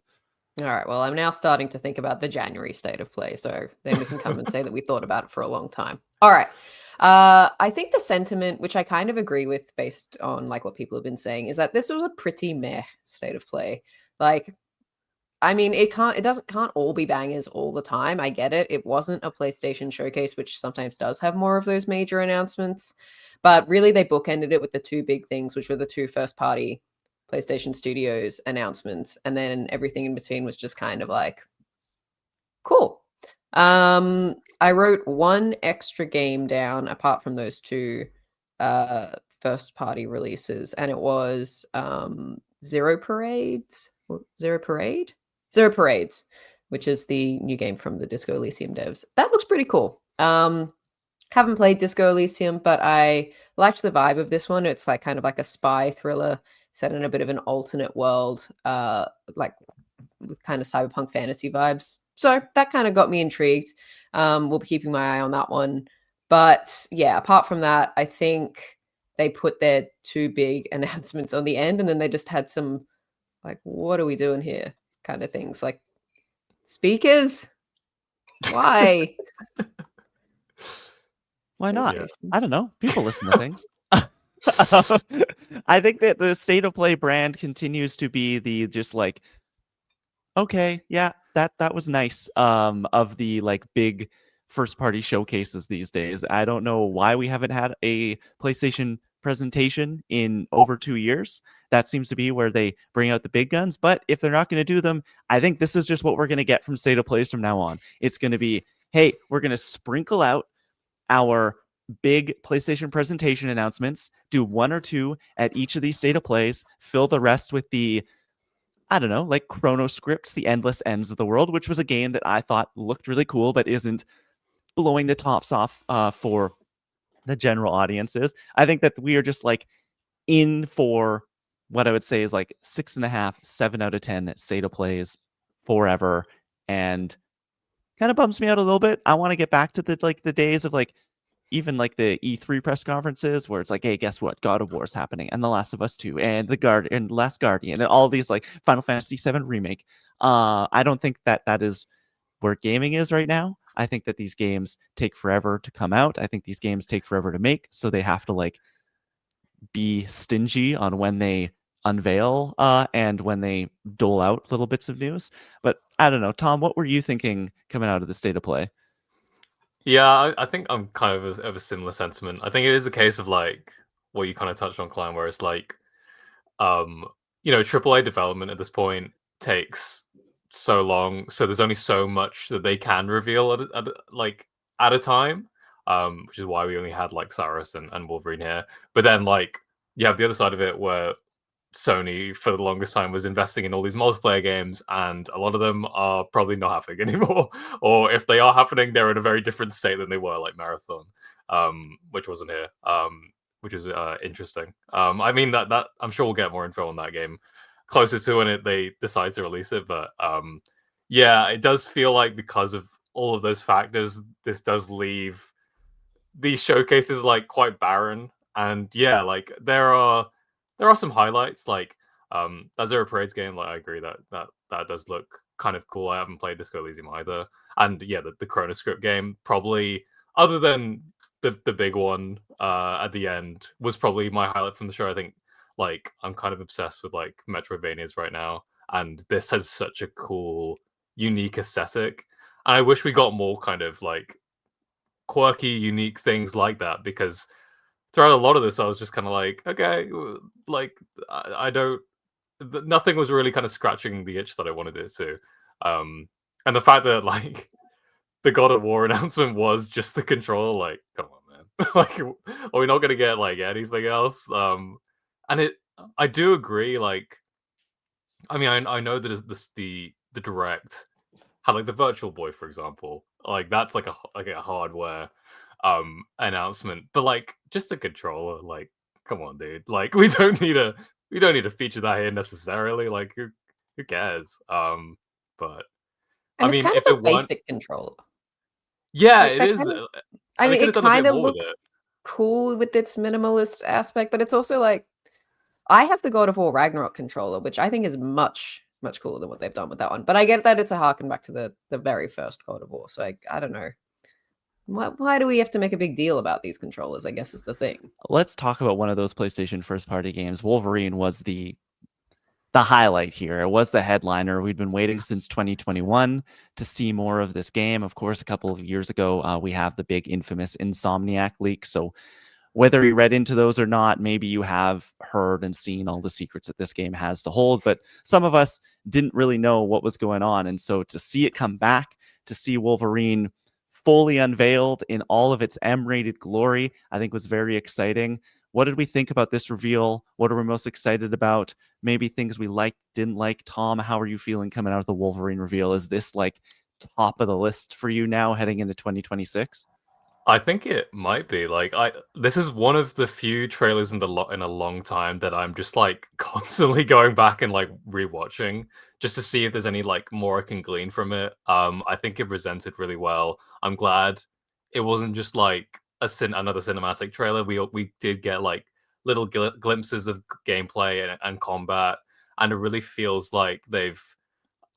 All right, well, I'm now starting to think about the January state of play, so then we can come and say that we thought about it for a long time. All right. I think the sentiment, which I kind of agree with based on like what people have been saying, is that this was a pretty meh state of play. Like, I mean, it can't all be bangers all the time. I get it. It wasn't a PlayStation showcase, which sometimes does have more of those major announcements. But really, they bookended it with the two big things, which were the two first party PlayStation Studios announcements. And then everything in between was just kind of like, cool. I wrote one extra game down apart from those two first party releases, and it was Zero Parades. Zero Parade? Zero Parades, which is the new game from the Disco Elysium devs. That looks pretty cool. Haven't played Disco Elysium, but I liked the vibe of this one. It's like kind of like a spy thriller set in a bit of an alternate world, like with kind of cyberpunk fantasy vibes. So that kind of got me intrigued. We'll be keeping my eye on that one. But yeah, apart from that, I think they put their two big announcements on the end, and then they just had some like, what are we doing here kind of things. Like, speakers? Why? Why not? Yeah. I don't know. People listen to things. I think that the State of Play brand continues to be the just like, okay, yeah, that was nice. Of the like big first party showcases these days. I don't know why we haven't had a PlayStation presentation in over 2 years. That seems to be where they bring out the big guns. But if they're not going to do them, I think this is just what we're going to get from State of Plays from now on. It's going to be, hey, we're going to sprinkle out our big PlayStation presentation announcements, do one or two at each of these State of Plays, fill the rest with the, I don't know, like Chrono Scripts, the Endless Ends of the World, which was a game that I thought looked really cool, but isn't blowing the tops off for the general audiences. I think that we are just like in for what I would say is like 6.5, 7 out of 10 State of Plays forever. And kind of bums me out a little bit. I want to get back to the days of like even like the E3 press conferences where it's like, hey, guess what? God of War is happening, and The Last of Us 2, and Last Guardian, and all these like Final Fantasy 7 remake. I don't think that is where gaming is right now. I think that these games take forever to come out. I think these games take forever to make, so they have to like be stingy on when they unveil and when they dole out little bits of news. But I don't know, Tom, what were you thinking coming out of the State of Play? Yeah, I think I'm kind of a similar sentiment. I think it is a case of like what you kind of touched on, Klein, where it's like, AAA development at this point takes so long, so there's only so much that they can reveal at a time, which is why we only had like Cyrus and Wolverine here. But then like you have the other side of it where Sony for the longest time was investing in all these multiplayer games, and a lot of them are probably not happening anymore. Or if they are happening, they're in a very different state than they were, like Marathon, which wasn't here, which is interesting. I mean that I'm sure we'll get more info on that game closer to when they decide to release it. But yeah, it does feel like because of all of those factors, this does leave these showcases like quite barren. And yeah, like there are some highlights, like that Zero Parade's game. Like I agree that does look kind of cool. I haven't played Disco Elysium either, and yeah, the Chrono Script game probably, other than the big one at the end, was probably my highlight from the show. I think like I'm kind of obsessed with like Metroidvanias right now, and this has such a cool, unique aesthetic, and I wish we got more kind of like quirky, unique things like that, because throughout a lot of this, I was just kind of like, okay, like I don't, nothing was really kind of scratching the itch that I wanted it to. And the fact that like the God of War announcement was just the controller, like, come on, man, like, are we not gonna get like anything else? And I do agree. Like, I mean, I know that is the direct had like the Virtual Boy, for example, like that's like a hardware announcement, but like just a controller, like come on, dude, like we don't need we don't need to feature that here necessarily. Like, who cares? But And I it's mean, kind if of a it weren't, basic controller. yeah, Like it that is. kind of, I And they mean, could have it done a bit kind of more with looks it. cool with its minimalist aspect, but it's also like I have the God of War Ragnarok controller, which I think is much, much cooler than what they've done with that one. But I get that it's a harken back to the very first God of War. So I don't know. Why do we have to make a big deal about these controllers? I guess is the thing. Let's talk about one of those PlayStation first party games. Wolverine was the highlight here. It was the headliner. We'd been waiting since 2021 to see more of this game. Of course, a couple of years ago, we have the big infamous Insomniac leak. So whether you read into those or not, maybe you have heard and seen all the secrets that this game has to hold. But some of us didn't really know what was going on. And so to see it come back, to see Wolverine fully unveiled in all of its M-rated glory, I think was very exciting. What did we think about this reveal? What are we most excited about? Maybe things we liked, didn't like. Tom, how are you feeling coming out of the Wolverine reveal? Is this like top of the list for you now heading into 2026? I think it might be like this is one of the few trailers in in a long time that I'm just like constantly going back and like rewatching just to see if there's any like more I can glean from it. I think it presented really well. I'm glad it wasn't just like another cinematic trailer. We did get like little glimpses of gameplay and combat, and it really feels like they've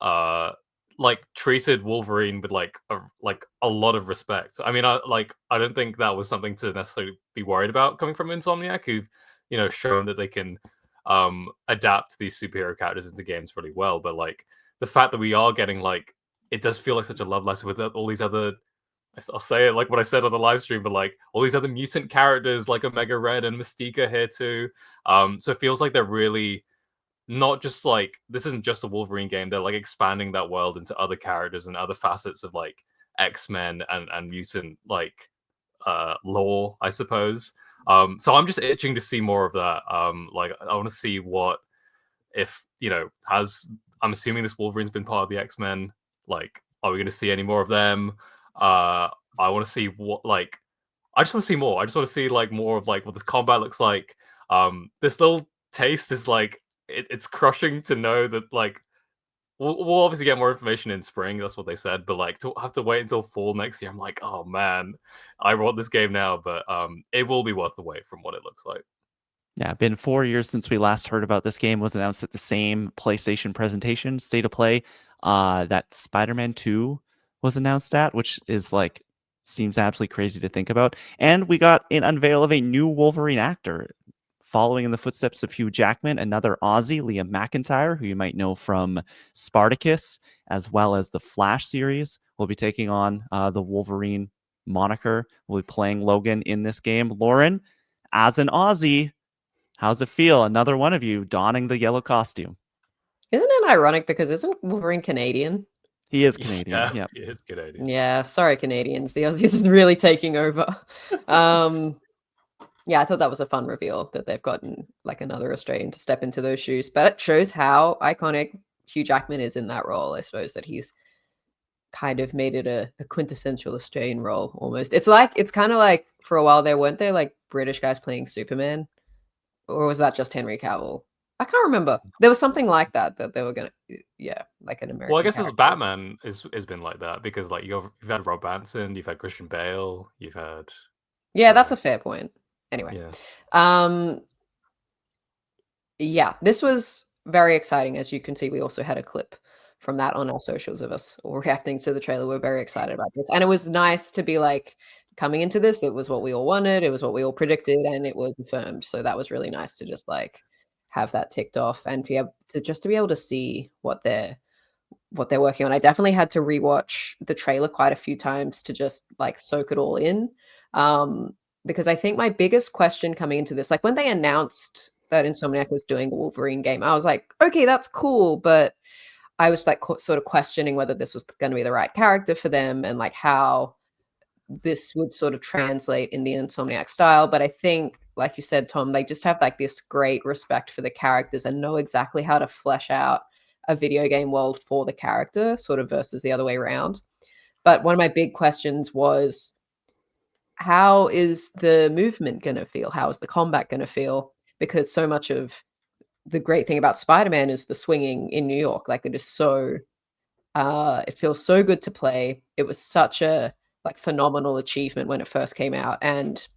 uh like treated Wolverine with like a lot of respect. I mean, I don't think that was something to necessarily be worried about coming from Insomniac, who've shown that they can adapt these superhero characters into games really well. But like the fact that we are getting like it does feel like such a love lesson with all these other. I'll say it like what I said on the live stream, but like all these other mutant characters like Omega Red and Mystique are here too. So it feels like they're really not just like this isn't just a Wolverine game. They're like expanding that world into other characters and other facets of like X-Men and mutant like lore, I suppose. So I'm just itching to see more of that. Like I want to see what if has I'm assuming this Wolverine's been part of the X-Men. Like, are we going to see any more of them? I want to see what like I just want to see more. I just want to see like more of like what this combat looks like. This little taste is like it's crushing to know that like we'll obviously get more information in spring. That's what they said, but like to have to wait until fall next year, I'm like, oh man, I want this game now. But it will be worth the wait from what it looks like. Yeah, been 4 years since we last heard about this game. Was announced at the same PlayStation presentation, State of Play, that Spider-Man 2 was announced at, which is like seems absolutely crazy to think about. And we got an unveil of a new Wolverine actor, following in the footsteps of Hugh Jackman, another Aussie, Liam McIntyre, who you might know from Spartacus, as well as the Flash series, will be taking on the Wolverine moniker. Will be playing Logan in this game. Lauren, as an Aussie, how's it feel? Another one of you donning the yellow costume. Isn't it ironic because isn't Wolverine Canadian? He is Canadian. Yeah, he is Canadian. Yeah, sorry, Canadians. The Aussies are really taking over. Yeah, I thought that was a fun reveal that they've gotten like another Australian to step into those shoes. But it shows how iconic Hugh Jackman is in that role. I suppose that he's kind of made it a quintessential Australian role almost. It's kind of like for a while there, weren't there like British guys playing Superman? Or was that just Henry Cavill? I can't remember. There was something like that they were gonna, yeah, like an American. Well, I guess as character. Batman has been like that because like you've had Rob Pattinson, you've had Christian Bale, you've had Yeah, that's a fair point. Anyway, yeah. Yeah, this was very exciting. As you can see, we also had a clip from that on our socials of us all reacting to the trailer. We're very excited about this. And it was nice to be like coming into this, it was what we all wanted, it was what we all predicted, and it was confirmed. So that was really nice to just like have that ticked off and be able to see what they're working on. I definitely had to rewatch the trailer quite a few times to just like soak it all in. Because I think my biggest question coming into this, like when they announced that Insomniac was doing a Wolverine game, I was like, okay, that's cool. But I was like sort of questioning whether this was going to be the right character for them and like how this would sort of translate in the Insomniac style. But I think, like you said, Tom, they just have like this great respect for the characters and know exactly how to flesh out a video game world for the character, sort of versus the other way around. But one of my big questions was, how is the movement going to feel? How is the combat going to feel? Because so much of the great thing about Spider-Man is the swinging in New York. Like, it is so it feels so good to play. It was such a like phenomenal achievement when it first came out, and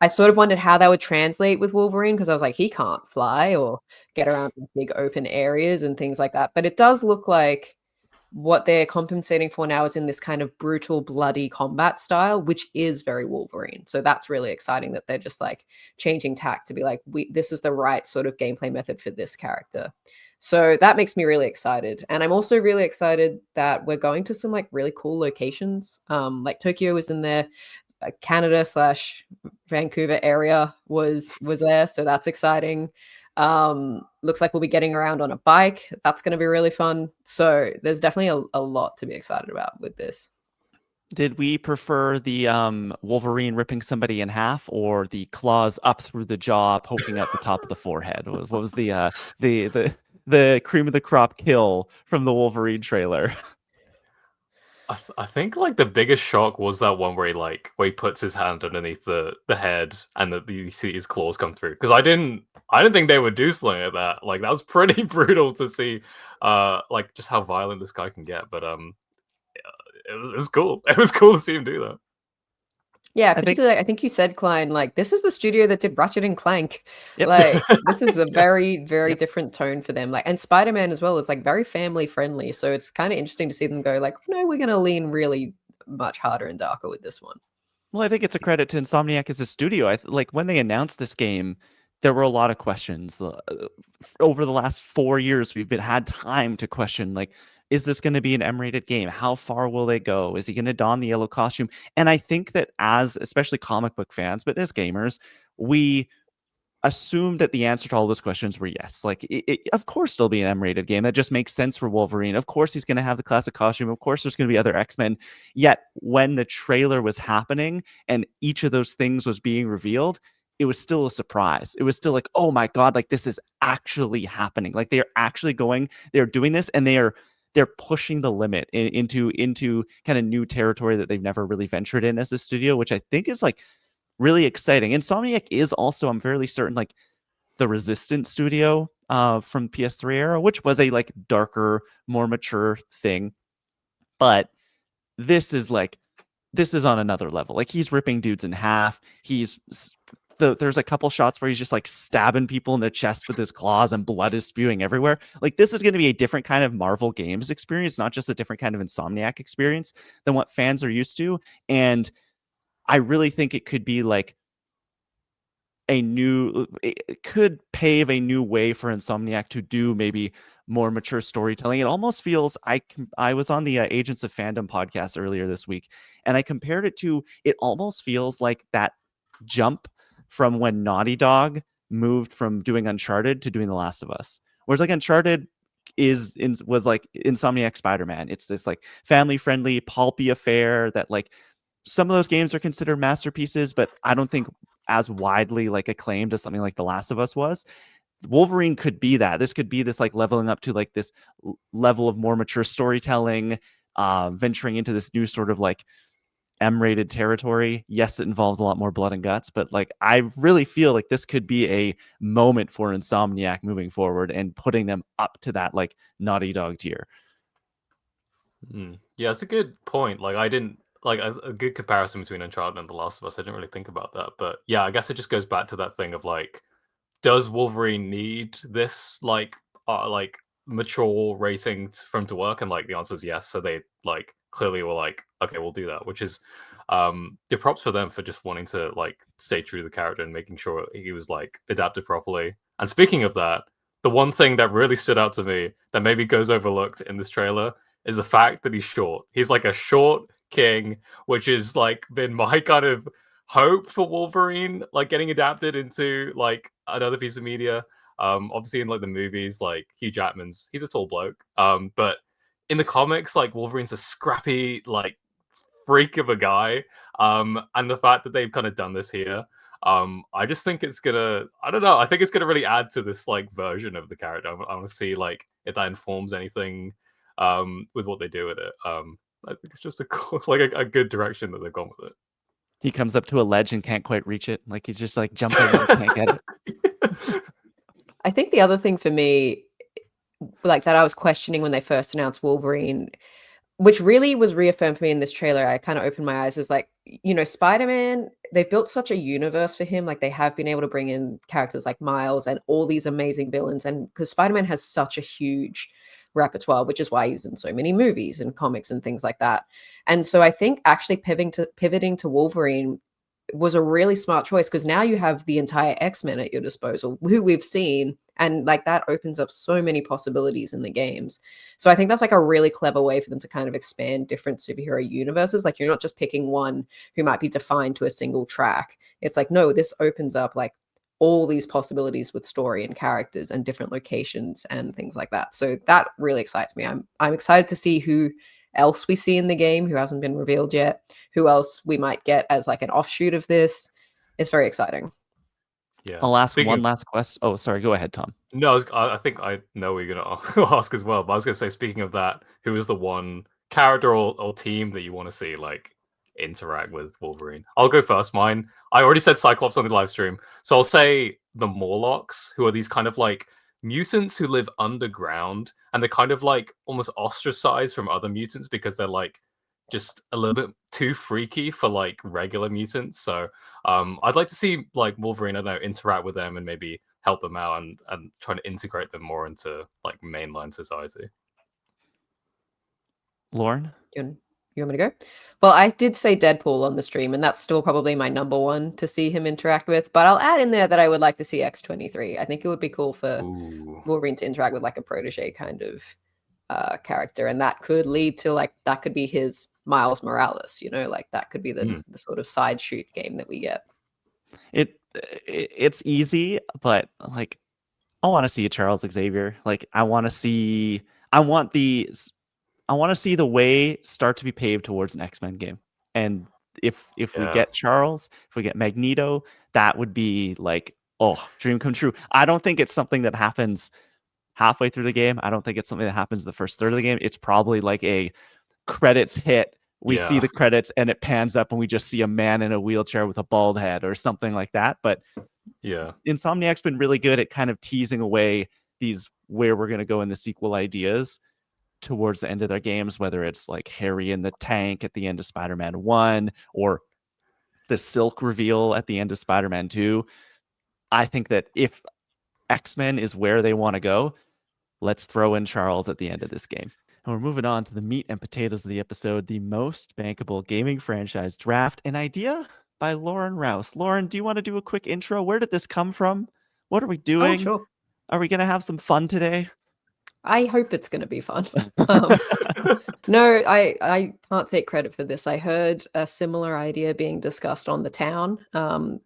I sort of wondered how that would translate with Wolverine because I was like, he can't fly or get around in big open areas and things like that. But it does look like what they're compensating for now is in this kind of brutal, bloody combat style, which is very Wolverine. So that's really exciting that they're just like changing tack to be like, this is the right sort of gameplay method for this character. So that makes me really excited. And I'm also really excited that we're going to some like really cool locations. Like Tokyo is in there, Canada / Vancouver area was there. So that's exciting. Looks like we'll be getting around on a bike. That's going to be really fun. So there's definitely a lot to be excited about with this. Did we prefer the Wolverine ripping somebody in half, or the claws up through the jaw, poking out the top of the forehead? What was the cream of the crop kill from the Wolverine trailer? I think like the biggest shock was that one where he puts his hand underneath the head and that you see his claws come through. Because I didn't think they would do something like that. Like, that was pretty brutal to see, like just how violent this guy can get. But it was cool. It was cool to see him do that. Yeah, particularly, I think you said, Klein, like, this is the studio that did Ratchet and Clank. Yep. Like, this is a very, very Yep. different tone for them. Like, and Spider-Man as well is like very family friendly. So it's kind of interesting to see them go like, no, we're going to lean really much harder and darker with this one. Well, I think it's a credit to Insomniac as a studio. Like when they announced this game, there were a lot of questions. Over the last 4 years, we've had time to question, like, is this going to be an M-rated game? How far will they go? Is he going to don the yellow costume? And I think that especially comic book fans, but as gamers, we assumed that the answer to all those questions were yes. Like, of course there'll be an M-rated game. That just makes sense for Wolverine. Of course he's going to have the classic costume. Of course there's going to be other X-Men. Yet when the trailer was happening and each of those things was being revealed, it was still a surprise. It was still like, oh my God, like, this is actually happening. Like, they're actually they're doing this, and they're pushing the limit into kind of new territory that they've never really ventured in as a studio, which I think is like really exciting. Insomniac is also, I'm fairly certain, like the Resistance studio from PS3 era, which was a like darker, more mature thing. But this is on another level. Like, he's ripping dudes in half. There's a couple shots where he's just like stabbing people in the chest with his claws and blood is spewing everywhere. Like, this is going to be a different kind of Marvel Games experience, not just a different kind of Insomniac experience than what fans are used to. And I really think it could be like it could pave a new way for Insomniac to do maybe more mature storytelling. It almost feels, I was on the Agents of Fandom podcast earlier this week, and I compared it to, it almost feels like that jump from when Naughty Dog moved from doing Uncharted to doing The Last of Us. Whereas like Uncharted was like Insomniac Spider-Man. It's this like family-friendly, pulpy affair that like some of those games are considered masterpieces, but I don't think as widely like acclaimed as something like The Last of Us was. Wolverine could be that. This could be this like leveling up to like this level of more mature storytelling, venturing into this new sort of like M-rated territory. Yes, it involves a lot more blood and guts, but like, I really feel like this could be a moment for Insomniac moving forward and putting them up to that like Naughty Dog tier. Yeah, it's a good point. Like, I didn't like a good comparison between Uncharted and The Last of Us. I didn't really think about that, but yeah, I guess it just goes back to that thing of like, does Wolverine need this like mature rating for him to work? And like, the answer is yes. So they like clearly were like, okay, we'll do that, which is your props for them for just wanting to like stay true to the character and making sure he was like adapted properly. And speaking of that, the one thing that really stood out to me that maybe goes overlooked in this trailer is the fact that he's short. He's like a short king, which is like been my kind of hope for Wolverine, like getting adapted into like another piece of media. Obviously in like the movies, like Hugh Jackman's, he's a tall bloke. But in the comics, like Wolverine's a scrappy, like freak of a guy. And the fact that they've kind of done this here, I just think it's gonna, I don't know, I think it's gonna really add to this like version of the character. I want to see like if that informs anything with what they do with it. I think it's just a cool, like a good direction that they've gone with it. He comes up to a ledge and can't quite reach it. Like, he's just like jumping and can't get it. I think the other thing for me, like that I was questioning when they first announced Wolverine, which really was reaffirmed for me in this trailer, I kind of opened my eyes, is like, Spider-Man, they've built such a universe for him. Like they have been able to bring in characters like Miles and all these amazing villains. And because Spider-Man has such a huge repertoire, which is why he's in so many movies and comics and things like that. And so I think actually pivoting to Wolverine was a really smart choice, because now you have the entire X-Men at your disposal, who we've seen, and like that opens up so many possibilities in the games. So I think that's like a really clever way for them to kind of expand different superhero universes. Like you're not just picking one who might be defined to a single track. It's like, no, this opens up like all these possibilities with story and characters and different locations and things like that. So that really excites me. I'm excited to see who else we see in the game who hasn't been revealed yet, who else we might get as like an offshoot of this. It's very exciting. Yeah. I'll ask Speaking one of- last question. Oh, sorry. Go ahead, Tom. No, I think I know what you're gonna ask as well. But I was gonna say, speaking of that, who is the one character or team that you want to see like interact with Wolverine? I'll go first. Mine. I already said Cyclops on the live stream, so I'll say the Morlocks, who are these kind of like mutants who live underground, and they're kind of like almost ostracized from other mutants because they're like just a little bit too freaky for like regular mutants. So I'd like to see like Wolverine, I don't know, interact with them and maybe help them out and try to integrate them more into like mainline society. Lauren? You want me to go? Well, I did say Deadpool on the stream, and that's still probably my number one to see him interact with. But I'll add in there that I would like to see X-23. I think it would be cool for Wolverine to interact with like a protege kind of character, and that could lead to like that could be his Miles Morales. Like that could be the sort of side shoot game that we get. It's easy, but like I want to see a Charles Xavier. Like I want to see the way start to be paved towards an X-Men game. And if we get Charles, if we get Magneto, that would be like, dream come true. I don't think it's something that happens halfway through the game. I don't think it's something that happens the first third of the game. It's probably like a credits hit. We see the credits and it pans up and we just see a man in a wheelchair with a bald head or something like that. But yeah, Insomniac's been really good at kind of teasing away these where we're going to go in the sequel ideas towards the end of their games, whether it's like Harry in the tank at the end of Spider-Man 1 or the Silk reveal at the end of Spider-Man 2. I think that if X-Men is where they want to go, let's throw in Charles at the end of this game. And we're moving on to the meat and potatoes of the episode, the most bankable gaming franchise draft, an idea by Lauren Rouse. Lauren, do you want to do a quick intro? Where did this come from? What are we doing? Oh, sure. Are we going to have some fun today? I hope it's going to be fun. No, I can't take credit for this. I heard a similar idea being discussed on The Town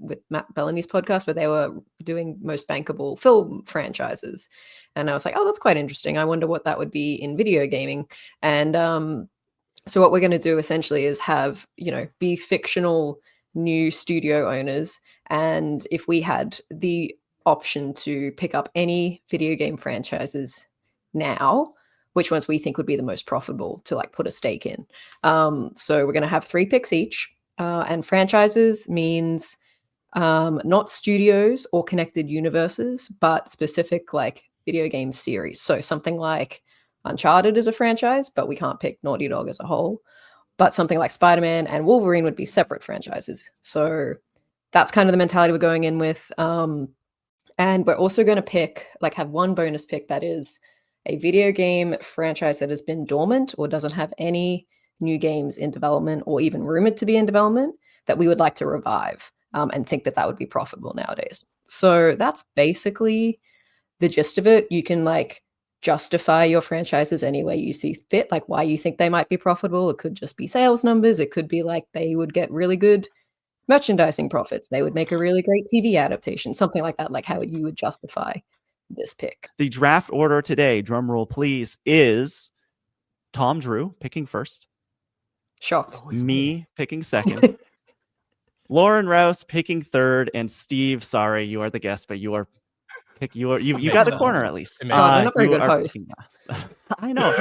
with Matt Bellamy's podcast, where they were doing most bankable film franchises. And I was like, oh, that's quite interesting. I wonder what that would be in video gaming. And so what we're going to do essentially is have, be fictional new studio owners. And if we had the option to pick up any video game franchises now, which ones we think would be the most profitable to like put a stake in. So we're going to have 3 picks each, and franchises means not studios or connected universes, but specific like video game series. So something like Uncharted is a franchise, but we can't pick Naughty Dog as a whole. But something like Spider-Man and Wolverine would be separate franchises. So that's kind of the mentality we're going in with. And we're also going to have one bonus pick that is a video game franchise that has been dormant or doesn't have any new games in development or even rumored to be in development that we would like to revive and think that would be profitable nowadays. So that's basically the gist of it. You can like justify your franchises any way you see fit, like why you think they might be profitable. It could just be sales numbers. It could be like they would get really good merchandising profits. They would make a really great TV adaptation, something like that, like how you would justify this pick. The draft order today, drum roll please, is Tom Drew picking first. Shocked. Me picking second. Lauren Rouse picking third, and Steve, sorry, you are the guest, but you got the corner at least. I'm not very good host. I know.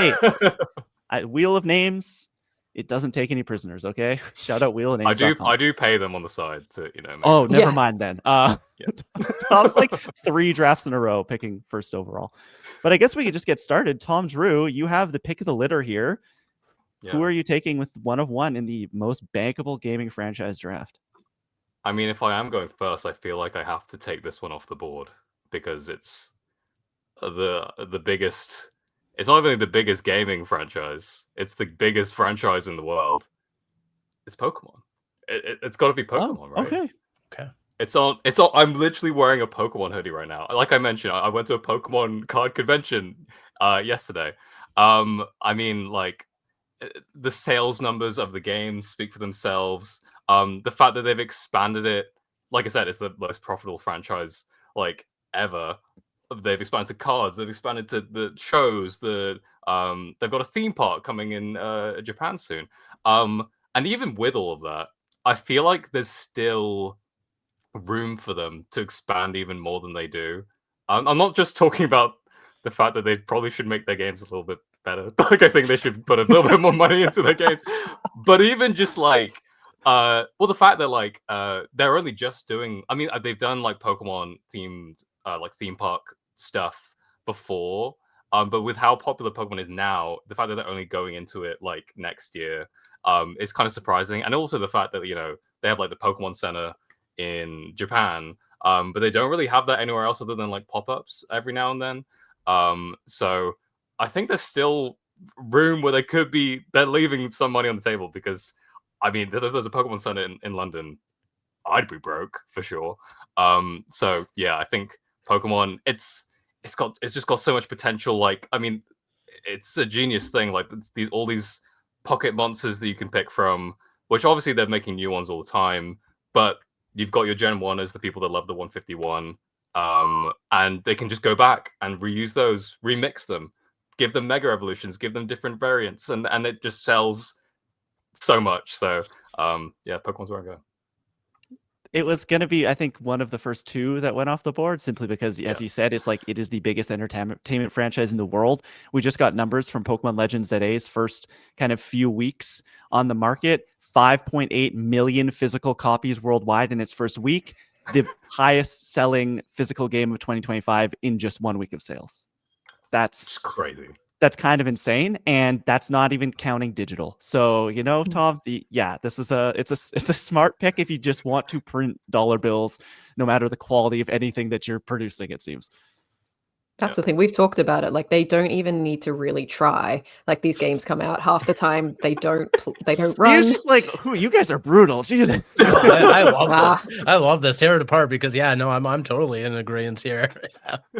Hey, Wheel of Names. it doesn't take any prisoners, okay? Shout out Wheel and I Ames.com. do pay them on the side to, make Oh, them- never Yeah. mind then. Yeah. Tom's like 3 drafts in a row picking first overall. But I guess we could just get started. Tom Drew, you have the pick of the litter here. Yeah. Who are you taking with 1 of 1 in the most bankable gaming franchise draft? I mean, if I am going first, I feel like I have to take this one off the board because it's the biggest. It's not even the biggest gaming franchise. It's the biggest franchise in the world. It's Pokemon. It's got to be Pokemon, right? Okay. It's on. I'm literally wearing a Pokemon hoodie right now. Like I mentioned, I went to a Pokemon card convention yesterday. I mean, like the sales numbers of the game speak for themselves. The fact that they've expanded it, like I said, it's the most profitable franchise like ever. They've expanded to cards. They've expanded to the shows. They've got a theme park coming in Japan soon. And even with all of that, I feel like there's still room for them to expand even more than they do. I'm not just talking about the fact that they probably should make their games a little bit better. Like I think they should put a little bit more money into their games. But even just like the fact that like they're only just doing, I mean, they've done like Pokemon themed like theme park stuff before. But with how popular Pokemon is now, the fact that they're only going into it like next year is kind of surprising. And also the fact that, they have like the Pokemon Center in Japan, but they don't really have that anywhere else other than like pop-ups every now and then. So I think there's still room where they're leaving some money on the table because, I mean, if there's a Pokemon Center in London, I'd be broke for sure. So yeah, I think Pokemon, it's just got so much potential. Like, I mean, it's a genius thing. Like all these pocket monsters that you can pick from, which obviously they're making new ones all the time, but you've got your Gen 1ers, the people that love the 151, and they can just go back and reuse those, remix them, give them Mega Evolutions, give them different variants, and it just sells so much. So, yeah, Pokemon's where I go. It was going to be, I think, one of the first 2 that went off the board, simply because, as you said, it's like it is the biggest entertainment franchise in the world. We just got numbers from Pokemon Legends ZA's first kind of few weeks on the market. 5.8 million physical copies worldwide in its first week. The highest selling physical game of 2025 in just 1 week of sales. That's crazy. That's kind of insane, and that's not even counting digital. So, Tom, this is it's a smart pick if you just want to print dollar bills, no matter the quality of anything that you're producing, it seems. That's the thing. We've talked about it. Like, they don't even need to really try. Like, these games come out half the time. They don't run. It's just like, you guys are brutal. Jesus. I love this. I love this. Tear it apart because, I'm totally in agreement here.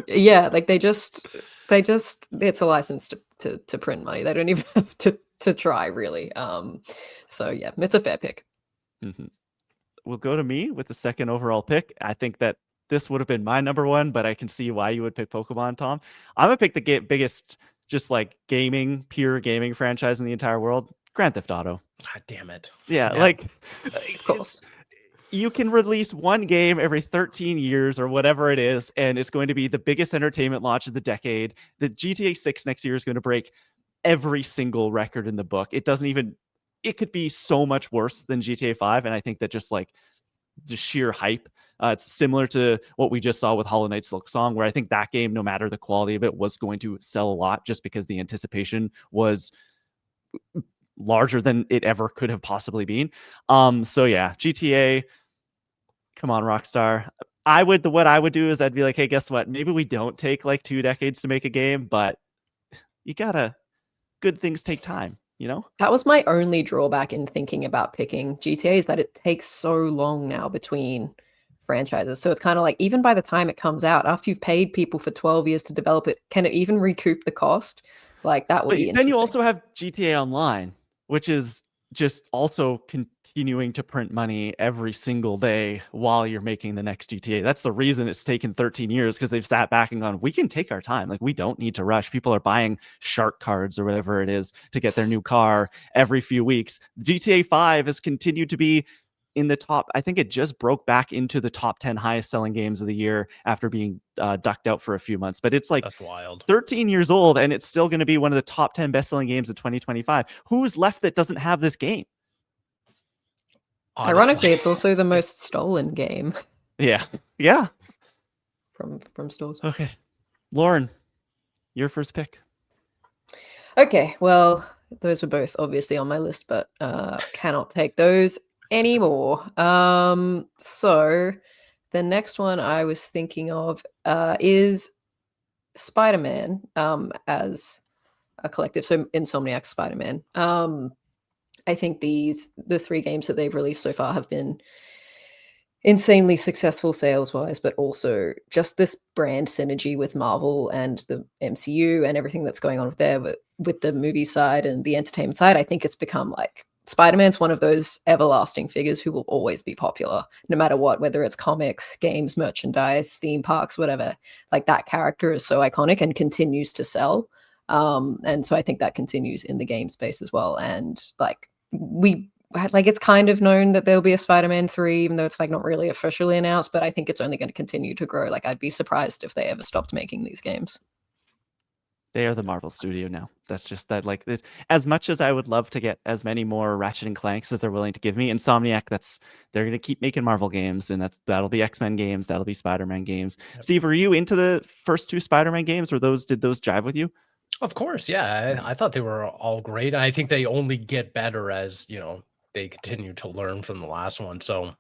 Yeah, like they just it's a license to print money. They don't even have to try, really. So yeah, it's a fair pick. Mm-hmm. We'll go to me with the second overall pick. I think that this would have been my number 1, but I can see why you would pick Pokemon, Tom. I'm gonna pick the biggest, just like pure gaming franchise in the entire world, Grand Theft Auto. God damn it! Yeah, like, of course. You can release one game every 13 years or whatever it is, and it's going to be the biggest entertainment launch of the decade. The GTA 6 next year is going to break every single record in the book. It could be so much worse than GTA 5, and I think that just sheer hype. It's similar to what we just saw with Hollow Knight Silksong, where I think that game, no matter the quality of it, was going to sell a lot just because the anticipation was larger than it ever could have possibly been. So yeah, GTA, come on, Rockstar. What I would do is I'd be like, hey, guess what? Maybe we don't take like 2 decades to make a game, but good things take time, That was my only drawback in thinking about picking GTA, is that it takes so long now between franchises. So it's kind of like, even by the time it comes out, after you've paid people for 12 years to develop it, can it even recoup the cost? Like, that would be interesting. Then you also have GTA Online, which is just also continuing to print money every single day while you're making the next GTA. That's the reason it's taken 13 years, because they've sat back and gone, we can take our time. Like, we don't need to rush. People are buying shark cards or whatever it is to get their new car every few weeks. GTA 5 has continued to be in the top. I think it just broke back into the top 10 highest selling games of the year after being ducked out for a few months. But it's like That's wild. 13 years old, and it's still going to be one of the top 10 best-selling games of 2025. Who's left that doesn't have this game? Honestly. Ironically, it's also the most stolen game Yeah. from stores. Okay, Lauren, your first pick. Okay, well, those were both obviously on my list, but cannot take those anymore. So the next one I was thinking of is Spider-Man as a collective. So Insomniac's Spider-Man. I think the 3 games that they've released so far have been insanely successful sales-wise, but also just this brand synergy with Marvel and the MCU and everything that's going on with there, with the movie side and the entertainment side. I think it's become like Spider-Man's one of those everlasting figures who will always be popular, no matter what, whether it's comics, games, merchandise, theme parks, whatever. Like, that character is so iconic and continues to sell. And so I think that continues in the game space as well. And like, it's kind of known that there'll be a Spider-Man 3, even though it's like not really officially announced, but I think it's only going to continue to grow. Like, I'd be surprised if they ever stopped making these games. They are the Marvel studio now. That's just that, like, as much as I would love to get as many more Ratchet and Clanks as they're willing to give me, Insomniac, they're going to keep making Marvel games, and that'll be X-Men games, that'll be Spider-Man games. Yep. Steve, were you into the first 2 Spider-Man games, or did those jive with you? Of course, yeah. I thought they were all great, and I think they only get better as, they continue to learn from the last one. So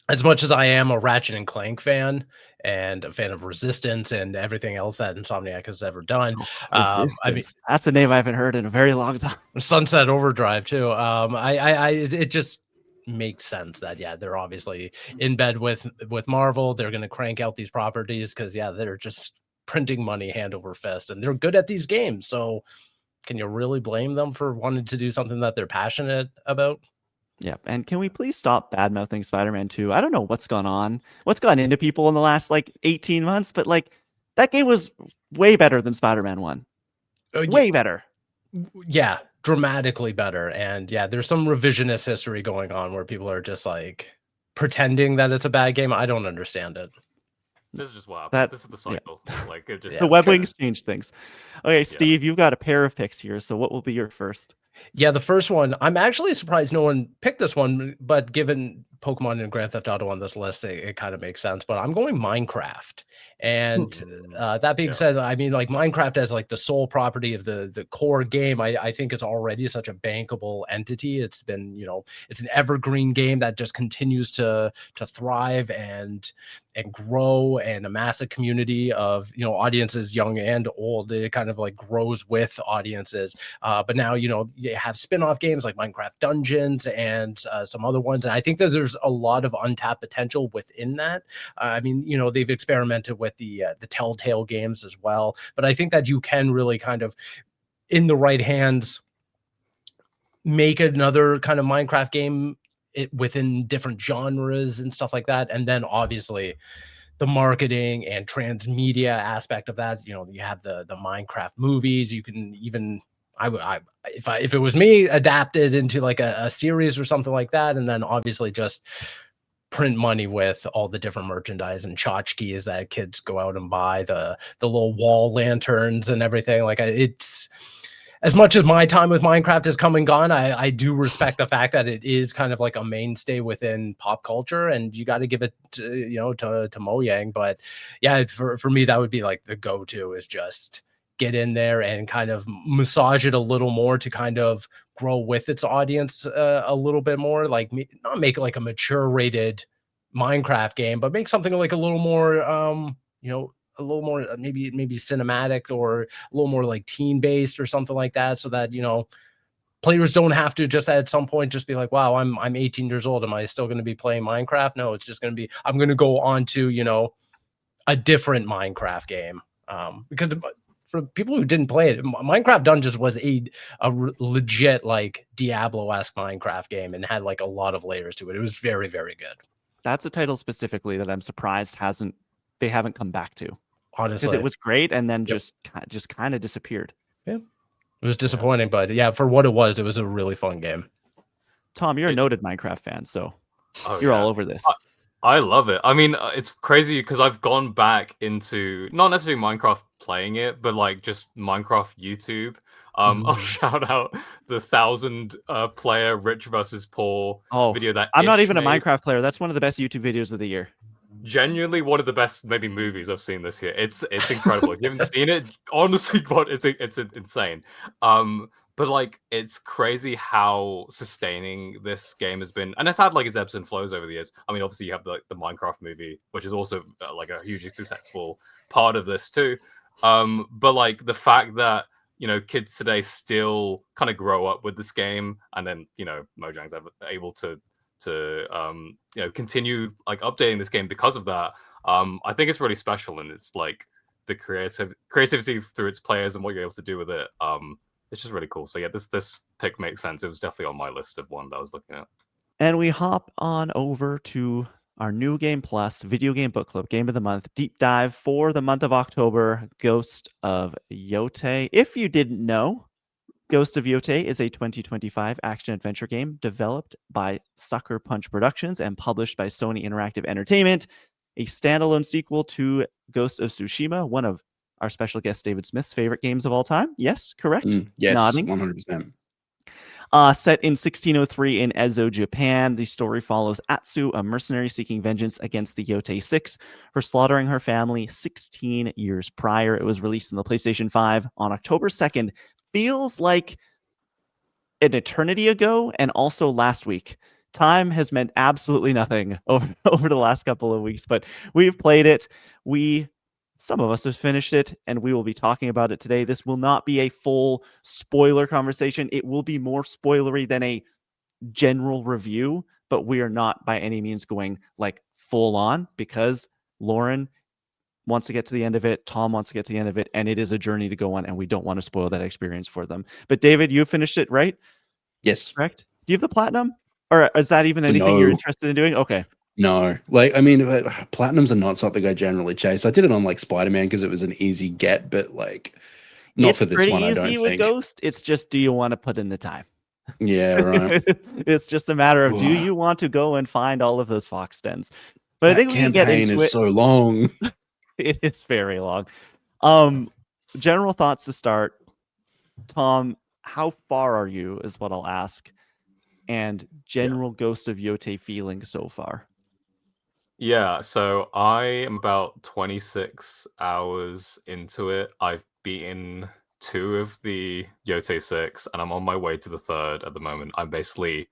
as much as I am a Ratchet and Clank fan and a fan of Resistance and everything else that Insomniac has ever done, Resistance. That's a name I haven't heard in a very long time. Sunset Overdrive too. It just makes sense that they're obviously in bed with Marvel. They're going to crank out these properties because they're just printing money hand over fist, and they're good at these games. So can you really blame them for wanting to do something that they're passionate about? Yeah, and can we please stop bad-mouthing Spider-Man 2? I don't know what's gone into people in the last, 18 months, but, that game was way better than Spider-Man 1. Way better. Yeah, dramatically better. And, there's some revisionist history going on where people are just, pretending that it's a bad game. I don't understand it. This is just what happens. This is the cycle. The web wings change things. Okay, Steve, you've got a pair of picks here, so what will be your first? Yeah, the first one, I'm actually surprised no one picked this one, but given Pokemon and Grand Theft Auto on this list, it kind of makes sense. But I'm going Minecraft. And that being said, I mean, Minecraft as the sole property of the core game, I think it's already such a bankable entity. It's been, it's an evergreen game that just continues to thrive and grow and amass a community of, audiences young and old. It kind of grows with audiences. But now, you have spin-off games like Minecraft Dungeons and some other ones. And I think that there's a lot of untapped potential within that. I mean, they've experimented with the Telltale games as well. But I think that you can really kind of, in the right hands, make another kind of Minecraft game within different genres and stuff like that. And then obviously the marketing and transmedia aspect of that, you have the Minecraft movies. You can even, if it was me, adapted into a series or something like that. And then obviously just print money with all the different merchandise and tchotchkes that kids go out and buy, the little wall lanterns and everything. It's, as much as my time with Minecraft has come and gone, I do respect the fact that it is kind of a mainstay within pop culture, and you got to give it to Mojang. But for me, that would be the go-to, is just get in there and kind of massage it a little more to kind of grow with its audience a little bit more. Not make it a mature rated Minecraft game, but make something a little more, a little more maybe cinematic, or a little more teen based or something like that, so that players don't have to just at some point just be wow, I'm 18 years old, am I still going to be playing Minecraft? No, it's just going to be, I'm going to go on to a different Minecraft game, because for people who didn't play it, Minecraft Dungeons was a legit Diablo-esque Minecraft game, and had a lot of layers to it. It was very, very good. That's a title specifically that I'm surprised they haven't come back to. Honestly, because it was great, and then just kind of disappeared. Yeah, it was disappointing, but for what it was a really fun game. Tom, you're a noted Minecraft fan, so Oh You're all yeah. over this. I love it. I mean, it's crazy because I've gone back into not necessarily Minecraft playing it, but like just Minecraft YouTube. I'll shout out the 1,000 player rich versus poor Oh, video that I'm not Ish even a made. Minecraft player. That's one of the best YouTube videos of the year. Genuinely one of the best maybe movies I've seen this year. It's incredible. If you haven't seen it, honestly, God, it's insane. But like it's crazy how sustaining this game has been, and it's had like its ebbs and flows over the years. I mean, obviously you have the Minecraft movie, which is also like a hugely successful part of this too. But like the fact that kids today still kind of grow up with this game, and then Mojang's able to continue like updating this game because of that. I think it's really special, and it's like the creativity through its players and what you're able to do with it. It's just really cool. So yeah, this pick makes sense. It was definitely on my list of one that I was looking at. And we hop on over to our New Game Plus Video Game Book Club Game of the Month deep dive for the month of October, Ghost of Yotei. If you didn't know, Ghost of Yotei is a 2025 action-adventure game developed by Sucker Punch Productions and published by Sony Interactive Entertainment, a standalone sequel to Ghost of Tsushima, one of our special guest David Smith's favorite games of all time. Yes, correct? Yes, Nodding. 100%. Set in 1603 in Ezo, Japan, the story follows Atsu, a mercenary seeking vengeance against the Yotei Six for slaughtering her family 16 years prior. It was released on the PlayStation 5 on October 2nd. Feels like an eternity ago, and also last week. Time has meant absolutely nothing over the last couple of weeks, but we've played it. Some of us have finished it, and we will be talking about it today. This will not be a full spoiler conversation. It will be more spoilery than a general review, but we are not by any means going like full on, because Lauren wants to get to the end of it, Tom wants to get to the end of it, and it is a journey to go on, and we don't want to spoil that experience for them. But David, you finished it, right? Yes. Correct? Do you have the platinum? Or is that even anything you're interested in doing? Okay. No, like, I mean, platinums are not something I generally chase. I did it on like Spider-Man because it was an easy get, but like not for this one, I don't think. It's pretty easy with Ghost. It's just, do you want to put in the time? Yeah, right. It's just a matter of, do you want to go and find all of those fox dens? But I think we can get into it. Is so long. It is very long. General thoughts to start. Tom, how far are you is what I'll ask. And general Ghost of Yotei feeling so far. Yeah, so I am about 26 hours into it. I've beaten 2 of the Yotei 6, and I'm on my way to the 3rd at the moment. I'm basically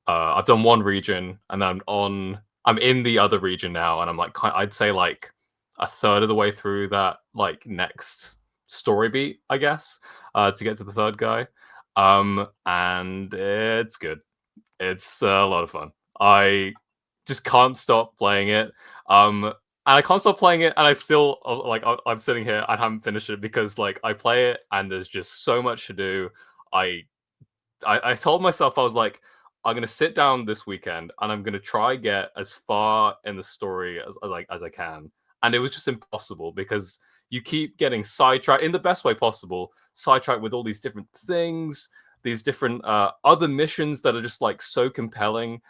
I've done 1 region, and then I'm in the other region now, and I'm like, I'd say like a third of the way through that like next story beat, I guess, to get to the 3rd guy. And it's good. It's a lot of fun. I just can't stop playing it. And I can't stop playing it, and I still like I'm sitting here. I haven't finished it because like I play it, and there's just so much to do. I told myself, I was like, I'm gonna sit down this weekend, and I'm gonna try get as far in the story as I can. And it was just impossible because you keep getting sidetracked in the best way possible, sidetracked with all these different things, these different other missions that are just like so compelling.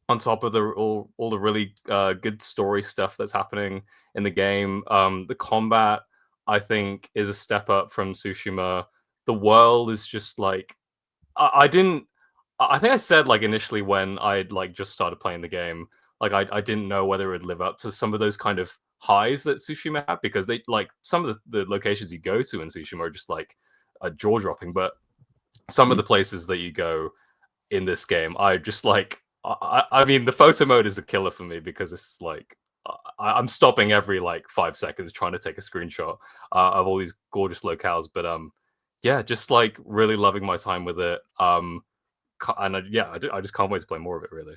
On top of all the really good story stuff that's happening in the game. The combat, I think, is a step up from Tsushima. The world is just like I think I said like initially when I'd like just started playing the game, like I didn't know whether it would live up to some of those kind of highs that Tsushima had, because they like some of the locations you go to in Tsushima are just like jaw dropping, but some of the places that you go in this game, I just like. I mean, the photo mode is a killer for me because it's like I'm stopping every like 5 seconds trying to take a screenshot of all these gorgeous locales. But yeah, just like really loving my time with it. And I just can't wait to play more of it. Really.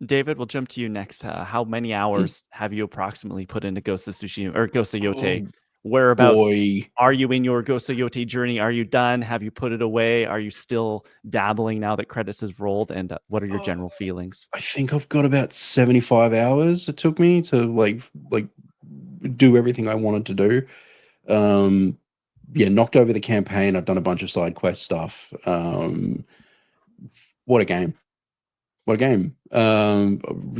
David, we'll jump to you next. How many hours have you approximately put into Ghost of Tsushima or Ghost of Yotei? Whereabouts are you in your Ghost of Yotei journey? Are you done? Have you put it away? Are you still dabbling now that credits has rolled? And what are your general feelings? I think I've got about 75 hours it took me to like do everything I wanted to do. Yeah, knocked over the campaign. I've done a bunch of side quest stuff. What a game. What a game.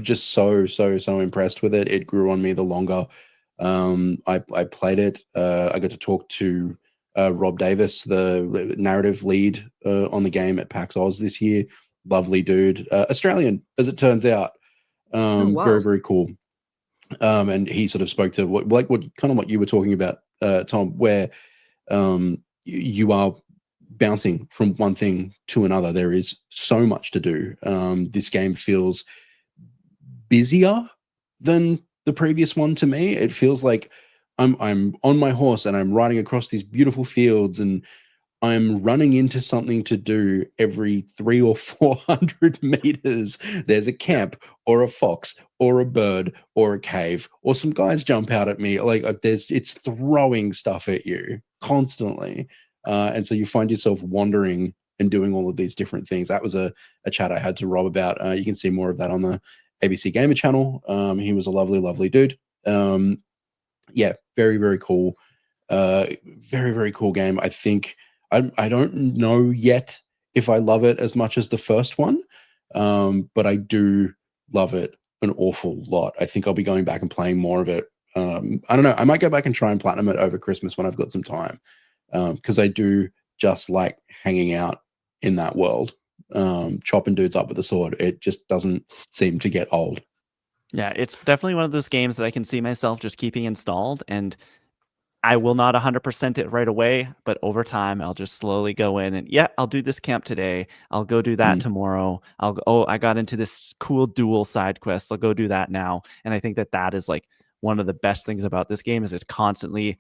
Just so impressed with it. It grew on me the longer I played it. I got to talk to Rob Davis, the narrative lead on the game at PAX Oz this year. Lovely dude. Australian, as it turns out. wow. Very, very cool. And he sort of spoke to what you were talking about, Tom, where you are bouncing from one thing to another. There is so much to do. This game feels busier than the previous one to me. It feels like I'm on my horse and I'm riding across these beautiful fields and I'm running into something to do every 300 or 400 meters. There's a camp or a fox or a bird or a cave or some guys jump out at me. Like it's throwing stuff at you constantly. And so you find yourself wandering and doing all of these different things. That was a chat I had to Rob about. You can see more of that on the ABC Gamer channel. He was a lovely, lovely dude. Yeah, very, very cool. Very, very cool game. I think I don't know yet if I love it as much as the first one, but I do love it an awful lot. I think I'll be going back and playing more of it. I don't know. I might go back and try and platinum it over Christmas when I've got some time, because I do just like hanging out in that world, chopping dudes up with a sword. It just doesn't seem to get old. Yeah, it's definitely one of those games that I can see myself just keeping installed, and I will not 100% it right away, but over time, I'll just slowly go in and, yeah, I'll do this camp today. I'll go do that tomorrow. I got into this cool dual side quest. I'll go do that now. And I think that is like one of the best things about this game is it's constantly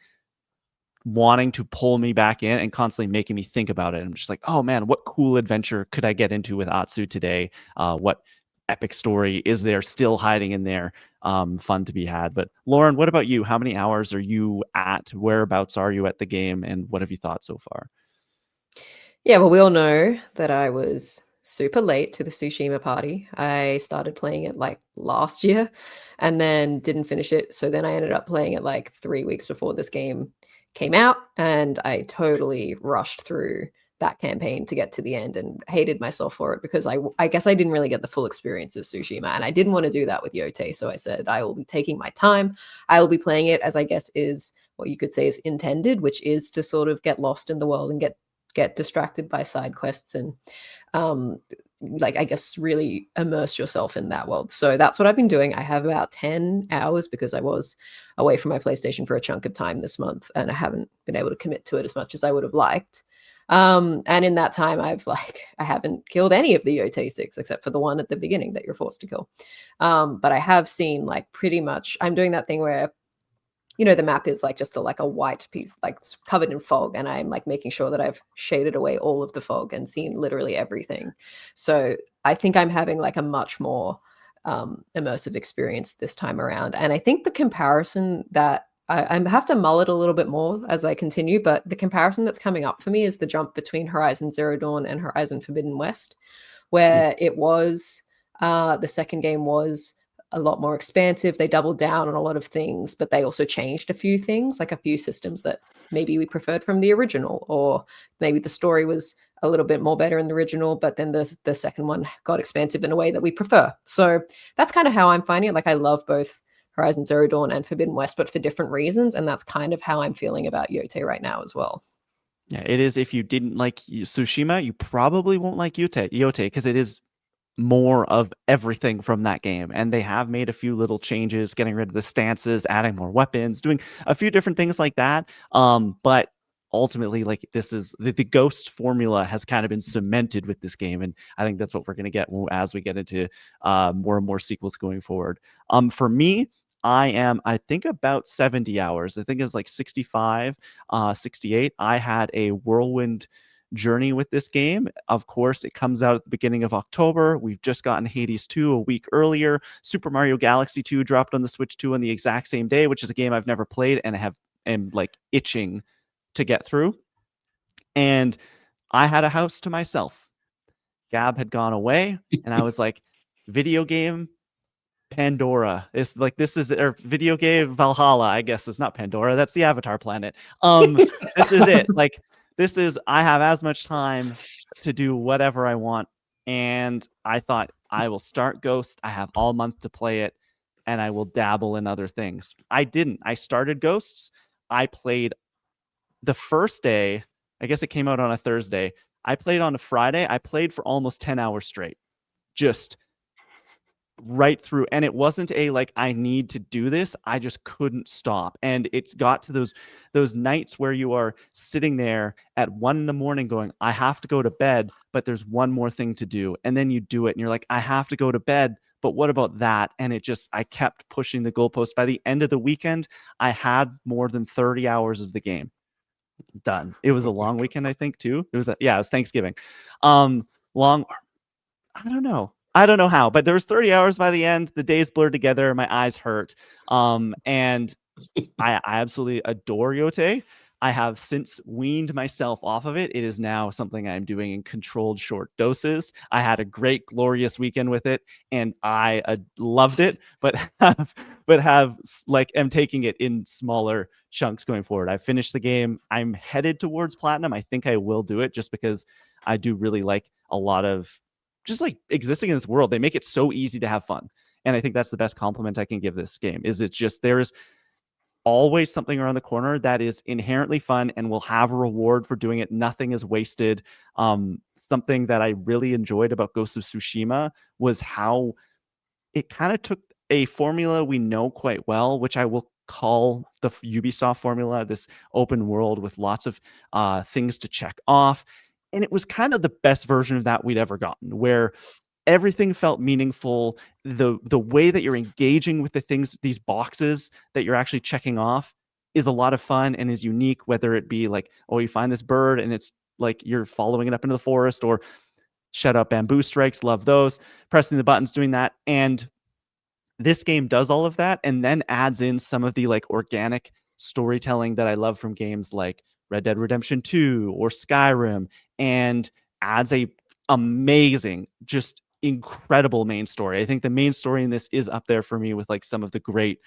wanting to pull me back in and constantly making me think about it. I'm just like, oh man, what cool adventure could I get into with Atsu today? What epic story is there still hiding in there? Fun to be had. But Lauren, what about you? How many hours are you at? Whereabouts are you at the game? And what have you thought so far? Yeah, well, we all know that I was super late to the Tsushima party. I started playing it like last year and then didn't finish it. So then I ended up playing it like 3 weeks before this game came out. And I totally rushed through that campaign to get to the end and hated myself for it because I guess I didn't really get the full experience of Tsushima. And I didn't want to do that with Yotei. So I said, I will be taking my time. I will be playing it as I guess is what you could say is intended, which is to sort of get lost in the world and get distracted by side quests and like I guess really immerse yourself in that world. So that's what I've been doing. I have about 10 hours because I was away from my PlayStation for a chunk of time this month and I haven't been able to commit to it as much as I would have liked. And in that time I haven't killed any of the Yotei 6 except for the one at the beginning that you're forced to kill. But I have seen like pretty much I'm doing that thing where the map is like just a white piece, like covered in fog. And I'm like making sure that I've shaded away all of the fog and seen literally everything. So I think I'm having like a much more immersive experience this time around. And I think the comparison that I have to mull it a little bit more as I continue, but the comparison that's coming up for me is the jump between Horizon Zero Dawn and Horizon Forbidden West, where it was, the second game was a lot more expansive. They doubled down on a lot of things, but they also changed a few things, like a few systems that maybe we preferred from the original, or maybe the story was a little bit more better in the original, but then the second one got expansive in a way that we prefer. So that's kind of how I'm finding it. Like I love both Horizon Zero Dawn and Forbidden West, but for different reasons. And that's kind of how I'm feeling about Yotei right now as well. Yeah, it is. If you didn't like Tsushima, you probably won't like Yotei because it is more of everything from that game, and they have made a few little changes, getting rid of the stances, adding more weapons, doing a few different things like that. But ultimately, like this is the ghost formula has kind of been cemented with this game, and I think that's what we're going to get as we get into more and more sequels going forward. For me, I think about 70 hours. I think it was like 65, 68. I had a whirlwind journey with this game. Of course, it comes out at the beginning of October. We've just gotten Hades 2 a week earlier. Super Mario Galaxy 2 dropped on the Switch 2 on the exact same day, which is a game I've never played and am like itching to get through. And I had a house to myself. Gab had gone away, and I was like, video game Pandora. It's like or video game Valhalla, I guess. It's not Pandora. That's the Avatar planet. This is it. Like, I have as much time to do whatever I want and I thought I will start Ghost. I have all month to play it, and I will dabble in other things. I didn't. I started Ghosts. I played the first day. I guess it came out on a Thursday. I played on a Friday. I played for almost 10 hours straight. Just right through, and it wasn't a like I need to do this, I just couldn't stop. And it's got to those nights where you are sitting there at 1 a.m. going, I have to go to bed, but there's one more thing to do, and then you do it and you're like, I have to go to bed, but what about that? And I kept pushing the goalpost. By the end of the weekend, I had more than 30 hours of the game done. It was a long weekend, I think, too. It was Thanksgiving. Long, I don't know how, but there was 30 hours by the end. The days blurred together. My eyes hurt. And I absolutely adore Yotei. I have since weaned myself off of it. It is now something I'm doing in controlled short doses. I had a great, glorious weekend with it, and I loved it, but am taking it in smaller chunks going forward. I finished the game. I'm headed towards platinum. I think I will do it just because I do really like a lot of just like existing in this world. They make it so easy to have fun. And I think that's the best compliment I can give this game, is it's just, there's always something around the corner that is inherently fun and will have a reward for doing it. Nothing is wasted. Something that I really enjoyed about Ghost of Tsushima was how it kind of took a formula we know quite well, which I will call the Ubisoft formula, this open world with lots of things to check off. And it was kind of the best version of that we'd ever gotten, where everything felt meaningful. The way that you're engaging with the things, these boxes that you're actually checking off, is a lot of fun and is unique, whether it be like, oh, you find this bird and it's like you're following it up into the forest, or shut up bamboo strikes, love those, pressing the buttons, doing that. And this game does all of that and then adds in some of the like organic storytelling that I love from games like Red Dead Redemption 2 or Skyrim, and adds a amazing, just incredible main story. I think the main story in this is up there for me with like some of the great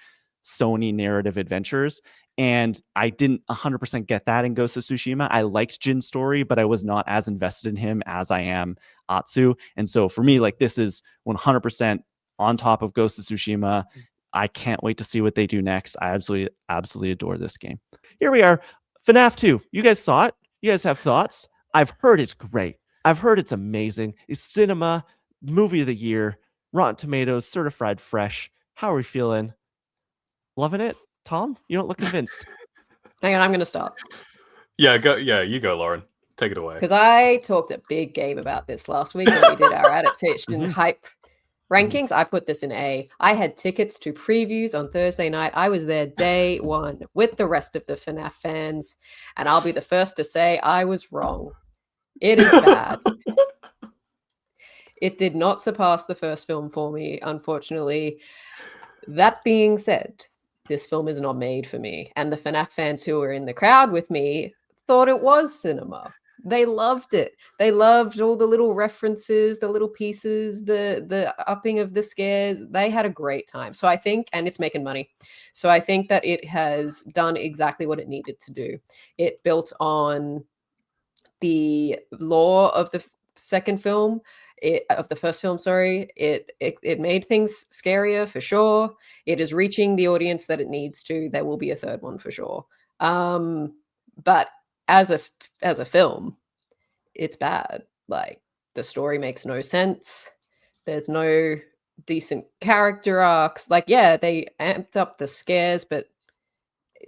Sony narrative adventures. And I didn't 100% get that in Ghost of Tsushima. I liked Jin's story, but I was not as invested in him as I am Atsu. And so for me, like, this is 100% on top of Ghost of Tsushima. I can't wait to see what they do next. I absolutely adore this game. Here we are. FNAF 2. You guys saw it? You guys have thoughts? I've heard it's great. I've heard it's amazing. It's cinema, movie of the year, Rotten Tomatoes, certified fresh. How are we feeling? Loving it? Tom, you don't look convinced. Hang on, I'm going to stop. Yeah, go. Yeah, you go, Lauren. Take it away. Because I talked a big game about this last week when we did our adaptation hype rankings. I put this in A. I had tickets to previews on Thursday night. I was there day one with the rest of the FNAF fans, and I'll be the first to say I was wrong. It is bad. It did not surpass the first film for me, unfortunately. That being said, this film is not made for me, and the FNAF fans who were in the crowd with me thought it was cinema. They loved it. They loved all the little references, the little pieces, the upping of the scares. They had a great time. So I think, and it's making money. So I think that it has done exactly what it needed to do. It built on the lore of the second film, of the first film, sorry. It made things scarier for sure. It is reaching the audience that it needs to. There will be a third one for sure. But as a film, it's bad. Like, the story makes no sense. There's no decent character arcs. Like, yeah, they amped up the scares, but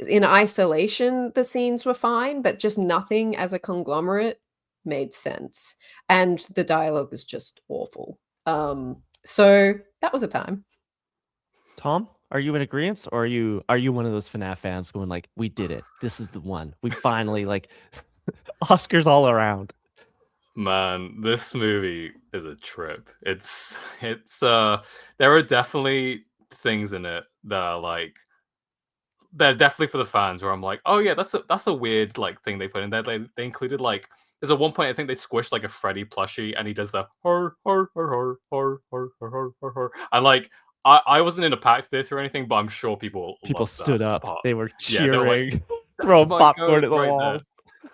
in isolation, the scenes were fine, but just nothing as a conglomerate made sense. And the dialogue is just awful. So that was a time. Tom, are you in agreement, or are you one of those FNAF fans going like, we did it, this is the one, we finally, like, Oscars all around? Man, this movie is a trip. It's there are definitely things in it that are like, they're definitely for the fans, where I'm like, oh yeah, that's a weird like thing they put in there. They included, like, there's at one point I think they squished like a Freddy plushie and he does the hor hor hor hor hor hor hor hor hor. And like, I wasn't in a PAX theater or anything, but I'm sure people stood up. part. They were Yeah, they're cheering, like, throwing my popcorn goat at the right walls.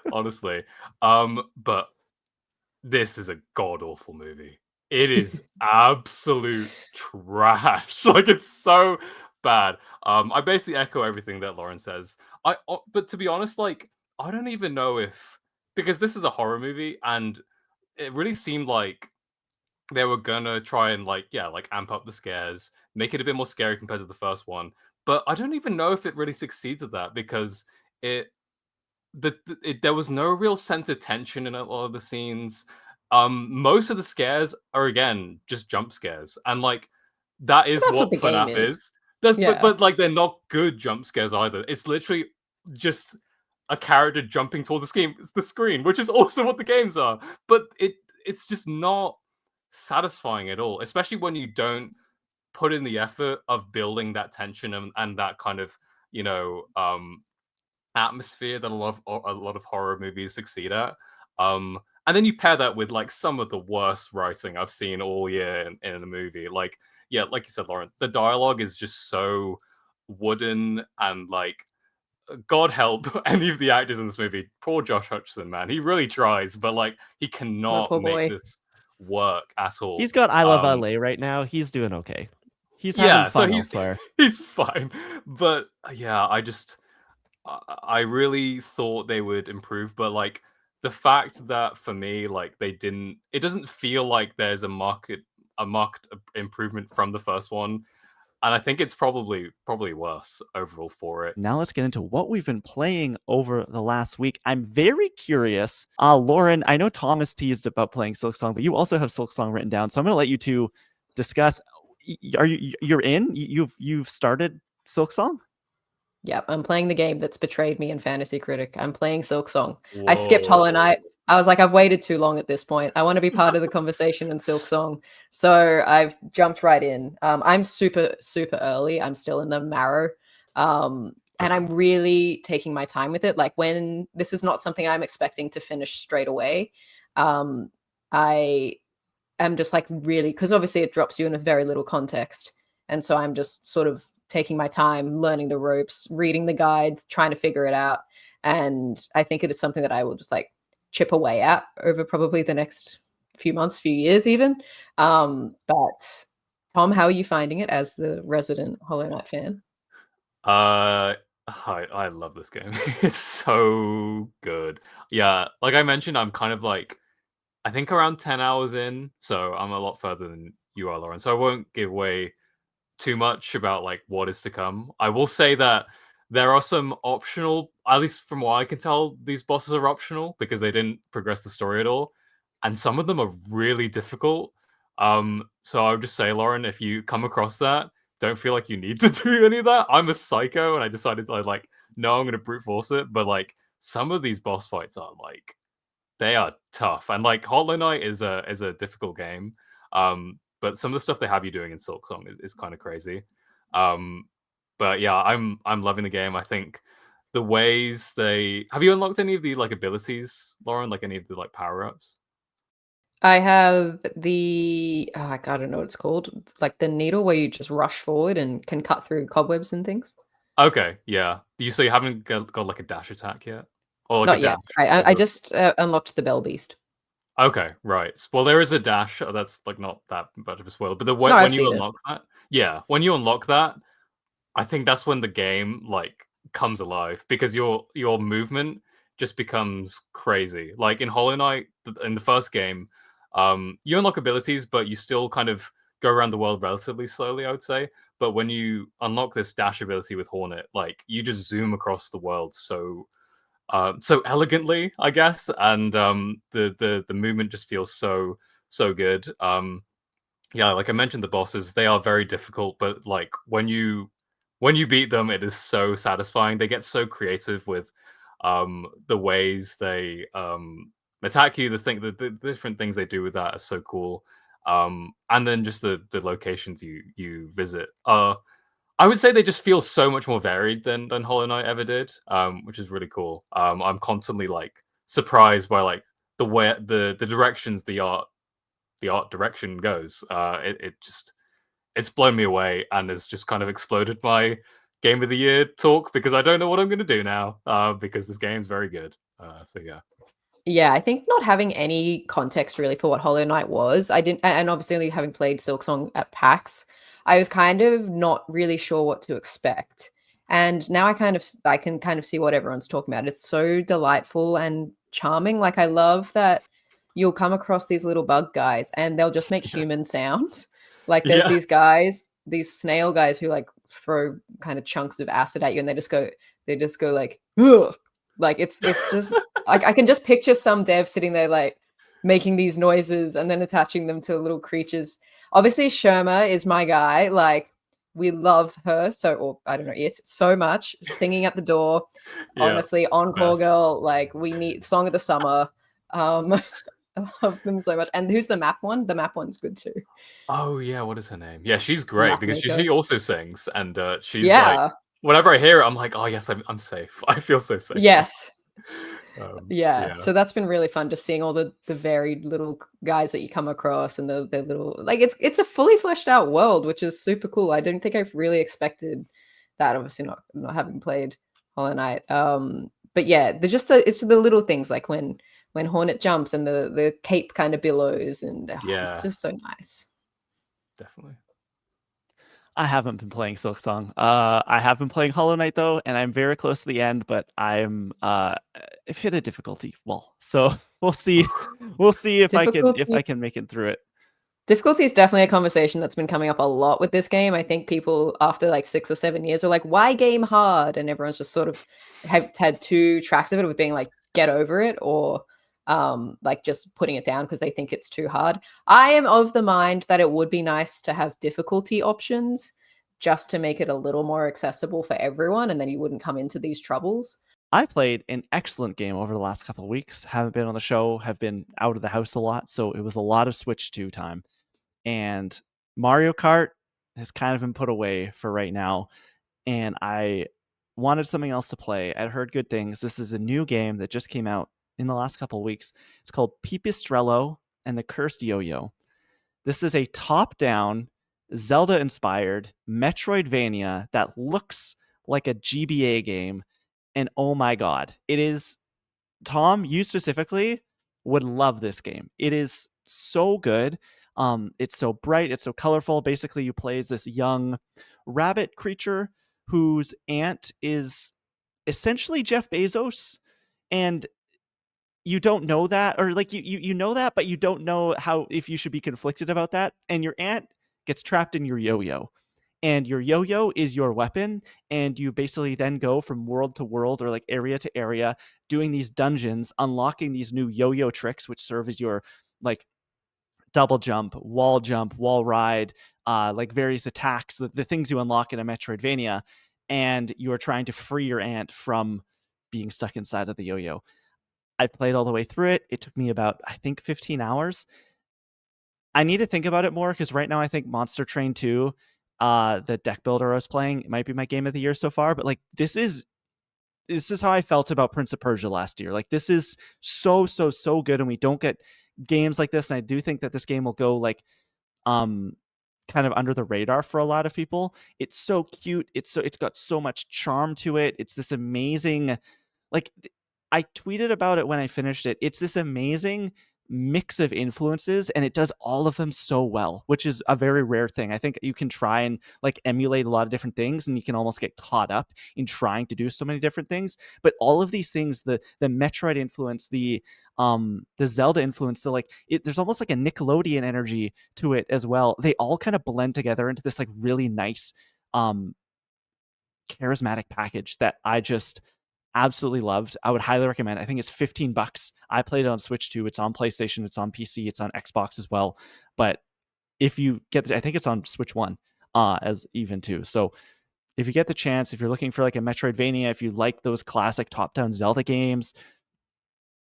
there. Honestly. But this is a god awful movie. It is absolute trash. Like, it's so bad. I basically echo everything that Lauren says. But to be honest, like, I don't even know if, because this is a horror movie, and it really seemed like they were gonna try and like amp up the scares, make it a bit more scary compared to the first one. But I don't even know if it really succeeds at that, because it there was no real sense of tension in a lot of the scenes. Most of the scares are again just jump scares, and like that is that's what what the game FNAF is. is. That's Yeah. but like they're not good jump scares either. It's literally just a character jumping towards the screen, which is also what the games are. But it's just not satisfying at all, especially when you don't put in the effort of building that tension and that kind of you know atmosphere that a lot of horror movies succeed at. And then you pair that with like some of the worst writing I've seen all year in a movie. Like, yeah, like you said, Lauren, the dialogue is just so wooden and like God help any of the actors in this movie. Poor Josh Hutcherson, man. He really tries, but like he My cannot poor make boy. this work at all. He's got I Love LA right now. He's doing okay. He's Yeah, having so fun he's elsewhere. he's fine. But yeah, I really thought they would improve, but like the fact that for me, like they didn't, it doesn't feel like there's a marked improvement from the first one, and I think it's probably worse overall for it. Now let's get into what we've been playing over the last week. I'm very curious. Lauren, I know Thomas teased about playing Silksong, but you also have Silksong written down, so I'm going to let you two discuss. You're in? You've started Silksong? Yep, I'm playing the game that's betrayed me in Fantasy Critic. I'm playing Silksong. I skipped Hollow Knight. I was like, I've waited too long at this point. I want to be part of the conversation in Silksong. So I've jumped right in. I'm super, super early. I'm still in the marrow. And I'm really taking my time with it. Like when this is not something I'm expecting to finish straight away. I am just like really, because obviously it drops you in a very little context. And so I'm just sort of taking my time, learning the ropes, reading the guides, trying to figure it out. And I think it is something that I will just like chip away at over probably the next few months, few years even. But Tom, how are you finding it as the resident Hollow Knight fan? I love this game. It's so good. Yeah, like I mentioned, I'm kind of like, I think around 10 hours in, so I'm a lot further than you are, Lauren. So I won't give away too much about like what is to come. I will say that there are some optional, at least from what I can tell, these bosses are optional because they didn't progress the story at all, and some of them are really difficult. So I would just say, Lauren, if you come across that, don't feel like you need to do any of that. I'm a psycho, and I decided like, no, I'm gonna brute force it. But like some of these boss fights are like they are tough, and like Hollow Knight is a difficult game. But some of the stuff they have you doing in Silksong is kind of crazy. But yeah, I'm loving the game. I think the ways they have you unlocked any of the like abilities, Lauren, like any of the like power ups? I have the I don't know what it's called, like the needle where you just rush forward and can cut through cobwebs and things. Okay, yeah. So you haven't got like a dash attack yet, or like Not a yet. dash? I just unlocked the Bell Beast. Okay, right. Well, there is a dash. That's like not that much of a spoiler, but I've when you seen it. unlock that, yeah, when you unlock that, I think that's when the game like comes alive because your movement just becomes crazy. Like in Hollow Knight, in the first game, you unlock abilities, but you still kind of go around the world relatively slowly, I would say. But when you unlock this dash ability with Hornet, like you just zoom across the world so elegantly, I guess, and the movement just feels so good. Yeah, like I mentioned, the bosses, they are very difficult, but like when you beat them, it is so satisfying. They get so creative with the ways they attack you. The different things they do with that are so cool. And then just the locations you visit. I would say they just feel so much more varied than Hollow Knight ever did, which is really cool. I'm constantly like surprised by like the way the directions the art direction goes. It's blown me away and has just kind of exploded my game of the year talk because I don't know what I'm going to do now because this game's very good. So yeah. Yeah, I think not having any context really for what Hollow Knight was, I didn't, and obviously only having played Silksong at PAX, I was kind of not really sure what to expect. And now I can kind of see what everyone's talking about. It's so delightful and charming. Like I love that you'll come across these little bug guys and they'll just make Yeah. human sounds. Like there's Yeah. these guys, these snail guys who like throw kind of chunks of acid at you and they just go like, ugh. Like it's just I can just picture some dev sitting there like making these noises and then attaching them to little creatures. Obviously, Sherma is my guy. Like we love her so, or I don't know, yes, so much. Singing at the door, Yeah. honestly, Encore best. Girl. Like we need Song of the Summer. I love them so much. And who's the map one? The map one's good too. Oh yeah, what is her name? Yeah, she's great Map because maker. she also sings, and she's like, Yeah. whenever I hear it, I'm like, oh yes, I'm safe. I feel so safe. Yes. Yeah. So that's been really fun, just seeing all the varied little guys that you come across and the little, like it's a fully fleshed out world, which is super cool. I don't think I've really expected that, obviously not having played Hollow Knight. But yeah, they're just it's the little things like when Hornet jumps and the cape kind of billows, and Yeah. it's just so nice. Definitely. I haven't been playing Silksong. I have been playing Hollow Knight though, and I'm very close to the end, but I've hit a difficulty wall. So we'll see. We'll see if I can make it through it. Difficulty is definitely a conversation that's been coming up a lot with this game. I think people after like 6 or 7 years are like, why game hard? And everyone's just sort of have had two tracks of it, with being like, get over it, or like just putting it down because they think it's too hard. I am of the mind that it would be nice to have difficulty options just to make it a little more accessible for everyone, and then you wouldn't come into these troubles. I played an excellent game over the last couple of weeks. Haven't been on the show, have been out of the house a lot, so it was a lot of Switch 2 time. And Mario Kart has kind of been put away for right now, and I wanted something else to play. I'd heard good things. This is a new game that just came out in the last couple of weeks. It's called Pipistrello and the Cursed Yo-Yo. This is a top-down, Zelda-inspired Metroidvania that looks like a GBA game, and oh my god, it is... Tom, you specifically would love this game. It is so good. It's so bright, it's so colorful. Basically, you play as this young rabbit creature whose aunt is essentially Jeff Bezos, and you don't know that, or like you know that, but you don't know how, if you should be conflicted about that. And your aunt gets trapped in your yo-yo, and your yo-yo is your weapon, and you basically then go from world to world, or like area to area, doing these dungeons, unlocking these new yo-yo tricks, which serve as your like double jump, wall ride, like various attacks, the things you unlock in a Metroidvania, and you are trying to free your aunt from being stuck inside of the yo-yo. I played all the way through it. It took me about, I think, 15 hours. I need to think about it more, because right now I think Monster Train 2, the deck builder I was playing, it might be my game of the year so far, but like this is how I felt about Prince of Persia last year. Like this is so good, and we don't get games like this, and I do think that this game will go like kind of under the radar for a lot of people. It's so cute. It's got so much charm to it. It's this amazing, like, I tweeted about it when I finished it. It's this amazing mix of influences, and it does all of them so well, which is a very rare thing. I think you can try and like emulate a lot of different things, and you can almost get caught up in trying to do so many different things. But all of these things, the Metroid influence, the Zelda influence, there's almost like a Nickelodeon energy to it as well. They all kind of blend together into this like really nice charismatic package that I just absolutely loved. I would highly recommend. I think it's $15. I played it on Switch too. It's on PlayStation, it's on PC, it's on Xbox as well. But if you get I think it's on Switch 1 as even too. So if you get the chance, if you're looking for like a Metroidvania, if you like those classic top-down Zelda games,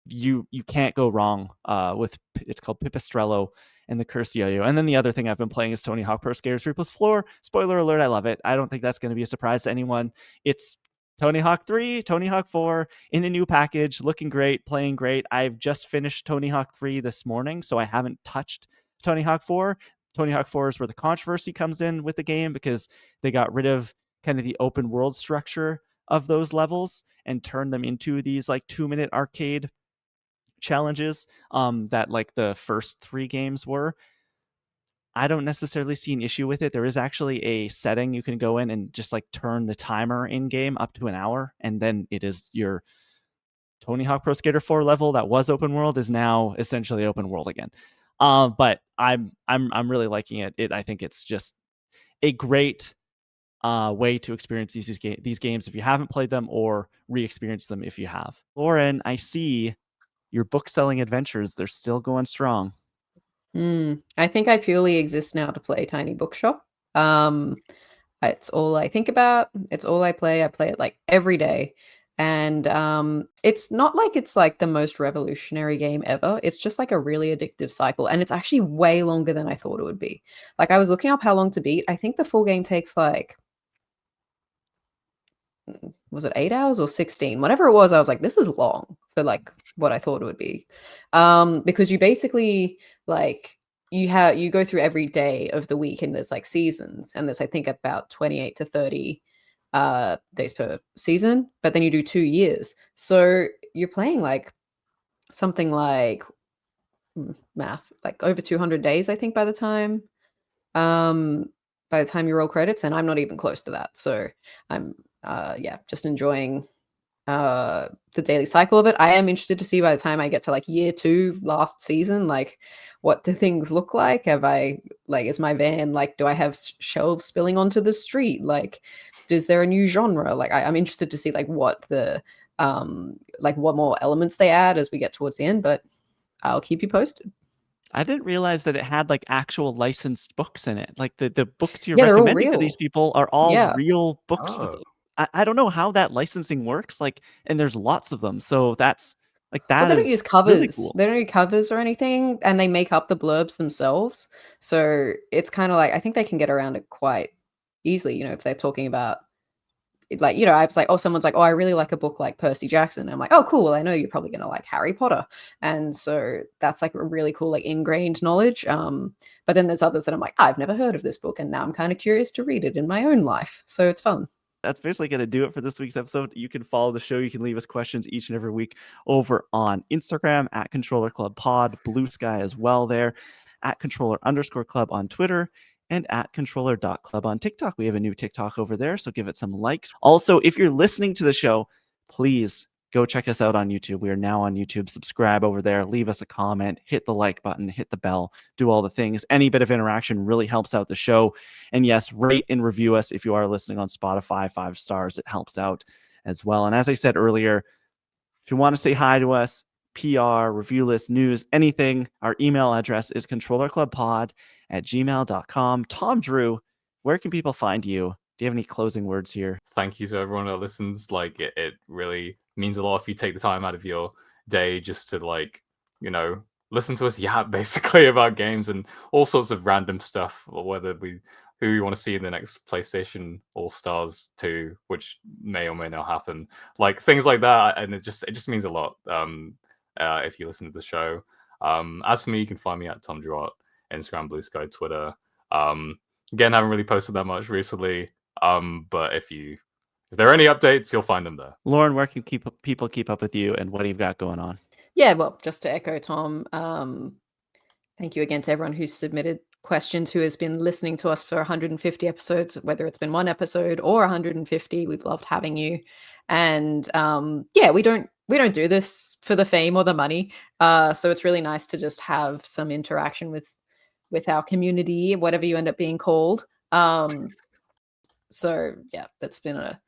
you can't go wrong with, it's called Pipistrello and the Cursed Yo-Yo. And then the other thing I've been playing is Tony Hawk Pro Skater 3 Plus Floor. Spoiler alert, I love it. I don't think that's going to be a surprise to anyone. It's Tony Hawk 3, Tony Hawk 4 in the new package, looking great, playing great. I've just finished Tony Hawk 3 this morning, so I haven't touched Tony Hawk 4. Tony Hawk 4 is where the controversy comes in with the game, because they got rid of kind of the open world structure of those levels and turned them into these like 2-minute arcade challenges that like the first 3 games were. I don't necessarily see an issue with it. There is actually a setting you can go in and just like turn the timer in game up to an hour, and then it is your Tony Hawk Pro Skater 4 level that was open world is now essentially open world again. But I'm really liking it. I think it's just a great way to experience these games if you haven't played them, or re-experience them if you have. Lauren, I see your book selling adventures. They're still going strong. I think I purely exist now to play Tiny Bookshop. It's all I think about. It's all I play. I play it like every day. And it's not like it's like the most revolutionary game ever. It's just like a really addictive cycle. And it's actually way longer than I thought it would be. Like I was looking up how long to beat. I think the full game takes like, was it 8 hours or 16? Whatever it was, I was like, this is long for like what I thought it would be. Because you basically like you go through every day of the week, and there's like seasons, and there's I think about 28 to 30 days per season, but then you do 2 years. So you're playing like something like math, like over 200 days, I think, by the time you roll credits, and I'm not even close to that. So I'm just enjoying the daily cycle of it. I am interested to see by the time I get to like year 2, last season, like what do things look like? Have I like, is my van like, do I have shelves spilling onto the street? Like, is there a new genre? Like I'm interested to see like what the like what more elements they add as we get towards the end, but I'll keep you posted. I didn't realize that it had like actual licensed books in it. Like the books you're Yeah, they're all recommending to real. these people are all Yeah. real books with I don't know how that licensing works, like, and there's lots of them. So that's like Well, that they don't is use covers. really cool. They don't use covers or anything, and they make up the blurbs themselves. So it's kind of like I think they can get around it quite easily. You know, if they're talking about like, you know, I was like, oh, someone's like, oh, I really like a book like Percy Jackson. And I'm like, oh, cool. Well, I know you're probably gonna like Harry Potter, and so that's like a really cool like ingrained knowledge. But then there's others that I'm like, I've never heard of this book, and now I'm kind of curious to read it in my own life. So it's fun. That's basically going to do it for this week's episode. You can follow the show. You can leave us questions each and every week over on Instagram at Controller Club Pod, Blue Sky as well there, at Controller_Club on Twitter, and at controller.club on TikTok. We have a new TikTok over there, so give it some likes. Also, if you're listening to the show, please go check us out on YouTube. We are now on YouTube. Subscribe over there. Leave us a comment. Hit the like button. Hit the bell. Do all the things. Any bit of interaction really helps out the show. And yes, rate and review us if you are listening on Spotify. 5 stars. It helps out as well. And as I said earlier, if you want to say hi to us, PR, review list, news, anything, our email address is controllerclubpod@gmail.com. Tom Drew, where can people find you? Do you have any closing words here? Thank you to everyone that listens. Like it really means a lot if you take the time out of your day just to like, you know, listen to us yap basically about games and all sorts of random stuff, or whether who you want to see in the next PlayStation All Stars 2, which may or may not happen. Like things like that, and it just means a lot. If you listen to the show. As for me, you can find me at Tom Drew, Instagram, Blue Sky, Twitter. Again, haven't really posted that much recently. But if there are any updates, you'll find them there. Lauren, where can people keep up with you, and what do you've got going on? Yeah, well, just to echo Tom, thank you again to everyone who's submitted questions, who has been listening to us for 150 episodes, whether it's been one episode or 150. We've loved having you. And we don't do this for the fame or the money. So it's really nice to just have some interaction with our community, whatever you end up being called. So yeah, that's been a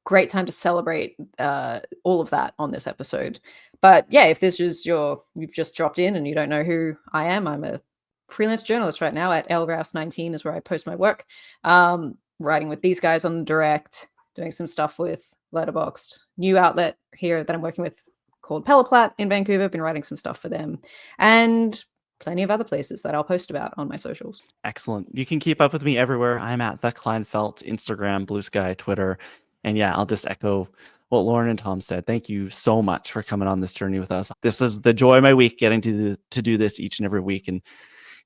great time to celebrate all of that on this episode. But yeah, if this is you've just dropped in and you don't know who I am, I'm a freelance journalist right now at lrouse19 is where I post my work. Writing with these guys on the direct, doing some stuff with Letterboxd, new outlet here that I'm working with called Pelleplat in Vancouver. Been writing some stuff for them, and plenty of other places that I'll post about on my socials. Excellent. You can keep up with me everywhere. I'm at The Kleinfeld, Instagram, Blue Sky, Twitter. And yeah, I'll just echo what Lauren and Tom said. Thank you so much for coming on this journey with us. This is the joy of my week, getting to do this each and every week and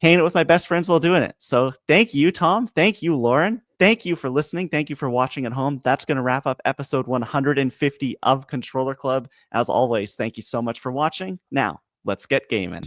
hanging out with my best friends while doing it. So thank you, Tom. Thank you, Lauren. Thank you for listening. Thank you for watching at home. That's going to wrap up episode 150 of Controller Club. As always, thank you so much for watching. Now, let's get gaming.